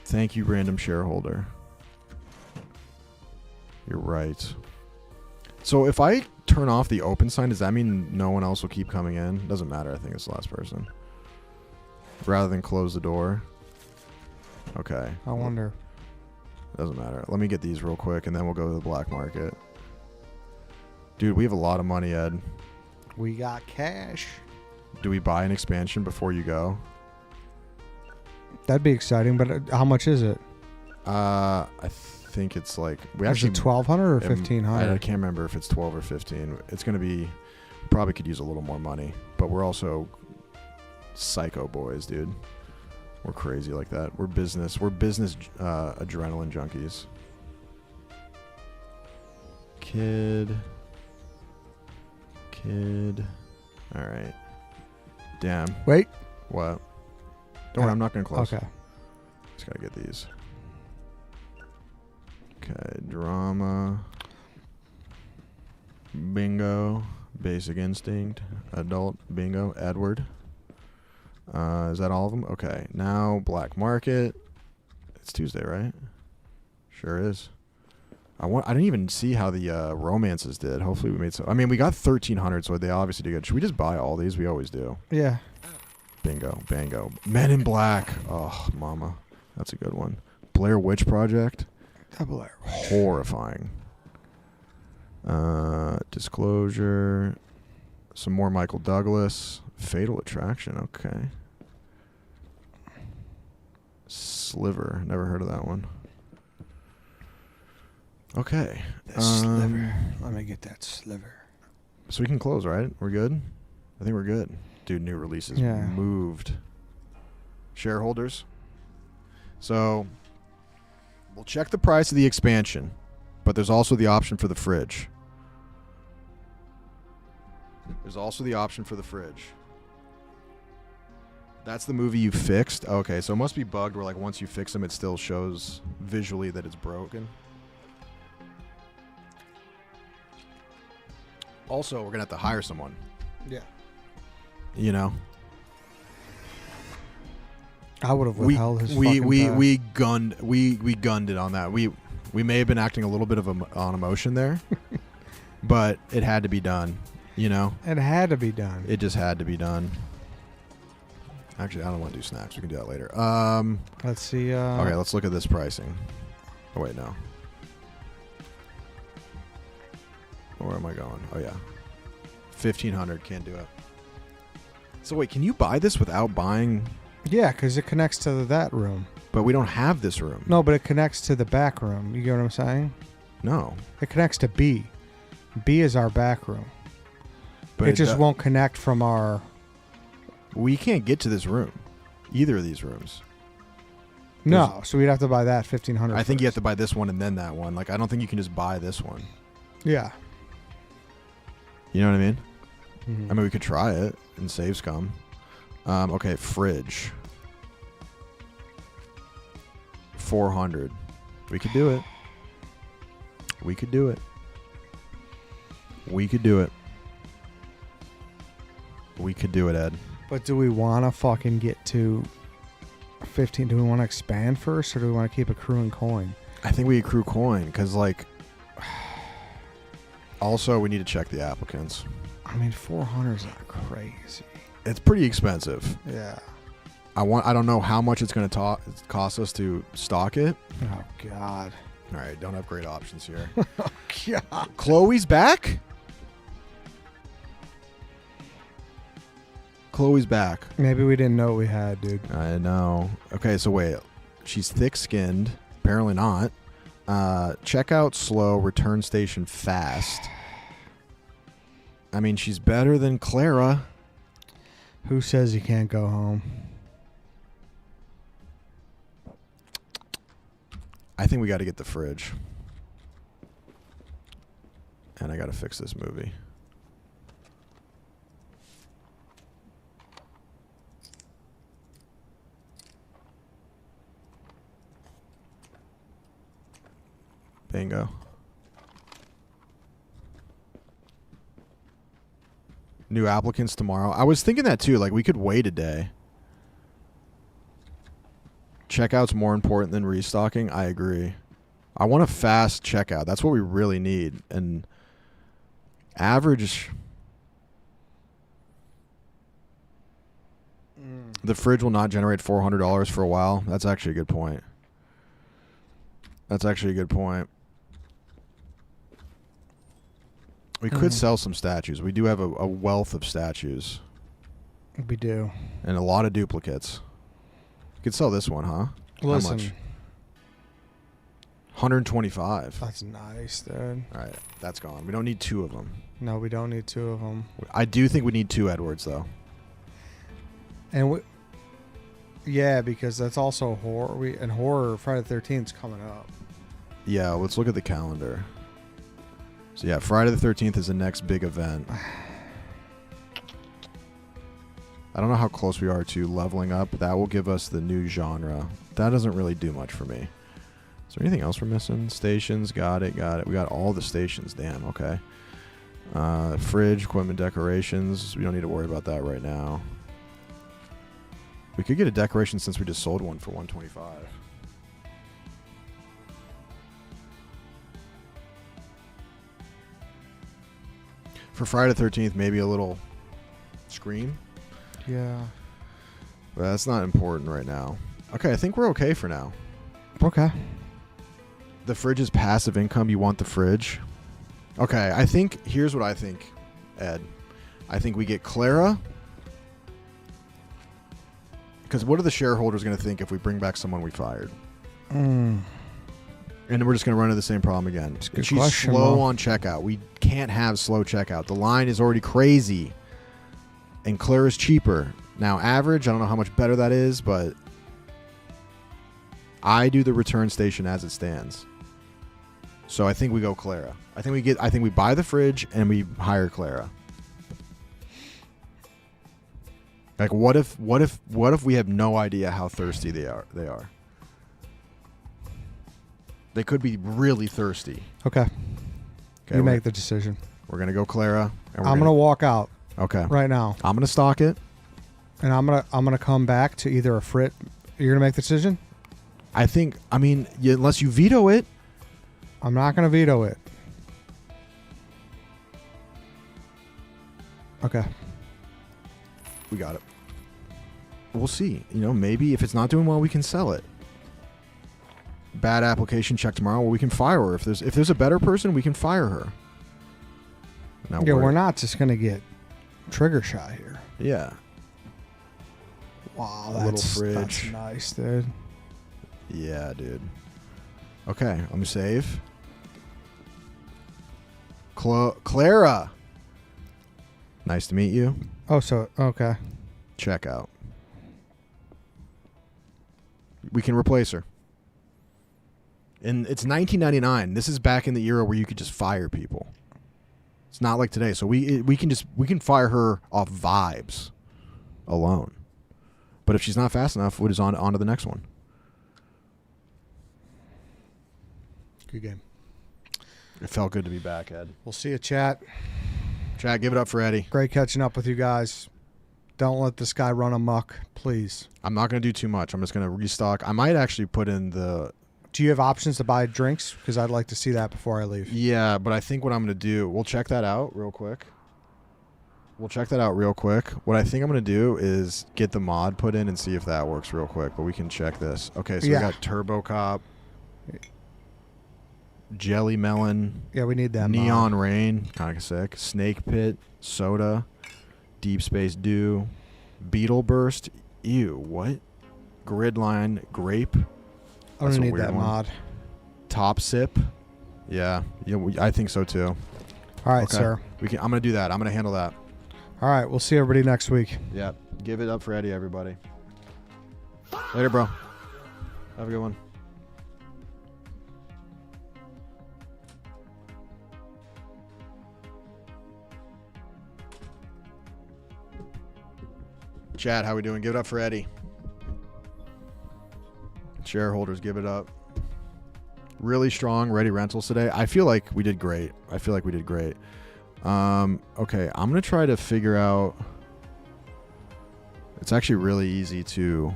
Thank you, random shareholder. You're right. So if I turn off the open sign, does that mean no one else will keep coming in? Doesn't matter. I think it's the last person. Rather than close the door. Okay. I wonder. Doesn't matter. Let me get these real quick, and then we'll go to the black market. Dude, we have a lot of money, Ed. We got cash. Do we buy an expansion before you go? That'd be exciting, but how much is it? I think it's like Is it 1,200 or 1,500? I can't remember if it's 12 or 15. It's gonna be. Probably could use a little more money, but we're also psycho boys, dude. We're crazy like that. We're business adrenaline junkies. Kid. All right. Damn. Wait. What? Don't worry, I'm not gonna close. Okay. Just gotta get these. Okay, drama. Bingo. Basic instinct. Adult. Bingo. Edward. Is that all of them? Okay. Now black market. It's Tuesday, right? Sure is. I didn't even see how the romances did. Hopefully we made some. I mean, we got 1,300, so they obviously did good. Should we just buy all these? We always do. Yeah. Bingo. Bango. Men in Black. Oh, mama. That's a good one. Blair Witch Project. Horrifying. Disclosure. Some more Michael Douglas. Fatal Attraction. Okay. Sliver. Never heard of that one. Okay. Sliver. Let me get that sliver. So we can close, right? We're good? I think we're good. Dude, new releases moved. Shareholders. So we'll check the price of the expansion, but there's also the option for the fridge. That's the movie you fixed? Okay, so it must be bugged where like once you fix them, it still shows visually that it's broken. Also, we're going to have to hire someone. Yeah. You know? I would have withheld his we fucking gunned it on that. We may have been acting a little bit of on emotion there, but it had to be done. You know, it had to be done. It just had to be done. Actually, I don't want to do snacks. We can do that later. Let's see. Okay, let's look at this pricing. Oh wait, no. Where am I going? Oh yeah. $1,500. Can't do it. So wait, can you buy this without buying? Yeah, because it connects to that room. But we don't have this room. No, but it connects to the back room. You get what I'm saying? No. It connects to B. B is our back room. But it just won't connect from our... We can't get to this room. Either of these rooms. No, so we'd have to buy that $1,500. I think you have to buy this one and then that one. Like, I don't think you can just buy this one. Yeah. You know what I mean? Mm-hmm. I mean, we could try it and save scum. Okay, fridge. 400. We could do it. We could do it. We could do it. We could do it, Ed. But do we want to fucking get to 15? Do we want to expand first, or do we want to keep accruing coin? I think we accrue coin because, like, also we need to check the applicants. I mean, 400 is not crazy. It's pretty expensive. Yeah. I don't know how much it's going to cost us to stock it. Oh God. All right, don't have great options here. Oh God. Chloe's back. Chloe's back. Maybe we didn't know what we had, dude. I know. Okay, so wait. She's thick-skinned. Apparently not. Checkout slow, return station fast. I mean, she's better than Clara. Who says you can't go home? I think we got to get the fridge. And I got to fix this movie. Bingo. New applicants tomorrow. I was thinking that too. Like, we could wait a day. Checkout's more important than restocking. I agree. I want a fast checkout. That's what we really need. And average... The fridge will not generate $400 for a while. That's actually a good point. That's actually a good point. We could sell some statues. We do have a wealth of statues. We do. And a lot of duplicates. We could sell this one, huh? Listen. How much? 125. That's nice, dude. All right, that's gone. We don't need two of them. No, we don't need two of them. I do think we need two Edwards, though. And yeah, because that's also horror. And horror Friday the 13th is coming up. Yeah, let's look at the calendar. So yeah, Friday the 13th is the next big event. I don't know how close we are to leveling up. That will give us the new genre. That doesn't really do much for me. Is there anything else we're missing? Stations, got it. We got all the stations. Damn, okay. Fridge, equipment, decorations. We don't need to worry about that right now. We could get a decoration since we just sold one for 125. For Friday the 13th, maybe a little scream. Yeah. But that's not important right now. Okay, I think we're okay for now. Okay. The fridge is passive income. You want the fridge? Okay, I think, here's what I think, Ed. I think we get Clara. Because what are the shareholders going to think if we bring back someone we fired? And we're just going to run into the same problem again. And she's question, slow on checkout. We can't have slow checkout. The line is already crazy. And Clara's cheaper. Now, average, I don't know how much better that is, but I do the return station as it stands. So I think we go Clara. I think we buy the fridge and we hire Clara. Like, what if we have no idea how thirsty they are? They could be really thirsty. Okay. You make the decision. We're gonna go Clara. And I'm gonna walk out. Okay. Right now. I'm gonna stock it. And I'm gonna come back to either a frit. You're gonna make the decision. I think. I mean, unless you veto it. I'm not gonna veto it. Okay. We got it. We'll see. You know, maybe if it's not doing well, we can sell it. Bad application check tomorrow. Well, we can fire her. If there's a better person, we can fire her. Now Yeah, we're not just gonna get trigger shot here. Yeah. Wow, A little that's fridge. nice, dude. Yeah, dude. Okay, let me save. Clara. Nice to meet you. Oh, so okay. Check out. We can replace her. And it's 1999. This is back in the era where you could just fire people. It's not like today. So we can fire her off vibes alone. But if she's not fast enough, we're just on to the next one. Good game. It felt good to be back, Ed. We'll see you, chat. Chat, give it up for Eddie. Great catching up with you guys. Don't let this guy run amok, please. I'm not going to do too much. I'm just going to restock. I might actually put in the... Do you have options to buy drinks? Because I'd like to see that before I leave. Yeah, but I think what I'm going to do... We'll check that out real quick. What I think I'm going to do is get the mod put in and see if that works real quick. But we can check this. Okay, so we got Turbo Cop, Jelly Melon, Yeah, we need that Neon mod. Rain, kind of sick, Snake Pit, Soda, Deep Space Dew, Beetle Burst, ew, what? Gridline, Grape, I That's don't a need weird that one. mod. Top Sip. Yeah, I think so too. All right, Okay. sir. I'm going to do that. I'm going to handle that. All right, we'll see everybody next week. Yeah. Give it up for Eddie, everybody. Later, bro. Have a good one. Chat, how we doing? Give it up for Eddie. Shareholders, give it up. Really strong Reddie rentals today. I feel like we did great. Okay, I'm going to try to figure out... It's actually really easy to...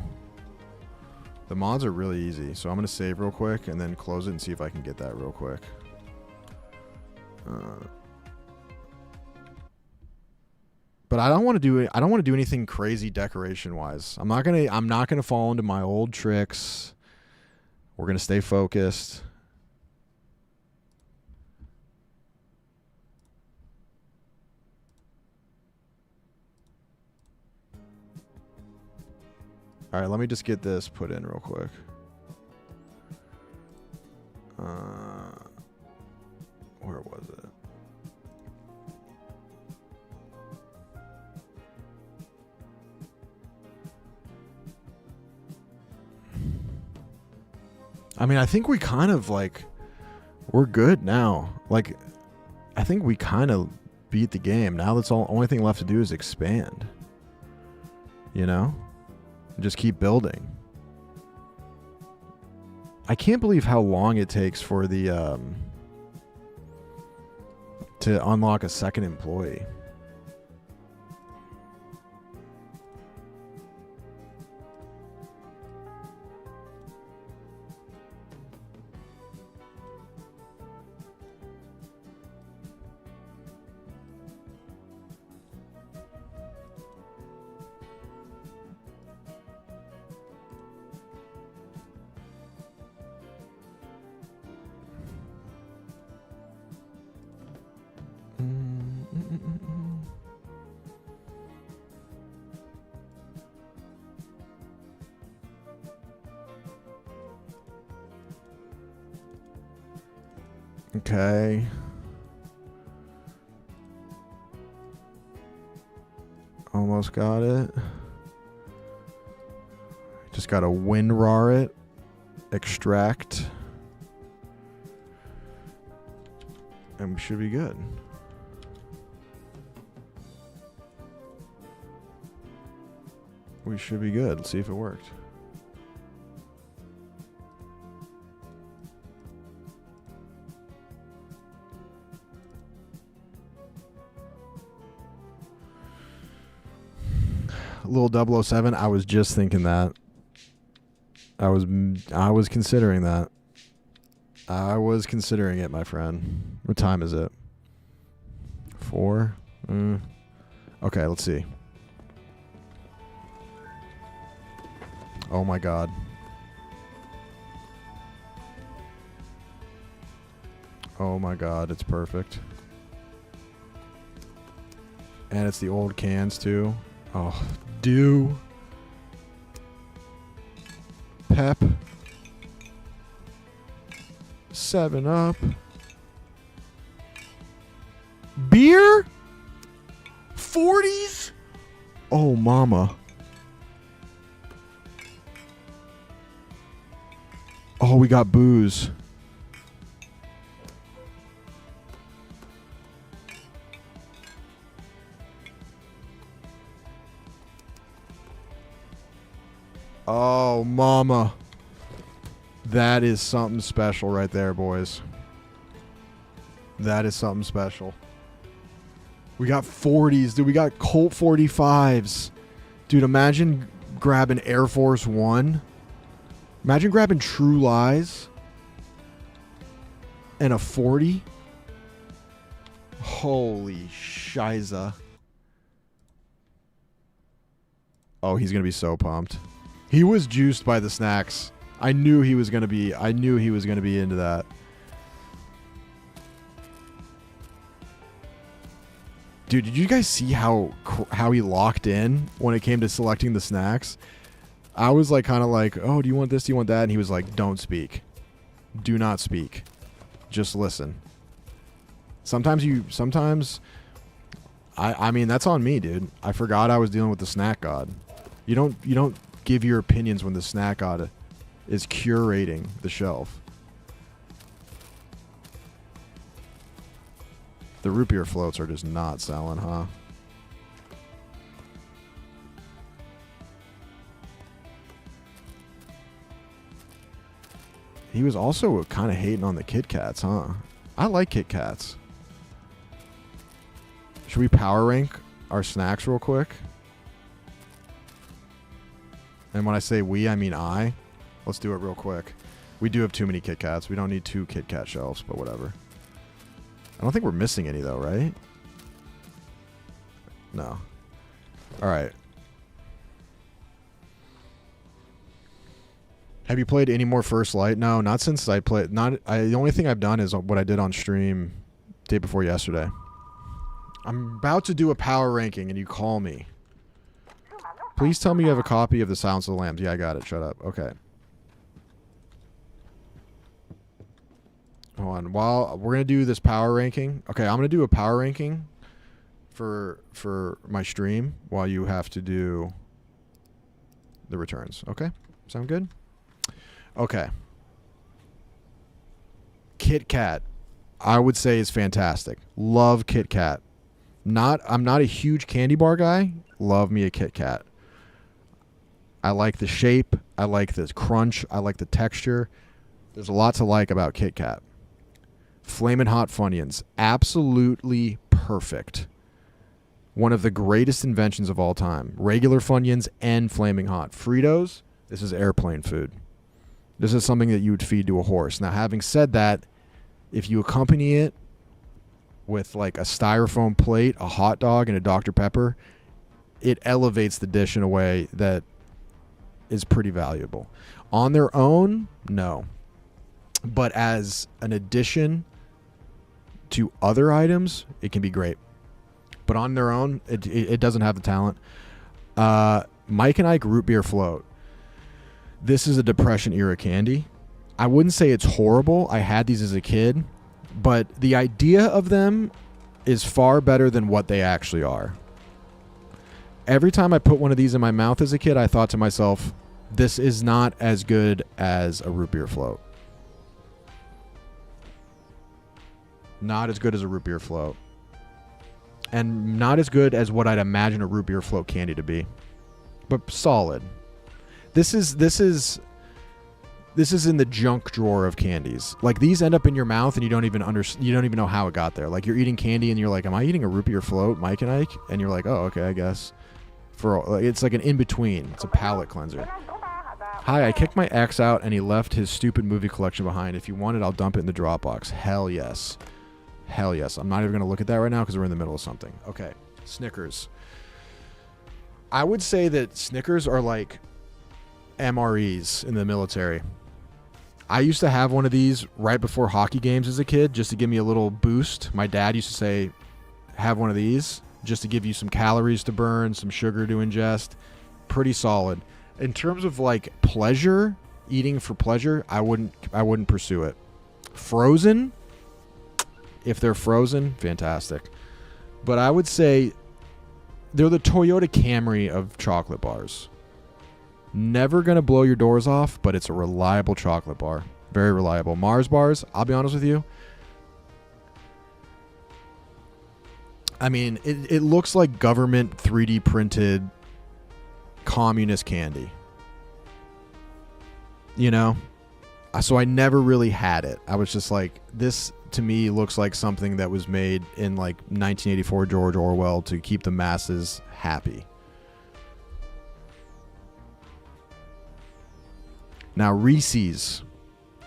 The mods are really easy, so I'm going to save real quick and then close it and see if I can get that real quick. But I don't want to do anything crazy decoration wise. I'm not gonna fall into my old tricks. We're gonna stay focused. All right, let me just get this put in real quick. Where was it? I mean, I think we kind of we're good now. I think we kind of beat the game. Now that's only thing left to do is expand. You know? Just keep building. I can't believe how long it takes for the to unlock a second employee. Okay. Almost got it. Just got to WinRAR it. Extract. And we should be good. We should be good. Let's see if it worked. Little 007, I was just thinking that. I was considering that. I was considering it, my friend. What time is it? 4? Okay, let's see. Oh my god. Oh my god, it's perfect. And it's the old cans too. Oh, Dew. Pep. 7-Up. Beer? 40s? Oh, mama. Oh, we got booze. Oh, mama. That is something special right there, boys. That is something special. We got 40s. Dude, we got Colt 45s. Dude, imagine grabbing Air Force One. Imagine grabbing True Lies. And a 40. Holy shiza. Oh, he's going to be so pumped. He was juiced by the snacks. I knew he was going to be into that. Dude, did you guys see how he locked in when it came to selecting the snacks? I was like kind of like, "Oh, do you want this? Do you want that?" And he was like, "Don't speak. Do not speak. Just listen." Sometimes I mean, that's on me, dude. I forgot I was dealing with the snack god. You don't give your opinions when the snack god is curating the shelf. The root beer floats are just not selling, huh? He was also kind of hating on the Kit Kats, huh? I like Kit Kats. Should we power rank our snacks real quick? And when I say we, I mean I. Let's do it real quick. We do have too many Kit Kats. We don't need 2 Kit Kat shelves, but whatever. I don't think we're missing any, though, right? No. All right. Have you played any more First Light? No, not since I played. The only thing I've done is what I did on stream day before yesterday. I'm about to do a power ranking, and you call me. Please tell me you have a copy of The Silence of the Lambs. Yeah, I got it. Shut up. Okay. Hold on. While we're going to do this power ranking. Okay, I'm going to do a power ranking for my stream while you have to do the returns. Okay? Sound good? Okay. Kit Kat, I would say, is fantastic. Love Kit Kat. I'm not a huge candy bar guy. Love me a Kit Kat. I like the shape. I like the crunch. I like the texture. There's a lot to like about Kit Kat. Flamin' Hot Funyuns, absolutely perfect. One of the greatest inventions of all time. Regular Funyuns and Flaming Hot. Fritos, this is airplane food. This is something that you would feed to a horse. Now, having said that, if you accompany it with like a styrofoam plate, a hot dog, and a Dr. Pepper, it elevates the dish in a way that is pretty valuable. On their own, no. But as an addition to other items, it can be great. But on their own, it doesn't have the talent. Mike and Ike root beer float. This is a Depression era candy. I wouldn't say it's horrible. I had these as a kid. But the idea of them is far better than what they actually are. Every time I put one of these in my mouth as a kid, I thought to myself, this is not as good as a root beer float. Not as good as a root beer float. And not as good as what I'd imagine a root beer float candy to be. But solid. This is in the junk drawer of candies. Like, these end up in your mouth and you don't even know how it got there. Like, you're eating candy and you're like, am I eating a root beer float, Mike and Ike? And you're like, oh, okay, I guess. It's like an in-between. It's a palate cleanser. Hi, I kicked my ex out and he left his stupid movie collection behind. If you want it, I'll dump it in the Dropbox. Hell yes. Hell yes. I'm not even going to look at that right now because we're in the middle of something. Okay. Snickers. I would say that Snickers are like MREs in the military. I used to have one of these right before hockey games as a kid just to give me a little boost. My dad used to say, have one of these. just to give you some calories to burn, some sugar to ingest. Pretty solid. In terms of like pleasure, eating for pleasure, I wouldn't pursue it. Frozen, if they're frozen, fantastic. But I would say they're the Toyota Camry of chocolate bars. Never going to blow your doors off, but it's a reliable chocolate bar. Very reliable. Mars bars, I'll be honest with you. I mean, it looks like government 3D printed communist candy. You know? So I never really had it. I was just like, this to me looks like something that was made in like 1984 George Orwell to keep the masses happy. Now Reese's,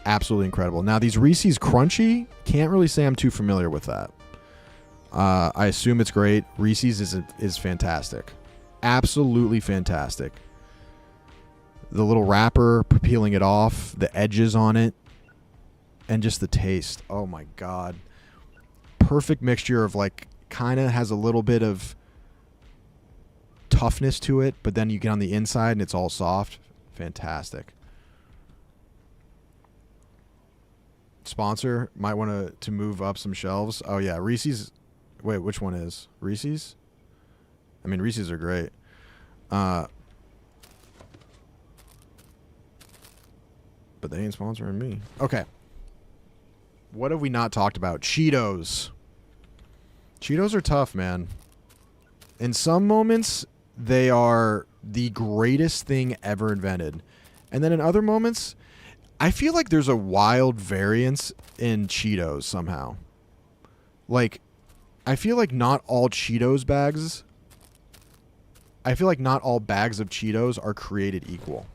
absolutely incredible. Now these Reese's Crunchy, can't really say I'm too familiar with that. I assume it's great. Reese's is fantastic. Absolutely fantastic. The little wrapper, peeling it off, the edges on it, and just the taste. Oh my God. Perfect mixture of like, kind of has a little bit of toughness to it, but then you get on the inside and it's all soft. Fantastic. Sponsor might want to move up some shelves. Oh yeah, Reese's. Wait, which one is Reese's? I mean, Reese's are great. But they ain't sponsoring me. Okay. What have we not talked about? Cheetos. Cheetos are tough, man. In some moments, they are the greatest thing ever invented. And then in other moments, I feel like there's a wild variance in Cheetos somehow. Like, I feel like not all Cheetos bags... I feel like not all bags of Cheetos are created equal.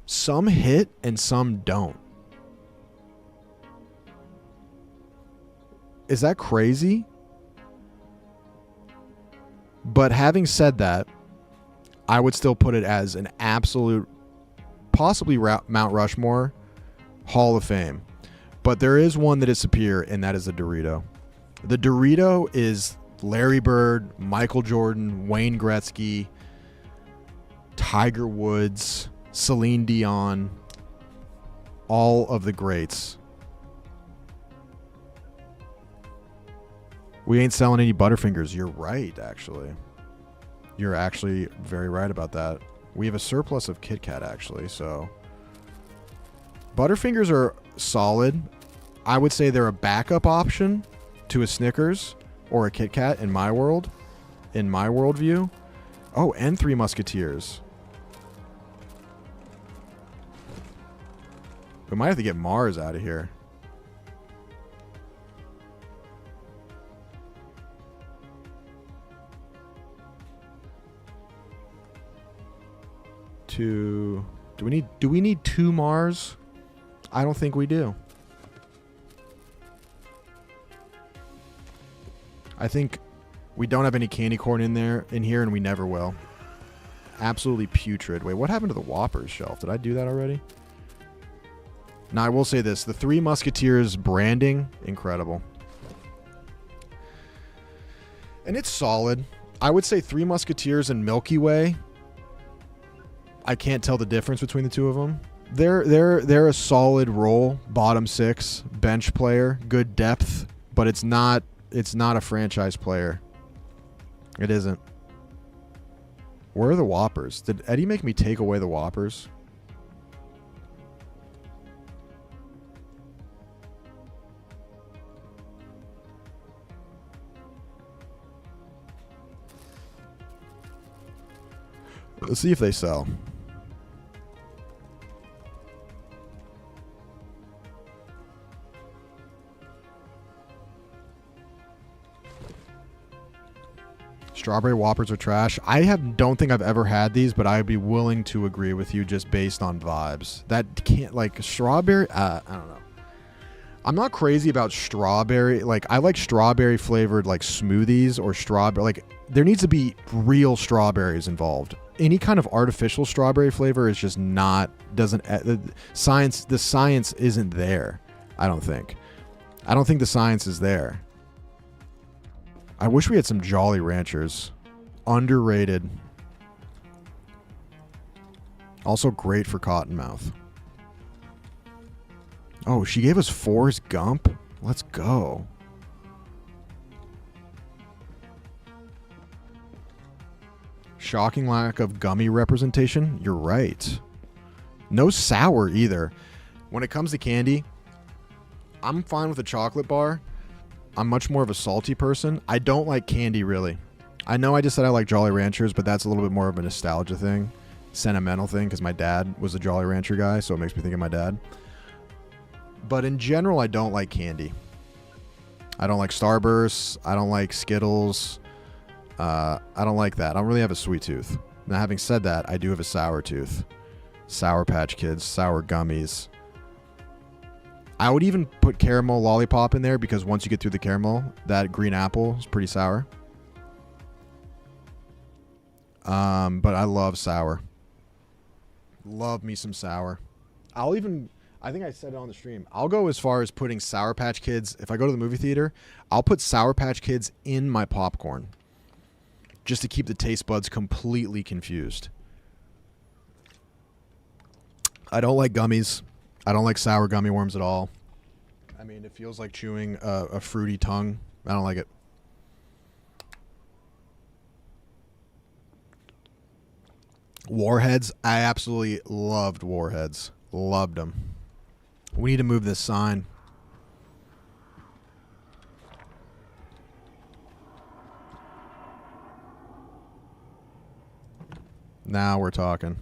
Some hit and some don't. Is that crazy? But having said that, I would still put it as an absolute, possibly Mount Rushmore Hall of Fame. But there is one that is superior, and that is the Dorito. The Dorito is Larry Bird, Michael Jordan, Wayne Gretzky, Tiger Woods, Celine Dion, all of the greats. We ain't selling any Butterfingers. You're right, actually. You're actually very right about that. We have a surplus of Kit Kat, actually, so... Butterfingers are solid. I would say they're a backup option to a Snickers or a Kit Kat in my world. In my worldview. Oh, and Three Musketeers. We might have to get Mars out of here. Do we need 2 Mars? I don't think we do. I think we don't have any candy corn in here, and we never will. Absolutely putrid. Wait, what happened to the Whoppers shelf? Did I do that already? Now, I will say this. The Three Musketeers branding, incredible. And it's solid. I would say Three Musketeers and Milky Way. I can't tell the difference between the two of them. They're a solid roll, bottom 6, bench player, good depth, but it's not a franchise player. It isn't. Where are the Whoppers? Did Eddie make me take away the Whoppers? Let's see if they sell. Strawberry Whoppers are trash. I don't think I've ever had these, but I'd be willing to agree with you just based on vibes. That can't, like, strawberry, I don't know. I'm not crazy about strawberry. Like, I like strawberry flavored, like, smoothies or strawberry. Like, there needs to be real strawberries involved. Any kind of artificial strawberry flavor is just not, the science isn't there, I don't think. I don't think the science is there. I wish we had some Jolly Ranchers. Underrated. Also great for Cottonmouth. Oh, she gave us Forrest Gump? Let's go. Shocking lack of gummy representation? You're right. No sour either. When it comes to candy, I'm fine with a chocolate bar. I'm much more of a salty person. I don't like candy, really. I know I just said I like Jolly Ranchers, but that's a little bit more of a nostalgia thing. Sentimental thing, because my dad was a Jolly Rancher guy, so it makes me think of my dad. But in general, I don't like candy. I don't like Starbursts. I don't like Skittles. I don't like that. I don't really have a sweet tooth. Now, having said that, I do have a sour tooth. Sour Patch Kids, sour gummies. I would even put caramel lollipop in there because once you get through the caramel, that green apple is pretty sour. But I love sour. Love me some sour. I think I said it on the stream. I'll go as far as putting Sour Patch Kids. If I go to the movie theater, I'll put Sour Patch Kids in my popcorn just to keep the taste buds completely confused. I don't like gummies. I don't like sour gummy worms at all. I mean, it feels like chewing a fruity tongue. I don't like it. Warheads. I absolutely loved Warheads. Loved them. We need to move this sign. Now we're talking.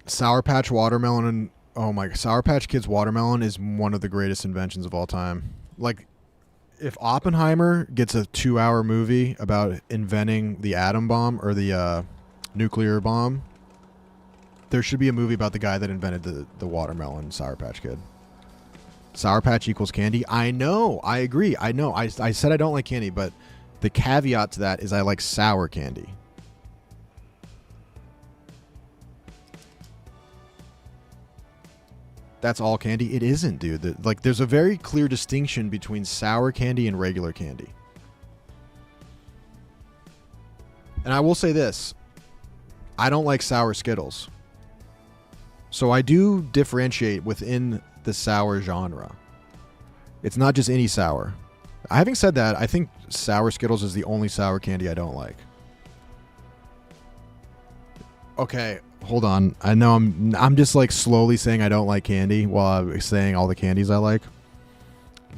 Sour Patch watermelon and Sour Patch Kids watermelon is one of the greatest inventions of all time. Like, if Oppenheimer gets a 2-hour movie about inventing the atom bomb or the nuclear bomb, there should be a movie about the guy that invented the watermelon Sour Patch Kid. Sour Patch equals candy. I know. I agree. I know. I said I don't like candy, but the caveat to that is I like sour candy. That's all candy? It isn't, dude. There's a very clear distinction between sour candy and regular candy. And I will say this. I don't like sour Skittles. So I do differentiate within the sour genre. It's not just any sour. Having said that, I think sour Skittles is the only sour candy I don't like. Okay, hold on. I know I'm just like slowly saying I don't like candy while I'm saying all the candies I like.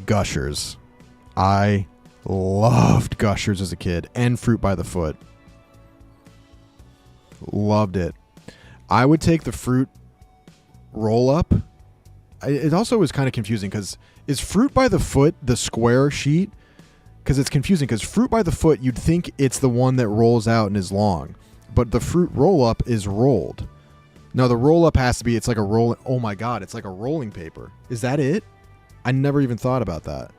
Gushers. I loved Gushers as a kid, and Fruit by the Foot. Loved it. I would take the fruit roll up. It also was kind of confusing because is Fruit by the Foot the square sheet? Because it's confusing because Fruit by the Foot, you'd think it's the one that rolls out and is long. But the fruit roll-up is rolled. Now, the roll-up has to be, it's like a roll. Oh, my God. It's like a rolling paper. Is that it? I never even thought about that.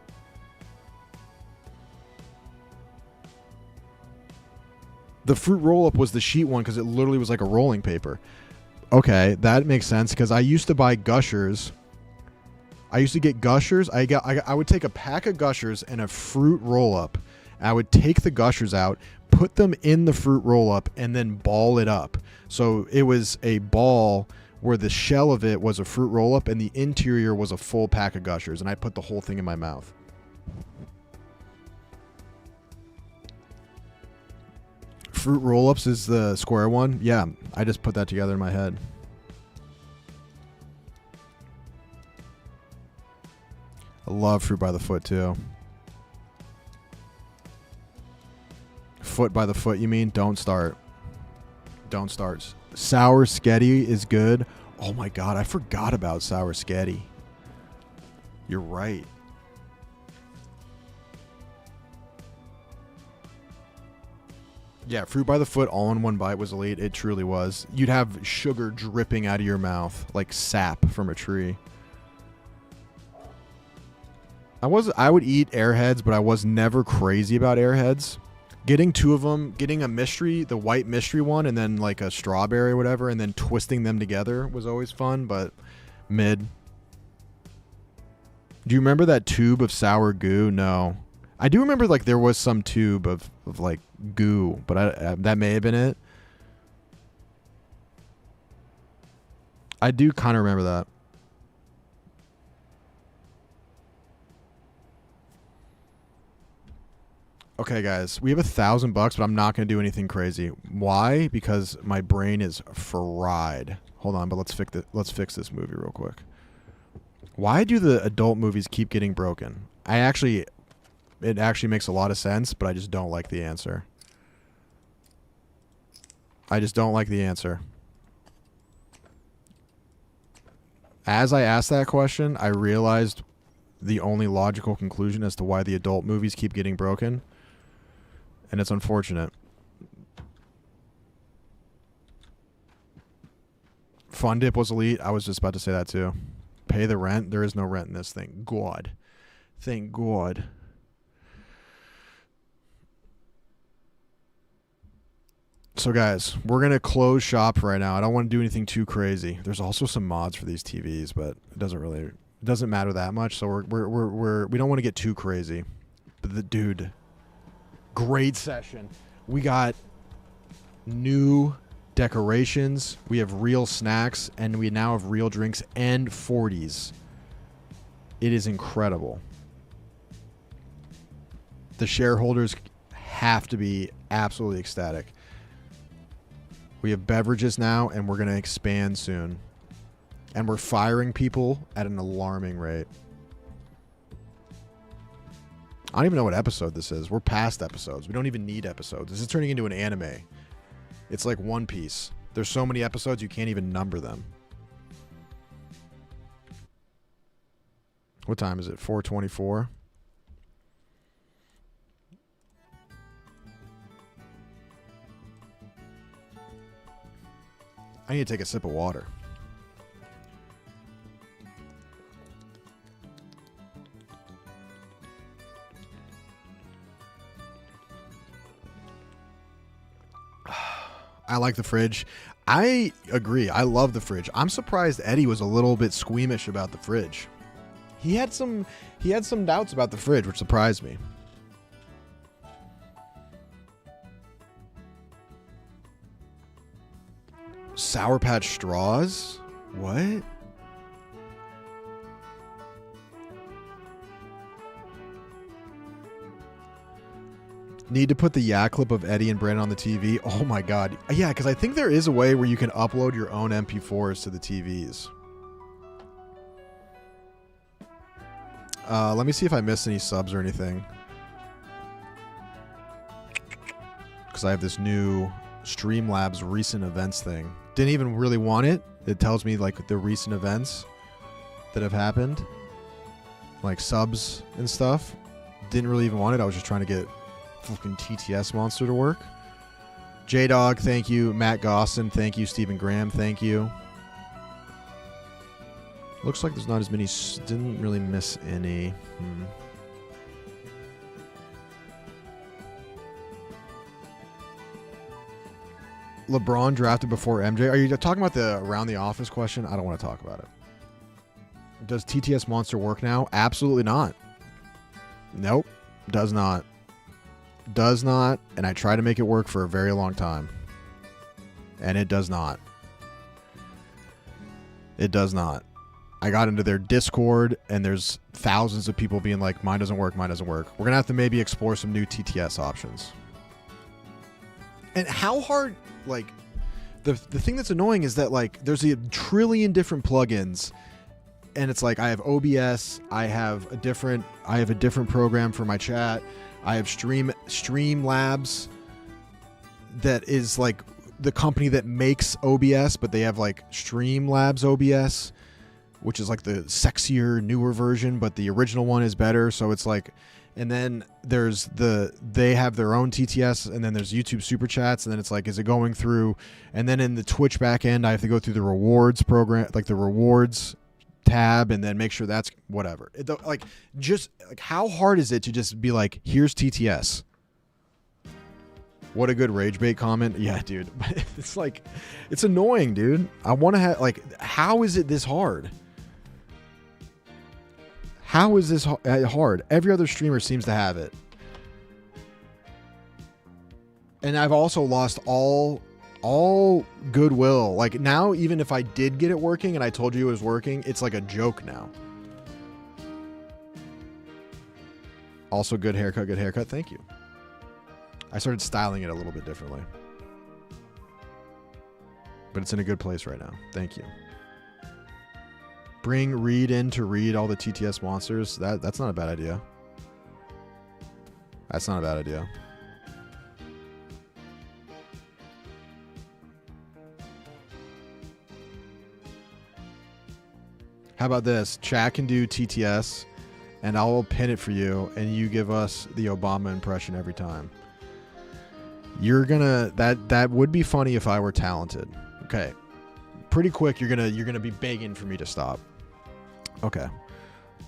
The fruit roll-up was the sheet one because it literally was like a rolling paper. Okay, that makes sense because I used to buy Gushers. I used to get Gushers. I would take a pack of Gushers and a fruit roll-up. I would take the Gushers out, put them in the fruit roll-up, and then ball it up. So it was a ball where the shell of it was a fruit roll-up and the interior was a full pack of Gushers, and I put the whole thing in my mouth. Fruit roll-ups is the square one? Yeah, I just put that together in my head. I love Fruit by the Foot, too. Foot by the Foot, you mean? Don't start. Don't start. Sour Sketty is good. Oh my God, I forgot about Sour Sketty. You're right. Yeah, Fruit by the Foot all in one bite was elite. It truly was. You'd have sugar dripping out of your mouth like sap from a tree. I would eat Airheads, but I was never crazy about Airheads. Getting two of them, getting a mystery, the white mystery one, and then like a strawberry or whatever, and then twisting them together was always fun, but mid. Do you remember that tube of sour goo? No. I do remember like there was some tube of like goo, but that may have been it. I do kind of remember that. Okay, guys, we have $1,000, but I'm not going to do anything crazy. Why? Because my brain is fried. Hold on, but let's fix this movie real quick. Why do the adult movies keep getting broken? It actually makes a lot of sense, but I just don't like the answer. I just don't like the answer. As I asked that question, I realized the only logical conclusion as to why the adult movies keep getting broken. And it's unfortunate. Fun Dip was elite. I was just about to say that too. Pay the rent. There is no rent in this thing. God. Thank God. So guys, we're going to close shop right now. I don't want to do anything too crazy. There's also some mods for these TVs, but it doesn't matter that much. So we don't want to get too crazy. But dude, great session. We got new decorations. We have real snacks, and we now have real drinks and 40s. It is incredible. The shareholders have to be absolutely ecstatic. We have beverages now, and we're going to expand soon. And we're firing people at an alarming rate. I don't even know what episode this is. We're past episodes. We don't even need episodes. This is turning into an anime. It's like One Piece. There's so many episodes you can't even number them. What time is it? 4:24? I need to take a sip of water. I like the fridge. I agree. I love the fridge. I'm surprised Eddie was a little bit squeamish about the fridge. He had some doubts about the fridge, which surprised me. Sour Patch straws? What? Need to put the yak clip of Eddie and Brandon on the TV. Oh my god. Yeah, because I think there is a way where you can upload your own MP4s to the TVs. Let me see if I missed any subs or anything. Because I have this new Streamlabs recent events thing. Didn't even really want it. It tells me like the recent events that have happened. Like subs and stuff. Didn't really even want it. I was just trying to get fucking TTS Monster to work. J-Dog, thank you. Matt Gosson, thank you. Stephen Graham, thank you. Looks like there's not as many. Didn't really miss any. LeBron drafted before MJ. Are you talking about the around the office question? I don't want to talk about it. Does TTS Monster work now? Absolutely not. Nope. Does not. Does not. And I try to make it work for a very long time. And it does not. It does not. I got into their Discord, and there's thousands of people being like, mine doesn't work, mine doesn't work. We're going to have to maybe explore some new TTS options. And how hard, like, the thing that's annoying is that, like, there's a trillion different plugins, and it's like, I have OBS, I have a different program for my chat, I have Streamlabs, that is, like, the company that makes OBS, but they have, like, Streamlabs OBS, which is, like, the sexier, newer version, but the original one is better, so it's, like... And then there's they have their own TTS, and then there's YouTube Super Chats, and then it's like, is it going through? And then in the Twitch back end, I have to go through the rewards program, like the rewards tab, and then make sure that's whatever. Just how hard is it to just be like, here's TTS? What a good rage bait comment. Yeah, dude. It's like, it's annoying, dude. I want to have, like, how is it this hard? How is this hard? Every other streamer seems to have it. And I've also lost all goodwill. Like now, even if I did get it working and I told you it was working, it's like a joke now. Also, good haircut, good haircut. Thank you. I started styling it a little bit differently. But it's in a good place right now. Thank you. Bring Reed in to read all the TTS monsters. That's not a bad idea. That's not a bad idea. How about this? Chat can do TTS, and I'll pin it for you, and you give us the Obama impression every time. You're gonna that would be funny if I were talented. Okay, pretty quick. You're gonna be begging for me to stop. Okay.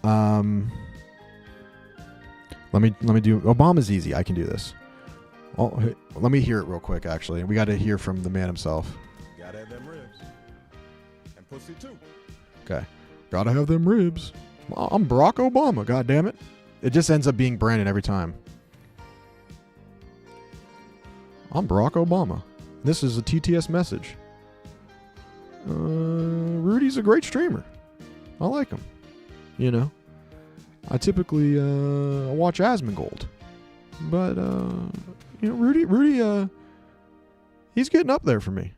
Let me do Obama's easy. I can do this. Oh, hey, let me hear it real quick. Actually, we got to hear from the man himself. Gotta have them ribs and pussy too. Okay. Gotta have them ribs. I'm Barack Obama, god damn it. It just ends up being Brandon every time. I'm Barack Obama. This is a TTS message. Rudy's a great streamer. I like him. You know. I typically watch Asmongold. But you know, Rudy he's getting up there for me.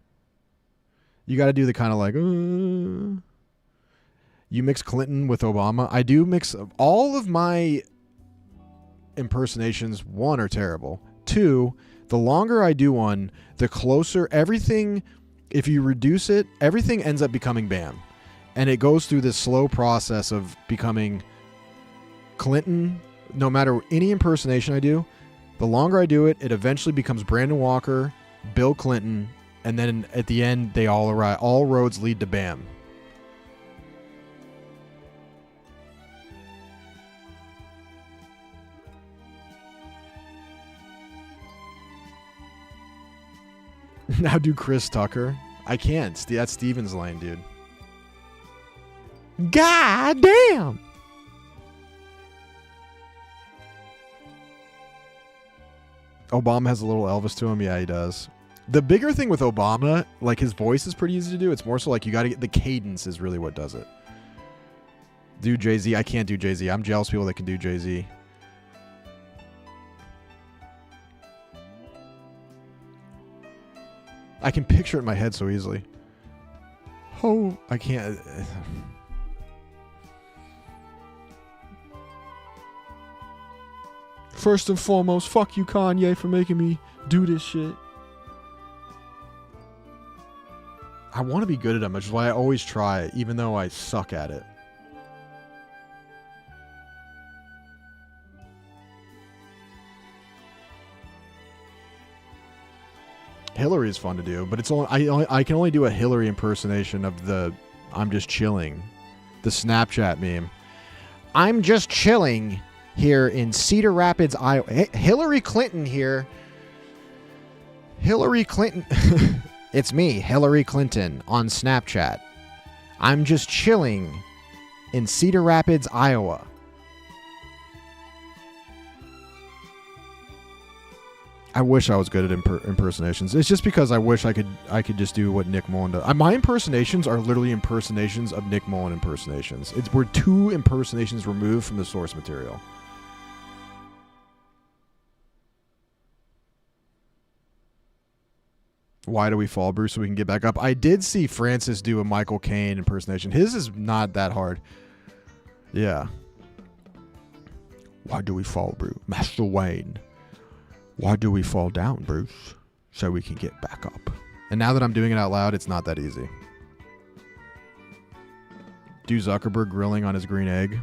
You gotta do the kind of like you mix Clinton with Obama. I do mix all of my impersonations. One, are terrible. Two, the longer I do one, the closer everything, if you reduce it, everything ends up becoming Bam. And it goes through this slow process of becoming Clinton. No matter any impersonation I do, the longer I do it, it eventually becomes Brandon Walker, Bill Clinton, and then at the end, they all arrive. All roads lead to Bam. Now do Chris Tucker. I can't. That's Steven's line, dude. God damn. Obama has a little Elvis to him. Yeah, he does. The bigger thing with Obama, like his voice is pretty easy to do. It's more so like you got to get the cadence is really what does it. Do Jay-Z. I can't do Jay-Z. I'm jealous of people that can do Jay-Z. I can picture it in my head so easily. Oh, I can't. First and foremost, fuck you, Kanye, for making me do this shit. I want to be good at them, which is why I always try, even though I suck at it. Hillary is fun to do, but it's only I can only do a Hillary impersonation of the "I'm just chilling," the Snapchat meme. I'm just chilling here in Cedar Rapids, Iowa. Hillary Clinton here. Hillary Clinton. It's me, Hillary Clinton, on Snapchat. I'm just chilling in Cedar Rapids, Iowa. I wish I was good at impersonations. It's just because I wish I could just do what Nick Mullen does. My impersonations are literally impersonations of Nick Mullen impersonations. We're 2 impersonations removed from the source material. Why do we fall, Bruce? So we can get back up. I did see Francis do a Michael Caine impersonation. His is not that hard. Yeah. Why do we fall, Bruce? Master Wayne. Why do we fall down, Bruce? So we can get back up. And now that I'm doing it out loud, it's not that easy. Do Zuckerberg grilling on his green egg.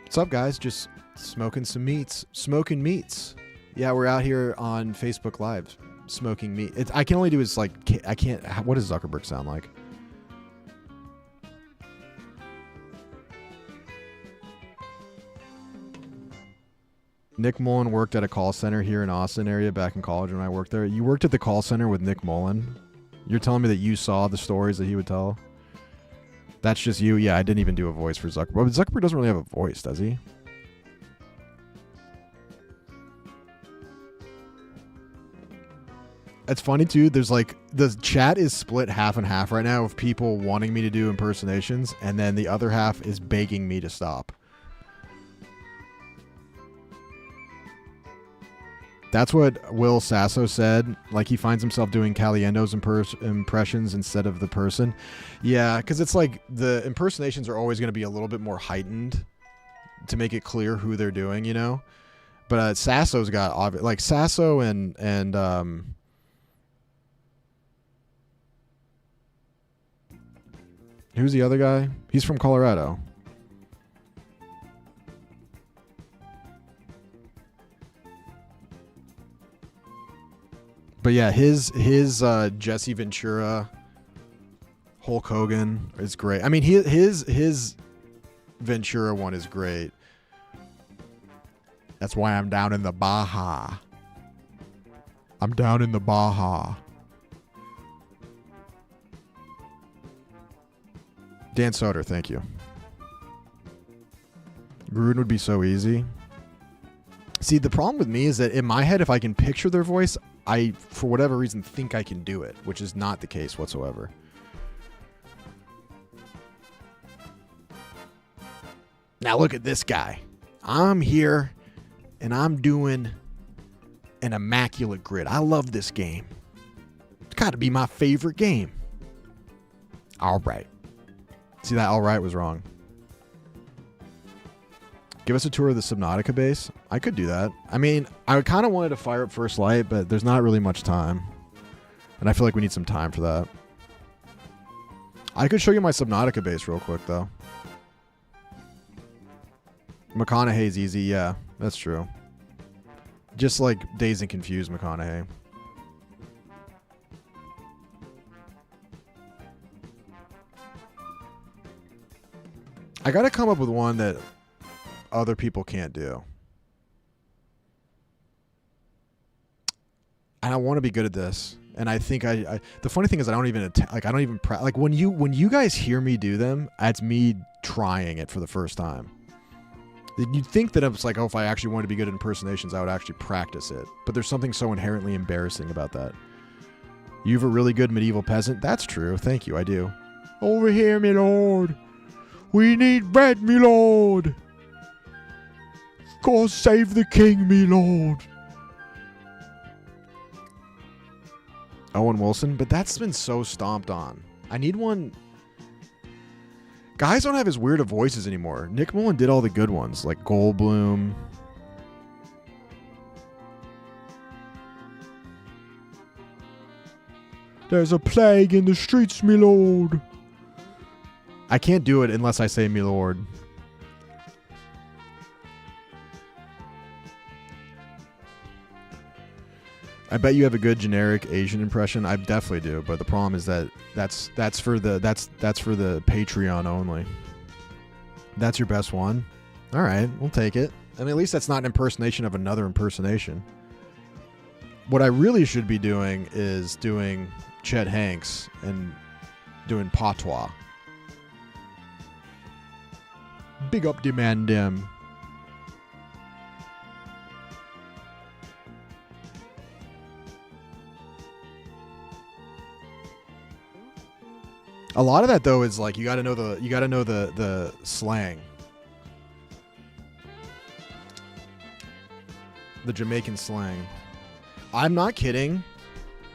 What's up, guys? Just smoking some meats. Smoking meats. Yeah, we're out here on Facebook Live smoking meat. I can only do is like, I can't. What does Zuckerberg sound like? Nick Mullen worked at a call center here in Austin area back in college when I worked there. You worked at the call center with Nick Mullen? You're telling me that you saw the stories that he would tell? That's just you. Yeah, I didn't even do a voice for Zuckerberg. But Zuckerberg doesn't really have a voice, does he? It's funny too. There's like the chat is split half and half right now of people wanting me to do impersonations, and then the other half is begging me to stop. That's what Will Sasso said. Like he finds himself doing Caliendo's impressions instead of the person. Yeah, because it's like the impersonations are always going to be a little bit more heightened to make it clear who they're doing, you know. But Sasso's got like Sasso and who's the other guy? He's from Colorado. But yeah, his Jesse Ventura, Hulk Hogan is great. I mean, his Ventura one is great. That's why I'm down in the Baja. I'm down in the Baja. Dan Soder, thank you. Gruden would be so easy. See, the problem with me is that in my head, if I can picture their voice, I, for whatever reason, think I can do it, which is not the case whatsoever. Now look at this guy. I'm here, and I'm doing an immaculate grid. I love this game. It's got to be my favorite game. All right. See, that all right was wrong. Give us a tour of the Subnautica base. I could do that. I mean, I kind of wanted to fire up First Light, but there's not really much time. And I feel like we need some time for that. I could show you my Subnautica base real quick, though. McConaughey's easy. Yeah, that's true. Just like Dazed and Confused McConaughey. I gotta come up with one that other people can't do. And I want to be good at this. And I think I the funny thing is I don't even like when you guys hear me do them, that's me trying it for the first time. You'd think that it's like, oh, if I actually wanted to be good at impersonations, I would actually practice it. But there's something so inherently embarrassing about that. You have a really good medieval peasant? That's true. Thank you, I do. Over here, me lord. We need bread, me lord. God save the king, me lord. Owen Wilson, but that's been so stomped on. I need one. Guys don't have as weird of voices anymore. Nick Mullen did all the good ones, like Goldblum. There's a plague in the streets, me lord. I can't do it unless I say me lord. I bet you have a good generic Asian impression. I definitely do, but the problem is that that's for the Patreon only. That's your best one? All right, we'll take it. I mean, at least that's not an impersonation of another impersonation. What I really should be doing is doing Chet Hanks and doing patois. Big up demand them. A lot of that though is like you got to know the slang. The Jamaican slang. I'm not kidding.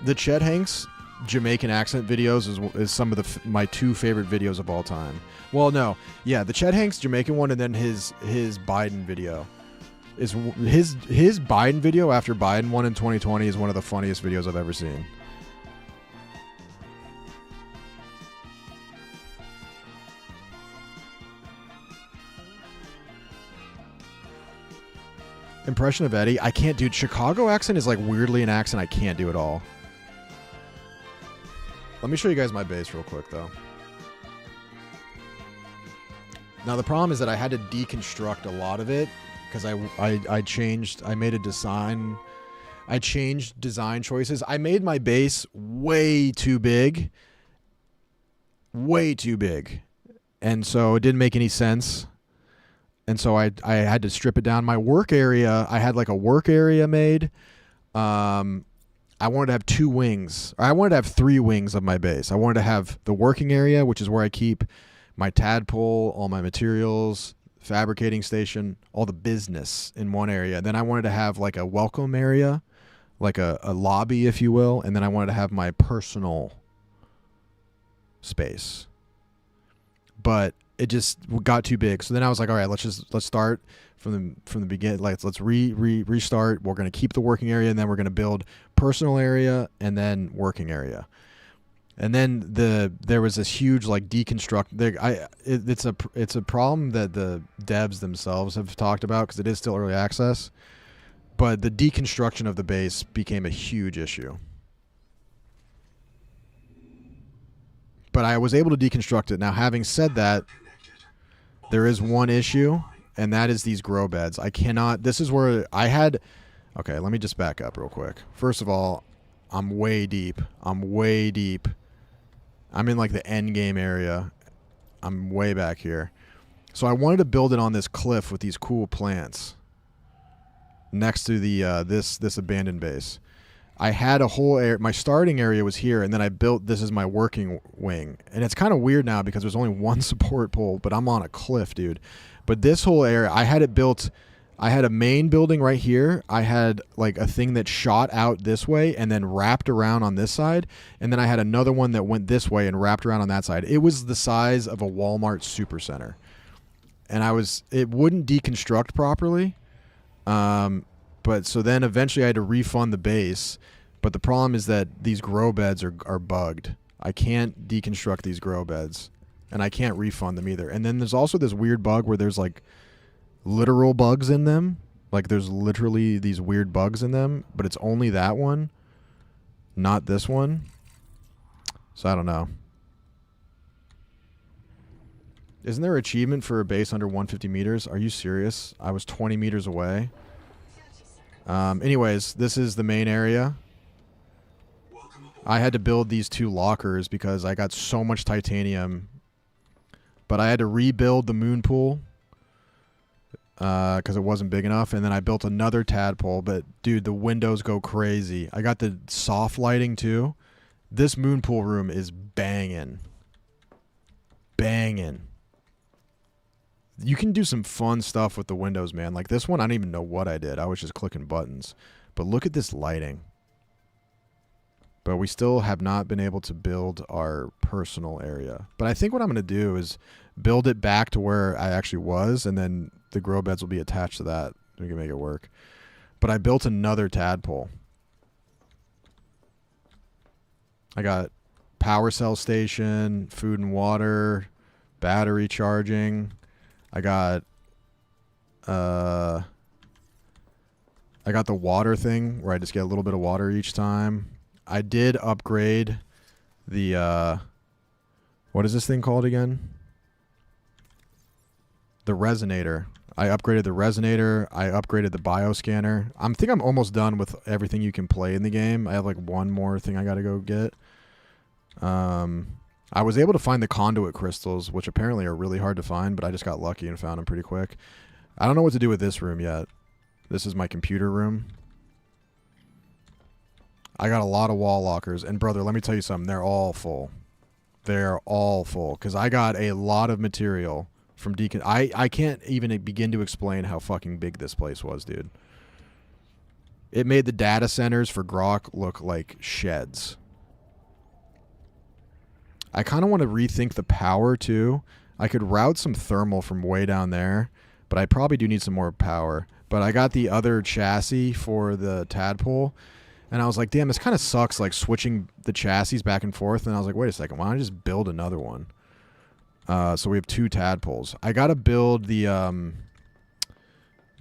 The Chet Hanks Jamaican accent videos is some of my two favorite videos of all time. Well, no. Yeah, the Chet Hanks Jamaican one and then his Biden video. Is his Biden video after Biden won in 2020 is one of the funniest videos I've ever seen. Impression of Eddie. I can't do Chicago accent is like weirdly an accent I can't do at all. Let me show you guys my bass real quick though. Now the problem is that I had to deconstruct a lot of it because I changed design choices. I made my bass way too big. Way too big. And so it didn't make any sense. And so I had to strip it down. My work area, I had like a work area made. I wanted to have 2 wings. Or I wanted to have 3 wings of my base. I wanted to have the working area, which is where I keep my tadpole, all my materials, fabricating station, all the business in one area. Then I wanted to have like a welcome area, like a lobby, if you will. And then I wanted to have my personal space. But it just got too big. So then I was like, all right, let's start from the beginning. Like, let's restart. We're going to keep the working area, and then we're going to build personal area and then working area. And then there was this huge like deconstruct. It's a problem that the devs themselves have talked about because it is still early access. But the deconstruction of the base became a huge issue. But I was able to deconstruct it. Now, having said that, there is one issue, and that is these grow beds. I cannot. This is where I had. Okay, let me just back up real quick. First of all, I'm way deep. I'm in like the end game area. I'm way back here. So I wanted to build it on this cliff with these cool plants next to the this abandoned base. I had a whole area. My starting area was here, and then I built this is my working wing. And it's kind of weird now because there's only one support pole, but I'm on a cliff, dude. But this whole area, I had it built. I had a main building right here. I had like a thing that shot out this way and then wrapped around on this side. And then I had another one that went this way and wrapped around on that side. It was the size of a Walmart supercenter. And it wouldn't deconstruct properly. But so then eventually I had to refund the base. But the problem is that these grow beds are bugged. I can't deconstruct these grow beds. And I can't refund them either. And then there's also this weird bug where there's like literal bugs in them. Like there's literally these weird bugs in them. But it's only that one, not this one. So I don't know. Isn't there an achievement for a base under 150 meters? Are you serious? I was 20 meters away. Anyways, this is the main area. I had to build these 2 lockers because I got so much titanium. But I had to rebuild the moon pool because it wasn't big enough. And then I built another tadpole. But, dude, the windows go crazy. I got the soft lighting, too. This moon pool room is banging. Banging. You can do some fun stuff with the windows, man. Like this one, I don't even know what I did. I was just clicking buttons. But look at this lighting. But we still have not been able to build our personal area. But I think what I'm going to do is build it back to where I actually was, and then the grow beds will be attached to that. We can make it work. But I built another tadpole. I got power cell station, food and water, battery charging. I got the water thing where I just get a little bit of water each time. I did upgrade the what is this thing called again? The resonator. I upgraded the resonator. I upgraded the bioscanner. I think I'm almost done with everything you can play in the game. I have like one more thing I got to go get. I was able to find the conduit crystals, which apparently are really hard to find, but I just got lucky and found them pretty quick. I don't know what to do with this room yet. This is my computer room. I got a lot of wall lockers. And, brother, let me tell you something. They're all full. They're all full. Because I got a lot of material from Deacon. I can't even begin to explain how fucking big this place was, dude. It made the data centers for Grok look like sheds. I kind of want to rethink the power, too. I could route some thermal from way down there, but I probably do need some more power. But I got the other chassis for the tadpole, and I was like, damn, this kind of sucks, like, switching the chassis back and forth. And I was like, wait a second, why don't I just build another one? So we have 2 tadpoles. I got to build the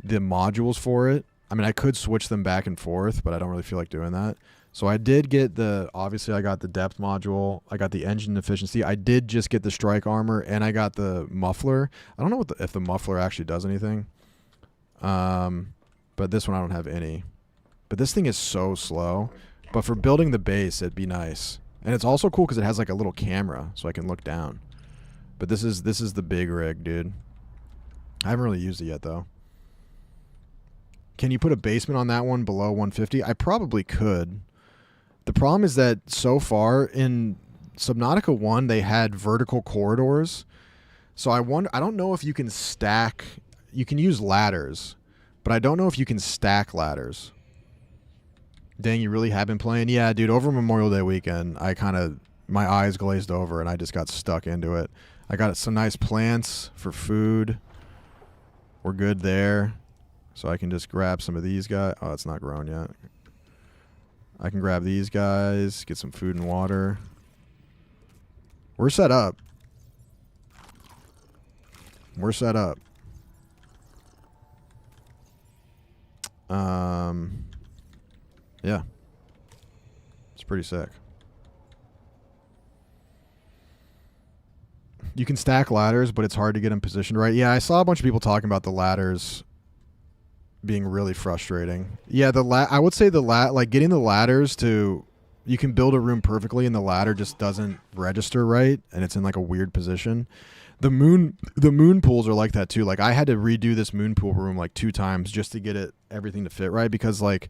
modules for it. I mean, I could switch them back and forth, but I don't really feel like doing that. So I did get obviously I got the depth module. I got the engine efficiency. I did just get the strike armor, and I got the muffler. I don't know if the muffler actually does anything. But this one I don't have any. But this thing is so slow. But for building the base, it'd be nice. And it's also cool because it has like a little camera, so I can look down. But this is the big rig, dude. I haven't really used it yet though. Can you put a basement on that one below 150? I probably could. The problem is that so far in Subnautica 1 they had vertical corridors. So I don't know if you can stack. You can use ladders, but I don't know if you can stack ladders. Dang, you really have been playing? Yeah, dude, over Memorial Day weekend, my eyes glazed over and I just got stuck into it. I got some nice plants for food. We're good there. So I can just grab some of these guys. Oh, it's not grown yet. I can grab these guys, get some food and water. We're set up. We're set up. Yeah. It's pretty sick. You can stack ladders, but it's hard to get them positioned right. Yeah, I saw a bunch of people talking about the ladders being really frustrating. Yeah, I would say like getting the ladders to, you can build a room perfectly and the ladder just doesn't register right and it's in like a weird position. The moon pools are like that too. Like I had to redo this moon pool room like 2 times just to get everything to fit right, because like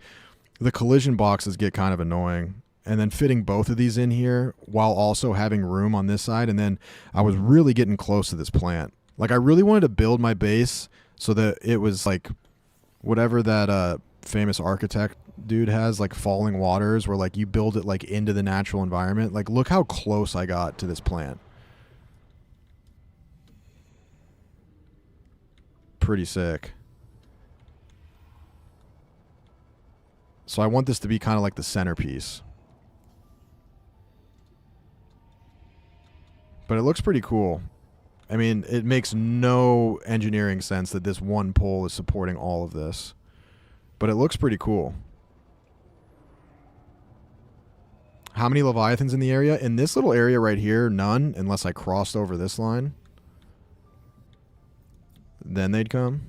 the collision boxes get kind of annoying. And then fitting both of these in here while also having room on this side. And then I was really getting close to this plant. Like I really wanted to build my base so that it was like whatever that famous architect dude has, like falling waters, where like you build it like into the natural environment. Like look how close I got to this plant. Pretty sick. So I want this to be kind of like the centerpiece. But it looks pretty cool. I mean, it makes no engineering sense that this one pole is supporting all of this. But it looks pretty cool. How many Leviathans in the area? In this little area right here, none, unless I crossed over this line. Then they'd come.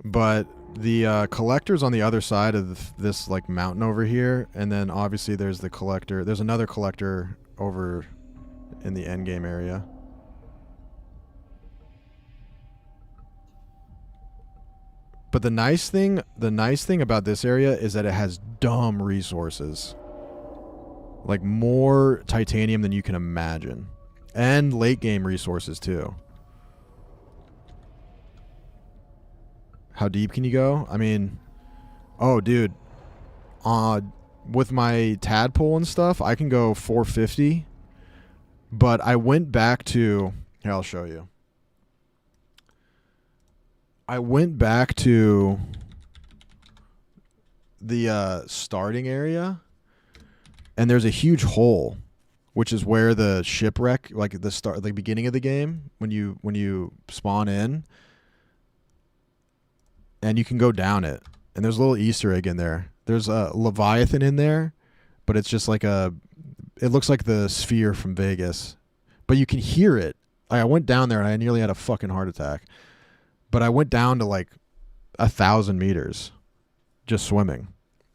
But the collector's on the other side of this like mountain over here, and then obviously there's the collector. There's another collector over in the end game area. But the nice thing about this area is that it has dumb resources. Like more titanium than you can imagine. And late game resources too. How deep can you go? I mean, oh dude, with my tadpole and stuff, I can go 450. But I went back to, here, I'll show you. I went back to the starting area, and there's a huge hole, which is where the shipwreck, like the beginning of the game, when you spawn in, and you can go down it. And there's a little Easter egg in there. There's a Leviathan in there, but it's just like it looks like the sphere from Vegas, but you can hear it. I went down there and I nearly had a fucking heart attack. But I went down to like 1,000 meters just swimming.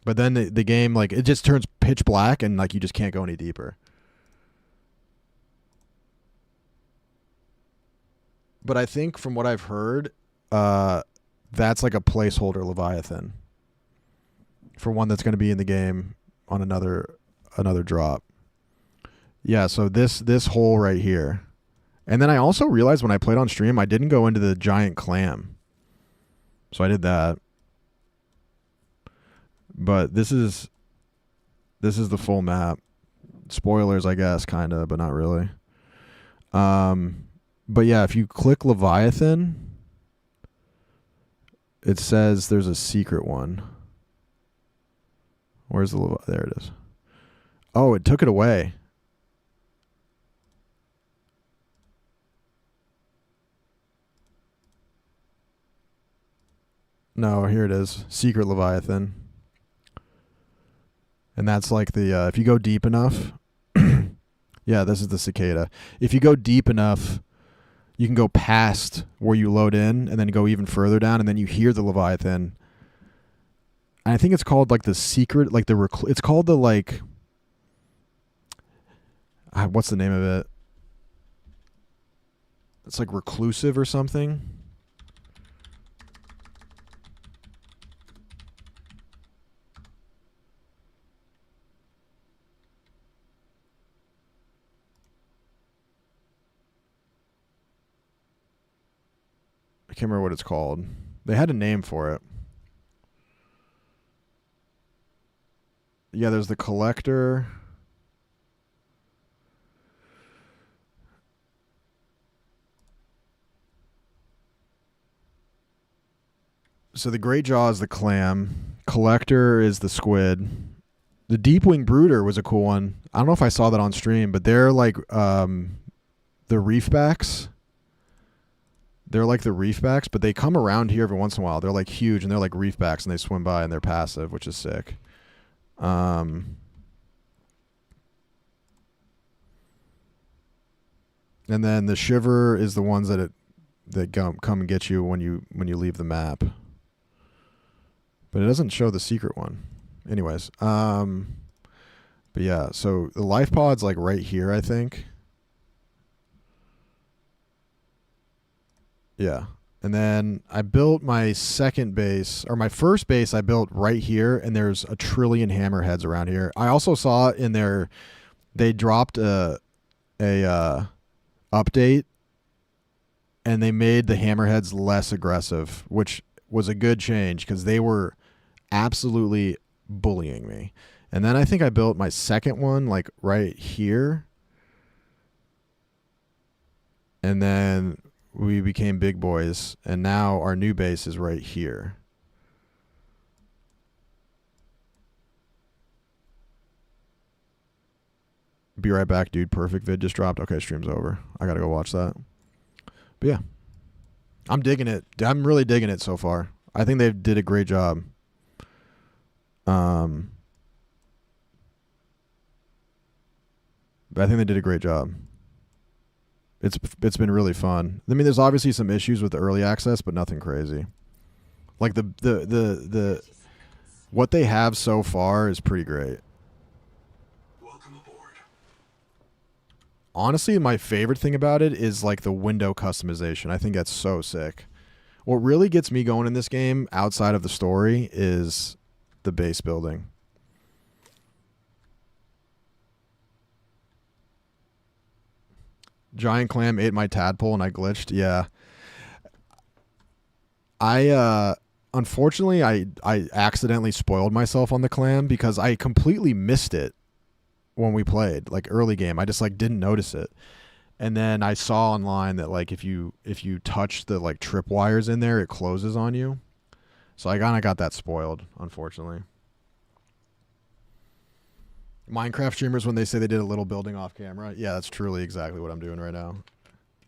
But then the game, like, it just turns pitch black and like you just can't go any deeper. But I think from what I've heard, that's like a placeholder Leviathan for one that's going to be in the game on another drop. Yeah, so this hole right here. And then I also realized when I played on stream, I didn't go into the giant clam. So I did that. But this is the full map. Spoilers, I guess, kind of, but not really. But yeah, if you click Leviathan, it says there's a secret one. Where's the there it is. Oh, it took it away. No, here it is. Secret Leviathan. And that's like the, if you go deep enough, yeah, this is the cicada. If you go deep enough, you can go past where you load in and then go even further down, and then you hear the Leviathan. And I think it's called like the secret, like it's called the like, What's the name of it? It's like reclusive or something. I can't remember what it's called. They had a name for it. Yeah, there's the collector. So the great jaw is the clam. Collector is the squid. The deep wing brooder was a cool one. I don't know if I saw that on stream, but they're like the reefbacks. They're like the reefbacks, but they come around here every once in a while. They're like huge and they're like reefbacks and they swim by and they're passive, which is sick. And then the shiver is the ones that come and get you when you leave the map. But it doesn't show the secret one. Anyways, but yeah, so the life pod's like right here, I think. Yeah. And then I built my second base, or my first base I built right here, and there's a trillion hammerheads around here. I also saw in there they dropped a update, and they made the hammerheads less aggressive, which was a good change because they were absolutely bullying me. And then I think I built my second one like right here. And then we became big boys, and now our new base is right here. Be right back, dude. Perfect vid just dropped. Okay, stream's over. I gotta go watch that. But yeah, I'm digging it. I'm really digging it so far. I think they did a great job. But I think they did a great job. It's been really fun. I mean, there's obviously some issues with the early access, but nothing crazy. Like the what they have so far is pretty great. Welcome aboard. Honestly, my favorite thing about it is like the window customization. I think that's so sick. What really gets me going in this game outside of the story is the base building. Giant clam ate my tadpole and I glitched. Yeah. Unfortunately I accidentally spoiled myself on the clam because I completely missed it when we played, like early game. I just like didn't notice it. And then I saw online that like if you touch the like tripwires in there, it closes on you. So I kind of got that spoiled, unfortunately. Minecraft streamers, when they say they did a little building off camera, yeah, that's truly exactly what I'm doing right now.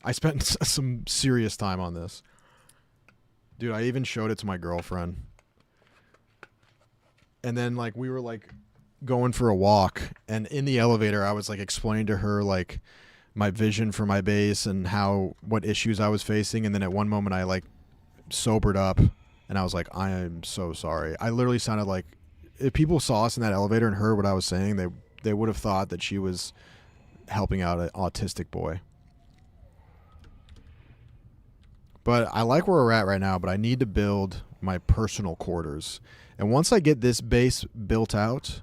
I spent some serious time on this. Dude, I even showed it to my girlfriend. And then like we were like going for a walk, and in the elevator I was like explaining to her like my vision for my base and what issues I was facing, and then at one moment I like sobered up and I was like, I am so sorry. I literally sounded like, if people saw us in that elevator and heard what I was saying, they would have thought that she was helping out an autistic boy. But I like where we're at right now, but I need to build my personal quarters. And once I get this base built out,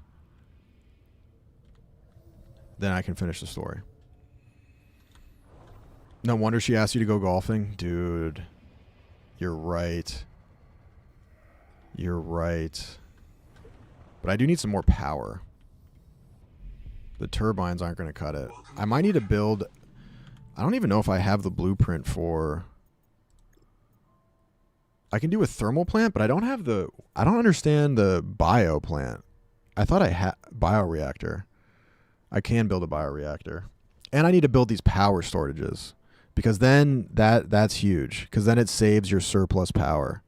then I can finish the story. No wonder she asked you to go golfing. Dude, you're right. You're right. But I do need some more power. The turbines aren't going to cut it. I might need to build... I don't even know if I have the blueprint for... I can do a thermal plant, but I don't have the... I don't understand the bio plant. I thought I had... Bioreactor. I can build a bioreactor. And I need to build these power storages. Because then that's huge. Because then it saves your surplus power.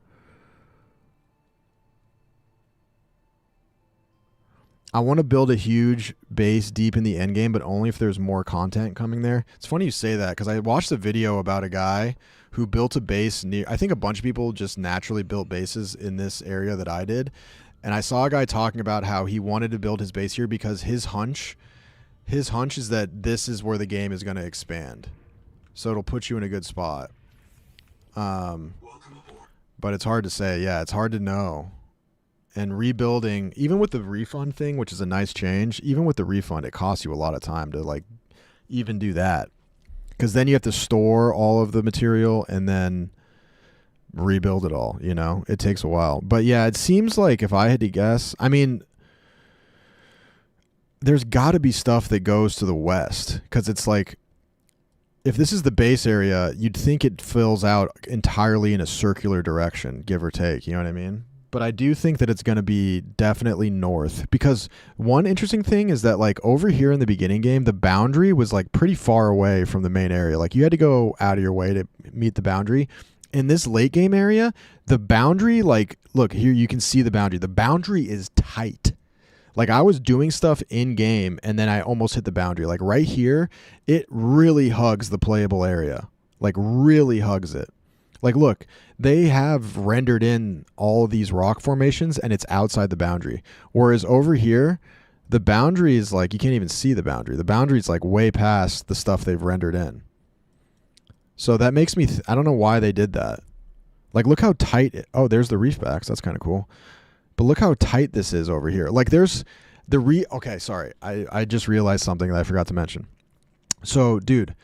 I want to build a huge base deep in the end game, but only if there's more content coming there. It's funny you say that because I watched a video about a guy who built a base near... I think a bunch of people just naturally built bases in this area that I did. And I saw a guy talking about how he wanted to build his base here because his hunch his hunch is that this is where the game is going to expand. So it'll put you in a good spot. Welcome aboard. But it's hard to say. Yeah, it's hard to know. And rebuilding, even with the refund thing, which is a nice change, even with the refund, it costs you a lot of time to like even do that. Because then you have to store all of the material and then rebuild it all, you know? It takes a while. But yeah, it seems like if I had to guess, I mean, there's got to be stuff that goes to the west. Because it's like, if this is the base area, you'd think it fills out entirely in a circular direction, give or take. You know what I mean? But I do think that it's going to be definitely north, because one interesting thing is that like over here in the beginning game, the boundary was like pretty far away from the main area. Like you had to go out of your way to meet the boundary. In this late game area, the boundary, like, look here, you can see the boundary. The boundary is tight. Like I was doing stuff in game and then I almost hit the boundary. Like right here, it really hugs the playable area. Like really hugs it. Like, look, they have rendered in all of these rock formations and it's outside the boundary. Whereas over here, the boundary is like, you can't even see the boundary. The boundary is like way past the stuff they've rendered in. So that makes me, I don't know why they did that. Like, look how tight, oh, there's the reef backs. That's kind of cool. But look how tight this is over here. Like there's okay, sorry. I just realized something that I forgot to mention. So, dude,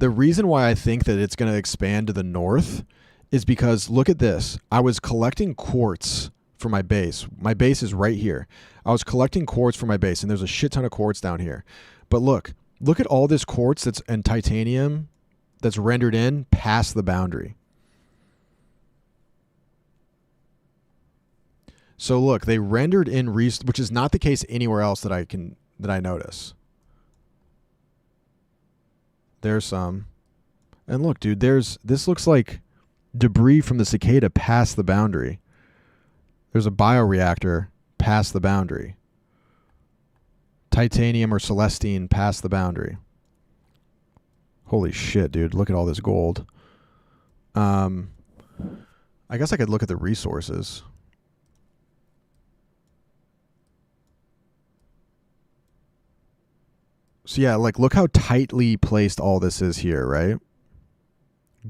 the reason why I think that it's going to expand to the north is because look at this. I was collecting quartz for my base. My base is right here. I was collecting quartz for my base, and there's a shit ton of quartz down here. But look at all this quartz and titanium that's rendered in past the boundary. So look, they rendered in which is not the case anywhere else that I notice. There's some. And look, dude, this looks like debris from the cicada past the boundary. There's a bioreactor past the boundary. Titanium or celestine past the boundary. Holy shit, dude. Look at all this gold. I guess I could look at the resources. So yeah, like look how tightly placed all this is here, right?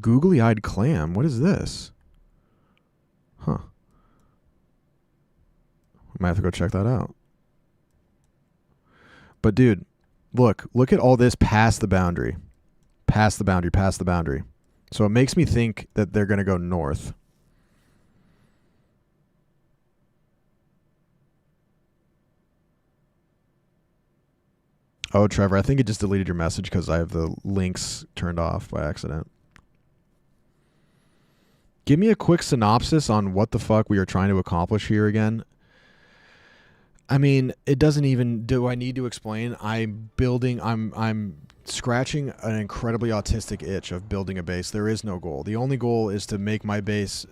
Googly-eyed clam. What is this? Huh. I might have to go check that out. But dude, look at all this past the boundary. Past the boundary, past the boundary. So it makes me think that they're going to go north. Oh, Trevor, I think it just deleted your message because I have the links turned off by accident. Give me a quick synopsis on what the fuck we are trying to accomplish here again. I mean, it doesn't even, do I need to explain? I'm scratching an incredibly autistic itch of building a base. There is no goal. The only goal is to make my base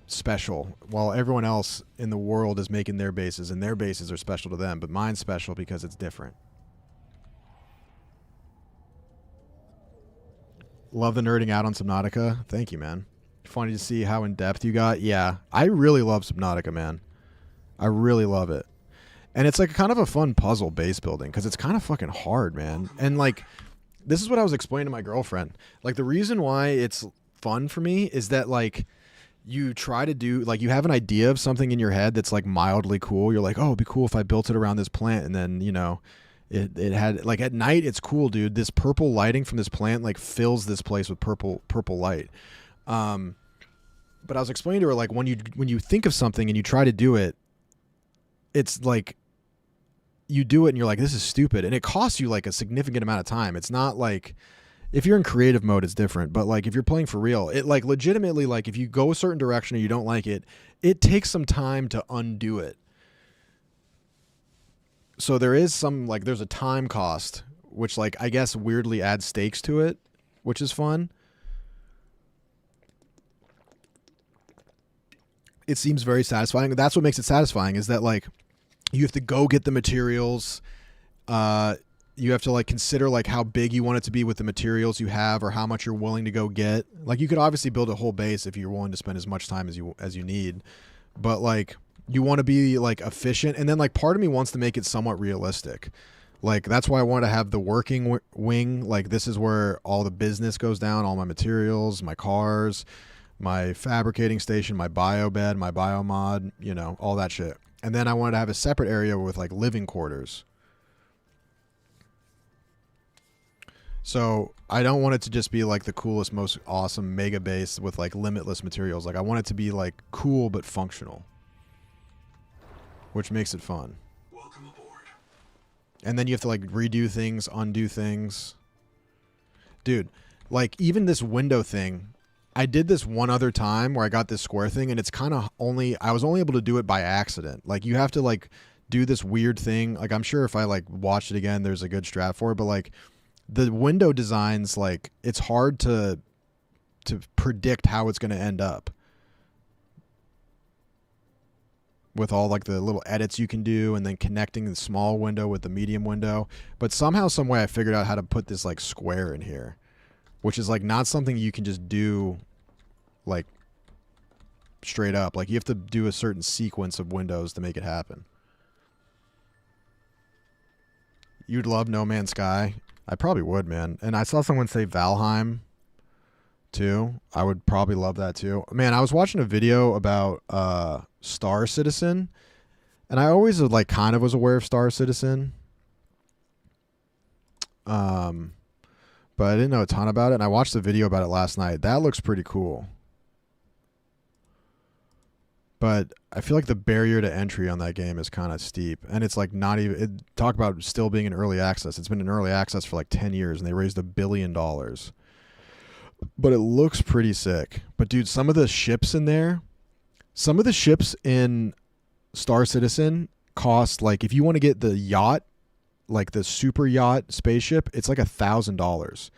special, while everyone else in the world is making their bases, and their bases are special to them, but mine's special because it's different. Love the nerding out on Subnautica. Thank you, man. Funny to see how in-depth you got. Yeah, I really love Subnautica, man. I really love it. And it's like kind of a fun puzzle base building because it's kind of fucking hard, man. And like, this is what I was explaining to my girlfriend. Like, the reason why it's fun for me is that like you try to do, like, you have an idea of something in your head that's like mildly cool. You're like, oh, it'd be cool if I built it around this plant. And then, you know, it had, like, at night it's cool, dude. This purple lighting from this plant like fills this place with purple light. But I was explaining to her, like, when you think of something and you try to do it, it's like you do it and you're like, this is stupid, and it costs you like a significant amount of time. It's not like, if you're in creative mode, it's different, but like if you're playing for real, it like legitimately, like if you go a certain direction and you don't like it, it takes some time to undo it. So there is some, like, there's a time cost, which, like, I guess weirdly adds stakes to it, which is fun. It seems very satisfying. That's what makes it satisfying, is that, like, you have to go get the materials. You have to, like, consider, like, how big you want it to be with the materials you have, or how much you're willing to go get. Like, you could obviously build a whole base if you're willing to spend as much time as you need. But, like, you want to be, like, efficient. And then, like, part of me wants to make it somewhat realistic. Like, that's why I want to have the working wing. Like, this is where all the business goes down, all my materials, my cars, my fabricating station, my bio bed, my biomod, you know, all that shit. And then I wanted to have a separate area with like living quarters. So I don't want it to just be like the coolest, most awesome mega base with like limitless materials. Like, I want it to be like cool but functional, which makes it fun. Welcome aboard. And then you have to like redo things, undo things. Dude, like even this window thing, I did this one other time where I got this square thing, and it's kind of I was only able to do it by accident. Like, you have to like do this weird thing. Like, I'm sure if I like watched it again, there's a good strat for it, but like the window designs, like it's hard to predict how it's going to end up. With all like the little edits you can do, and then connecting the small window with the medium window. But somehow, some way I figured out how to put this like square in here, which is like not something you can just do like straight up. Like, you have to do a certain sequence of windows to make it happen. You'd love No Man's Sky. I probably would, man. And I saw someone say Valheim too. I would probably love that too. Man, I was watching a video about Star Citizen, and I always like kind of was aware of Star Citizen. But I didn't know a ton about it, and I watched the video about it last night. That looks pretty cool. But I feel like the barrier to entry on that game is kind of steep, and it's like not even talk about still being in early access. It's been in early access for like 10 years, and they raised $1 billion. But it looks pretty sick. But dude, some of the ships in there, some of the ships in Star Citizen cost, like, if you want to get the yacht, like the super yacht spaceship, it's like $1,000.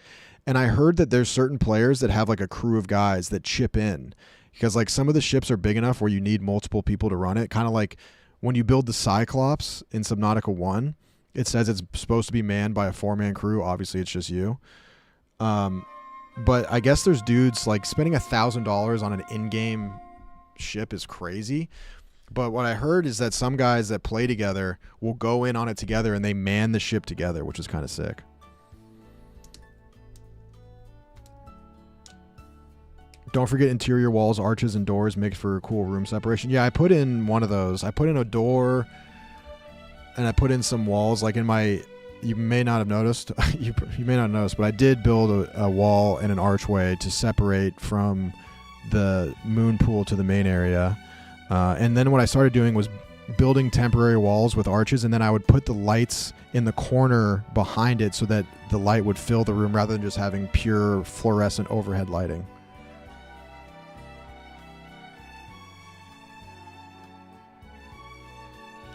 And I heard that there's certain players that have like a crew of guys that chip in, because like some of the ships are big enough where you need multiple people to run it. Kind of like when you build the Cyclops in Subnautica 1, it says it's supposed to be manned by a 4-man crew. Obviously it's just you. But I guess there's dudes like spending $1,000 on an in-game ship is crazy. But what I heard is that some guys that play together will go in on it together, and they man the ship together, which is kind of sick. Don't forget interior walls, arches, and doors make for cool room separation. Yeah, I put in one of those. I put in a door, and I put in some walls. Like in my, you may not have noticed, you may not notice, but I did build a wall and an archway to separate from the moon pool to the main area. And then what I started doing was building temporary walls with arches, and then I would put the lights in the corner behind it so that the light would fill the room rather than just having pure fluorescent overhead lighting.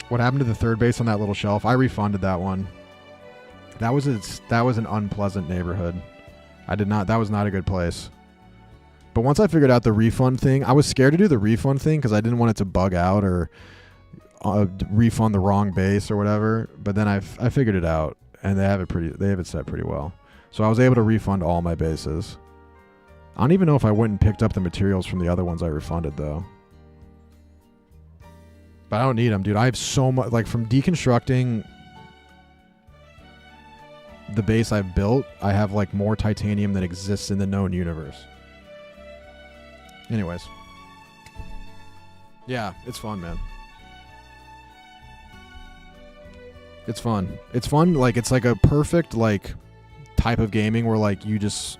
What happened to the third base on that little shelf? I refunded that one. That was an unpleasant neighborhood. That was not a good place. But once I figured out the refund thing, I was scared to do the refund thing because I didn't want it to bug out or refund the wrong base or whatever. But then I figured it out, and they have it set pretty well. So I was able to refund all my bases. I don't even know if I went and picked up the materials from the other ones I refunded though. But I don't need them, dude. I have so much, like, from deconstructing the base I've built, I have like more titanium than exists in the known universe. Anyways. Yeah, it's fun, man. It's fun. It's fun, like, it's like a perfect, like, type of gaming where, like, you just,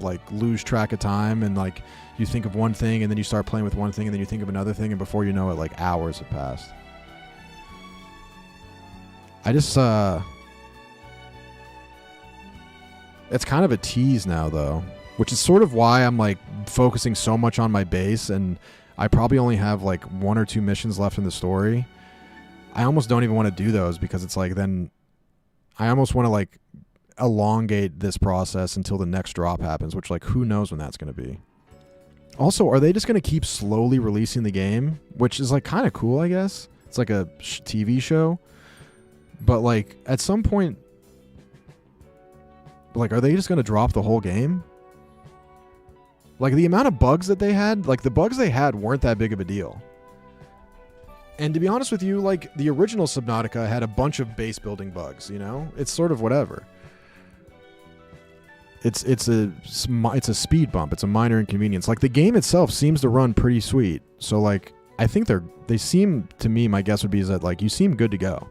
like, lose track of time, and, like, you think of one thing, and then you start playing with one thing, and then you think of another thing, and before you know it, like, hours have passed. I just, it's kind of a tease now, though, which is sort of why I'm, like, focusing so much on my base, and I probably only have, like, 1 or 2 missions left in the story. I almost don't even want to do those, because it's like, then I almost want to, like, elongate this process until the next drop happens, which, like, who knows when that's going to be. Also, are they just going to keep slowly releasing the game? Which is, like, kind of cool, I guess. It's like a TV show. But, like, at some point, like, are they just going to drop the whole game? Like, the amount of bugs that they had, like, the bugs they had weren't that big of a deal. And to be honest with you, like the original Subnautica had a bunch of base building bugs, you know? It's sort of whatever. It's a speed bump. It's a minor inconvenience. Like the game itself seems to run pretty sweet. So like I think they seem to me, my guess would be is that like you seem good to go.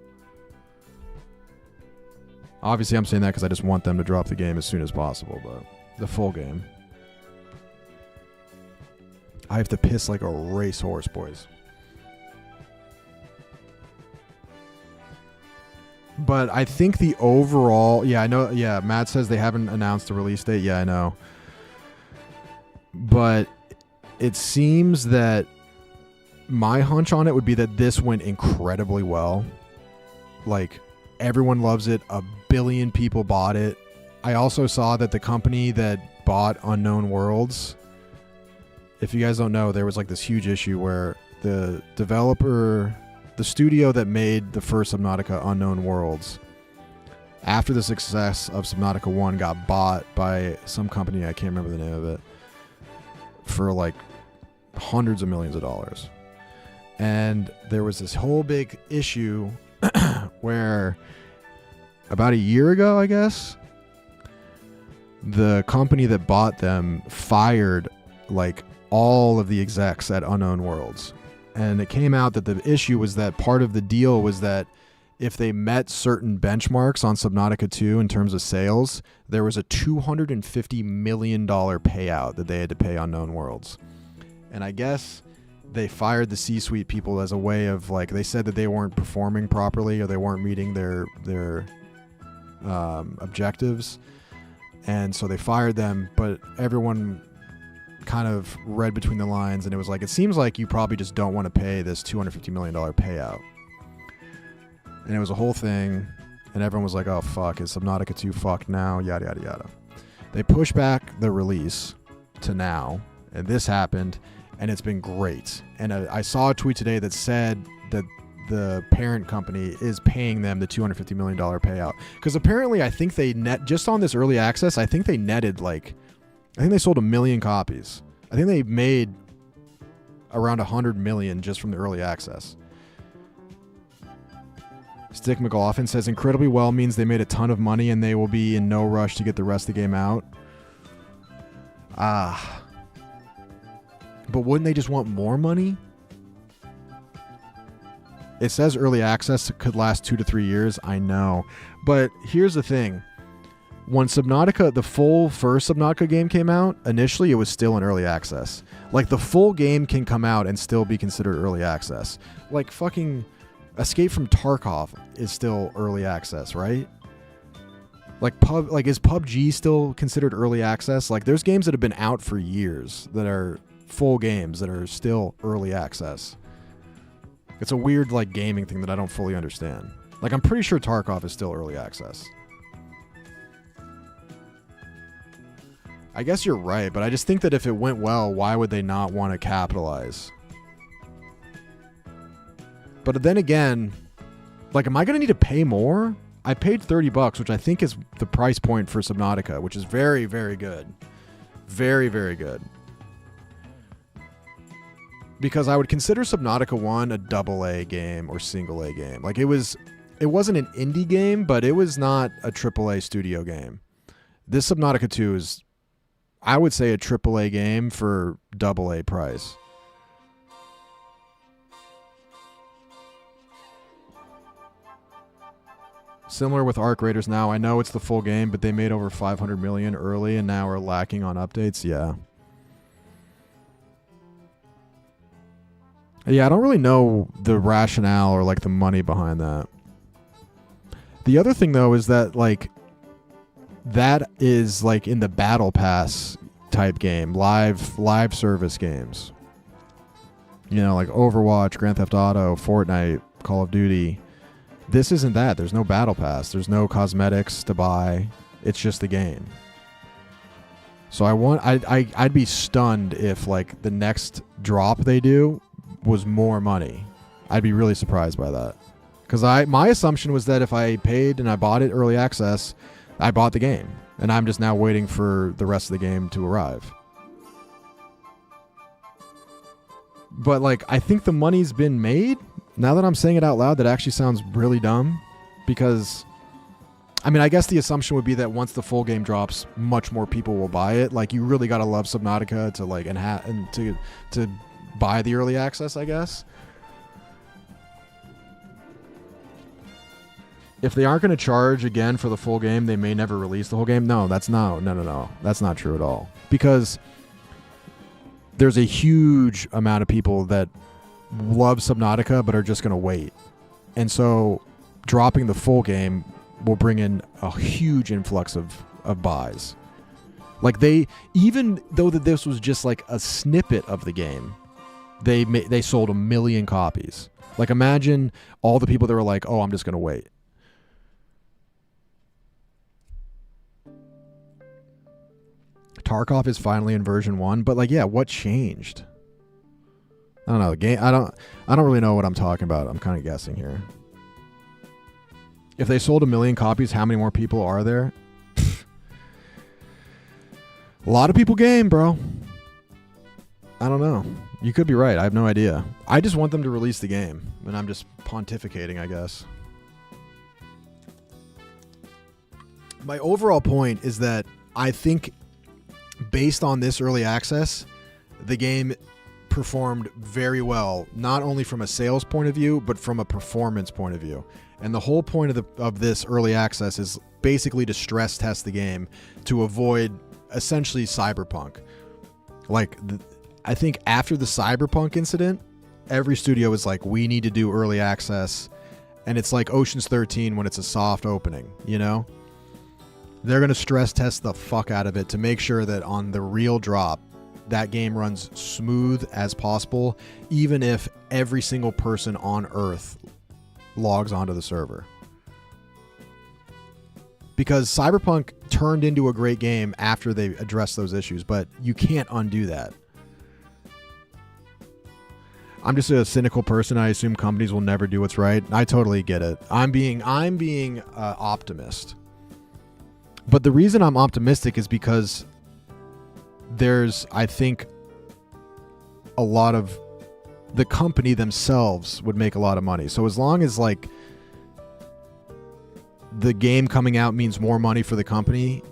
Obviously I'm saying that because I just want them to drop the game as soon as possible, but the full game. I have to piss like a racehorse, boys. But I think the overall... Yeah, I know. Yeah, Matt says they haven't announced the release date. Yeah, I know. But it seems that my hunch on it would be that this went incredibly well. Like, everyone loves it. 1 billion people bought it. I also saw that the company that bought Unknown Worlds... If you guys don't know, there was like this huge issue where the developer... The studio that made the first Subnautica, Unknown Worlds, after the success of Subnautica 1, got bought by some company, I can't remember the name of it, for like hundreds of millions of dollars. And there was this whole big issue where about a year ago, I guess, the company that bought them fired like all of the execs at Unknown Worlds. And it came out that the issue was that part of the deal was that if they met certain benchmarks on Subnautica 2 in terms of sales, there was a $250 million payout that they had to pay Unknown Worlds. And I guess they fired the C-suite people as a way of, like, they said that they weren't performing properly or they weren't meeting their objectives. And so they fired them, but everyone kind of read between the lines, and it was like, it seems like you probably just don't want to pay this $250 million payout. And it was a whole thing, and everyone was like, oh fuck, is Subnautica 2 fucked now, yada yada yada. They pushed back the release to now, and this happened, and it's been great. And I saw a tweet today that said that the parent company is paying them the $250 million payout, because apparently I think they just on this early access, I think they netted like, I think they sold 1 million copies. I think they made around 100 million just from the early access. Stick McLaughlin says incredibly well means they made a ton of money and they will be in no rush to get the rest of the game out. But wouldn't they just want more money? It says early access could last 2 to 3 years. I know. But here's the thing. When Subnautica, the full first Subnautica game came out, initially it was still in early access. Like, the full game can come out and still be considered early access. Like, fucking Escape from Tarkov is still early access, right? Like, is PUBG still considered early access? Like, there's games that have been out for years that are full games that are still early access. It's a weird, like, gaming thing that I don't fully understand. Like, I'm pretty sure Tarkov is still early access. I guess you're right, but I just think that if it went well, why would they not want to capitalize? But then again, like, am I going to need to pay more? I paid $30, which I think is the price point for Subnautica, which is very, very good. Very, very good. Because I would consider Subnautica 1 a AA game or single A game. Like, it wasn't an indie game, but it was not a AAA studio game. This Subnautica 2 is, I would say, a AAA game for AA price. Similar with Arc Raiders now. I know it's the full game, but they made over 500 million early and now are lacking on updates. Yeah. Yeah, I don't really know the rationale or like the money behind that. The other thing though is that like that is like in the Battle Pass type game, live service games. You know, like Overwatch, Grand Theft Auto, Fortnite, Call of Duty. This isn't that. There's no Battle Pass. There's no cosmetics to buy. It's just the game. So I'd be stunned if like the next drop they do was more money. I'd be really surprised by that. Because my assumption was that if I paid and I bought it early access, I bought the game. And I'm just now waiting for the rest of the game to arrive. But like, I think the money's been made. Now that I'm saying it out loud, that actually sounds really dumb because, I mean, I guess the assumption would be that once the full game drops, much more people will buy it. Like, you really got to love Subnautica to like and to buy the early access, I guess. If they aren't going to charge again for the full game, they may never release the whole game. No, that's no. That's not true at all. Because there's a huge amount of people that love Subnautica but are just going to wait. And so dropping the full game will bring in a huge influx of buys. Like, even though that this was just like a snippet of the game, they sold 1 million copies. Like, imagine all the people that were like, oh, I'm just going to wait. Tarkov is finally in version 1, but like, yeah, what changed? I don't know. The game. I don't really know what I'm talking about. I'm kind of guessing here. If they sold 1 million copies, how many more people are there? A lot of people game, bro. I don't know. You could be right. I have no idea. I just want them to release the game, and I'm just pontificating, I guess. My overall point is that I think, based on this early access, the game performed very well, not only from a sales point of view, but from a performance point of view. And the whole point of this early access is basically to stress test the game to avoid essentially Cyberpunk. Like, I think after the Cyberpunk incident, every studio was like, we need to do early access. And it's like Ocean's 13 when it's a soft opening, you know? They're going to stress test the fuck out of it to make sure that on the real drop, that game runs smooth as possible, even if every single person on Earth logs onto the server. Because Cyberpunk turned into a great game after they addressed those issues, but you can't undo that. I'm just a cynical person. I assume companies will never do what's right. I totally get it. I'm being optimist. But the reason I'm optimistic is because there's, I think, a lot of the company themselves would make a lot of money. So as long as like the game coming out means more money for the company,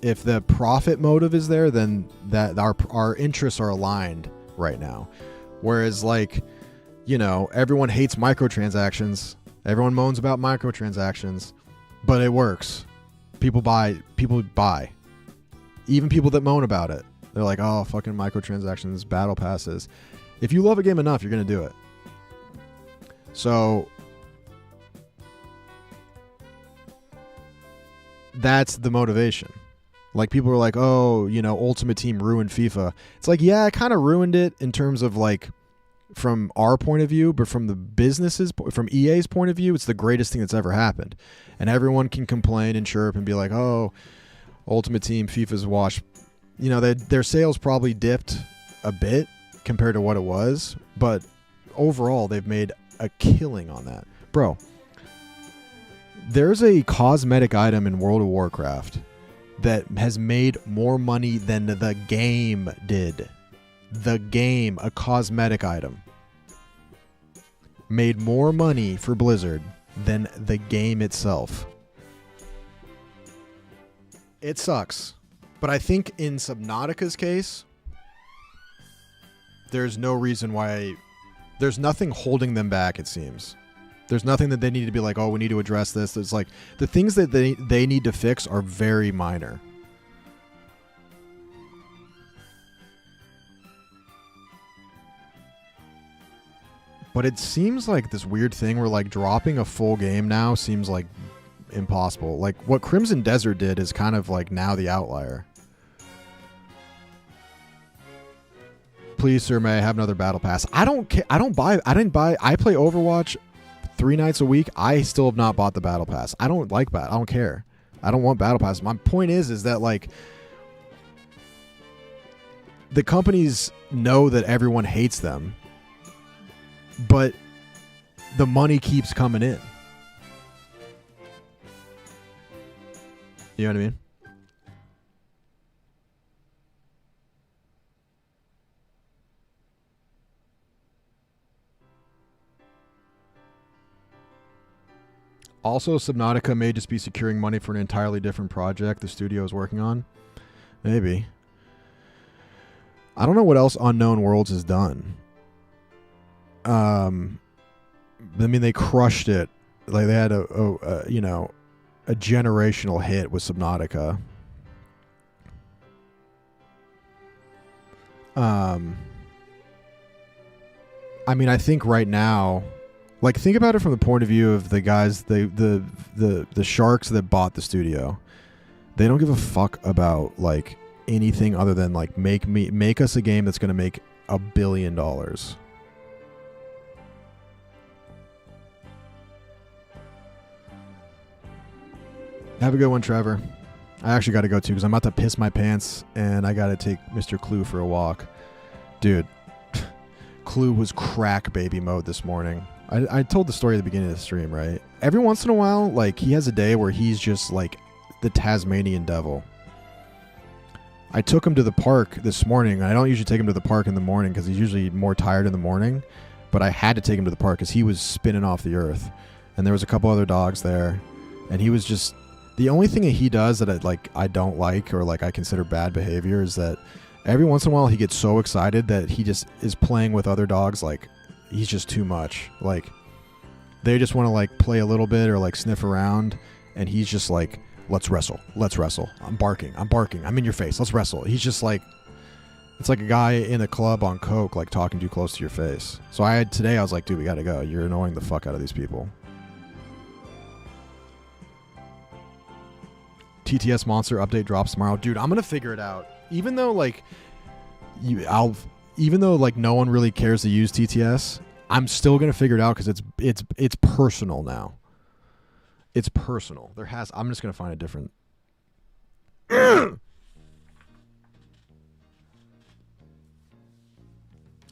if the profit motive is there, then that our interests are aligned right now. Whereas, like, you know, everyone hates microtransactions. Everyone moans about microtransactions, but it works. People buy. Even people that moan about it. They're like, oh, fucking microtransactions, battle passes. If you love a game enough, you're going to do it. So that's the motivation. Like, people are like, oh, you know, Ultimate Team ruined FIFA. It's like, yeah, it kind of ruined it in terms of, like, from our point of view, but from the businesses, from EA's point of view, it's the greatest thing that's ever happened. And everyone can complain and chirp and be like, oh, Ultimate Team, FIFA's washed. You know, their sales probably dipped a bit compared to what it was, but overall, they've made a killing on that. Bro, there's a cosmetic item in World of Warcraft that has made more money than the game did. The game, a cosmetic item, made more money for Blizzard than the game itself. It sucks. But I think in Subnautica's case, there's no reason why. There's nothing holding them back, it seems. There's nothing that they need to be like, oh, we need to address this. It's like the things that they need to fix are very minor. But it seems like this weird thing where, like, dropping a full game now seems like impossible. Like, what Crimson Desert did is kind of like now the outlier. Please, sir, may I have another battle pass? I don't care. I play Overwatch 3 nights a week. I still have not bought the battle pass. I don't like I don't care. I don't want battle pass. My point is that, like, the companies know that everyone hates them, but the money keeps coming in. You know what I mean? Also, Subnautica may just be securing money for an entirely different project the studio is working on. Maybe. I don't know what else Unknown Worlds has done. I mean, they crushed it. Like, they had a generational hit with Subnautica. I mean, I think right now, like, think about it from the point of view of the guys, the sharks that bought the studio. They don't give a fuck about like anything other than like make us a game that's going to make $1 billion. Have a good one, Trevor. I actually got to go too because I'm about to piss my pants and I got to take Mr. Clue for a walk. Dude, Clue was crack baby mode this morning. I told the story at the beginning of the stream, right? Every once in a while, like, he has a day where he's just like the Tasmanian devil. I took him to the park this morning. I don't usually take him to the park in the morning because he's usually more tired in the morning. But I had to take him to the park because he was spinning off the earth. And there was a couple other dogs there. And he was just... The only thing that he does that I don't like or like I consider bad behavior is that every once in a while he gets so excited that he just is playing with other dogs like he's just too much. Like, they just want to like play a little bit or like sniff around, and he's just like, let's wrestle. I'm barking. I'm in your face. Let's wrestle. He's just like, it's like a guy in a club on coke, like talking too close to your face. So today I was like, dude, we gotta go. You're annoying the fuck out of these people. TTS Monster update drops tomorrow. Dude, I'm gonna figure it out. Even though like no one really cares to use TTS, I'm still gonna figure it out because it's personal now. It's personal. I'm just gonna find a different. And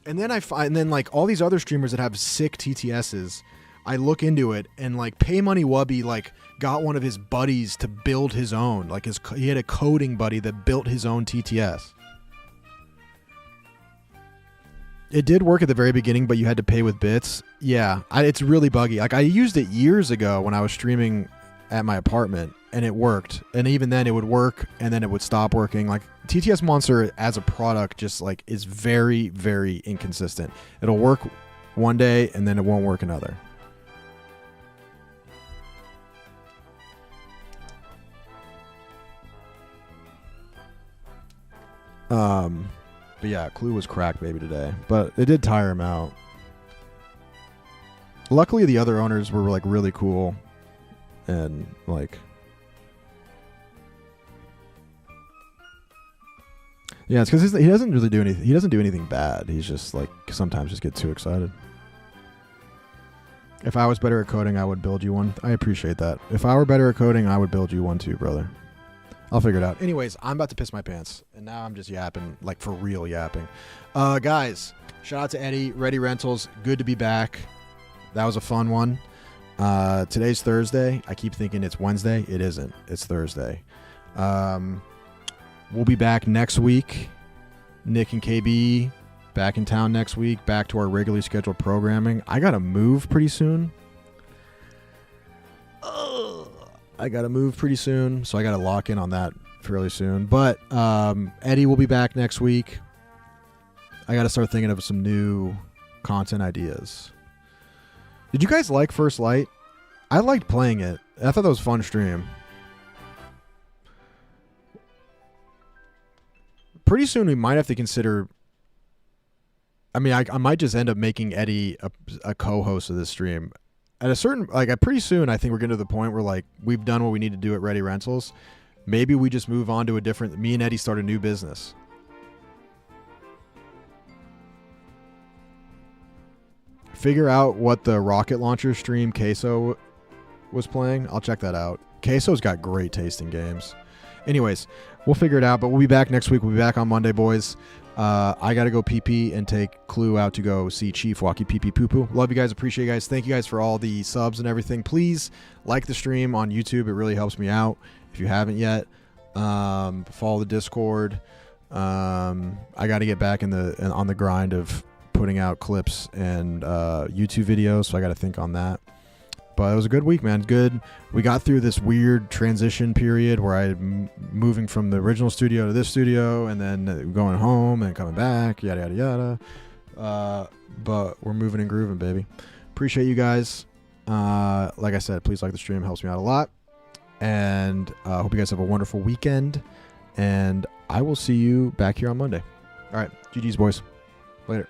then like all these other streamers that have sick TTSs, I look into it and like Pay Money Wubby like got one of his buddies to build his own. Like he had a coding buddy that built his own TTS. It did work at the very beginning, but you had to pay with bits. Yeah, it's really buggy. Like, I used it years ago when I was streaming at my apartment, and it worked. And even then, it would work, and then it would stop working. Like, TTS Monster as a product just, like, is very, very inconsistent. It'll work one day, and then it won't work another. But yeah, Clue was crack baby today, but it did tire him out. Luckily, the other owners were like really cool, and like, yeah, it's because he doesn't really do anything. He doesn't do anything bad. He's just like sometimes just get too excited. If I was better at coding, I would build you one. I appreciate that. If I were better at coding, I would build you one too, brother. I'll figure it out. Anyways, I'm about to piss my pants, and now I'm just yapping, like for real yapping. Guys, shout out to Eddie, Reddie Rentals. Good to be back. That was a fun one. Today's Thursday. I keep thinking it's Wednesday. It isn't. It's Thursday. We'll be back next week. Nick and KB back in town next week. Back to our regularly scheduled programming. I got to move pretty soon. I got to move pretty soon, so I got to lock in on that fairly soon. But Eddie will be back next week. I got to start thinking of some new content ideas. Did you guys like First Light? I liked playing it. I thought that was a fun stream. Pretty soon we might have to consider... I mean, I might just end up making Eddie a co-host of this stream. At a certain, like, pretty soon, I think we're getting to the point where, like, we've done what we need to do at Reddie Rentals. Maybe we just move on to a different... Me and Eddie start a new business. Figure out what the rocket launcher stream Queso was playing. I'll check that out. Queso's got great taste in games. Anyways, we'll figure it out, but we'll be back next week. We'll be back on Monday, boys. I got to go pee and take Clue out to go see Chief Walkie pee poo poo. Love you guys. Appreciate you guys. Thank you guys for all the subs and everything. Please like the stream on YouTube. It really helps me out. If you haven't yet, follow the Discord. I got to get back on the grind of putting out clips and YouTube videos, so I got to think on that. But it was a good week, man. Good. We got through this weird transition period where I'm moving from the original studio to this studio, and then going home and coming back, yada yada yada. But we're moving and grooving, baby. Appreciate you guys. Like I said, please like the stream. Helps me out a lot. And hope you guys have a wonderful weekend. And I will see you back here on Monday. All right, GG's, boys. Later.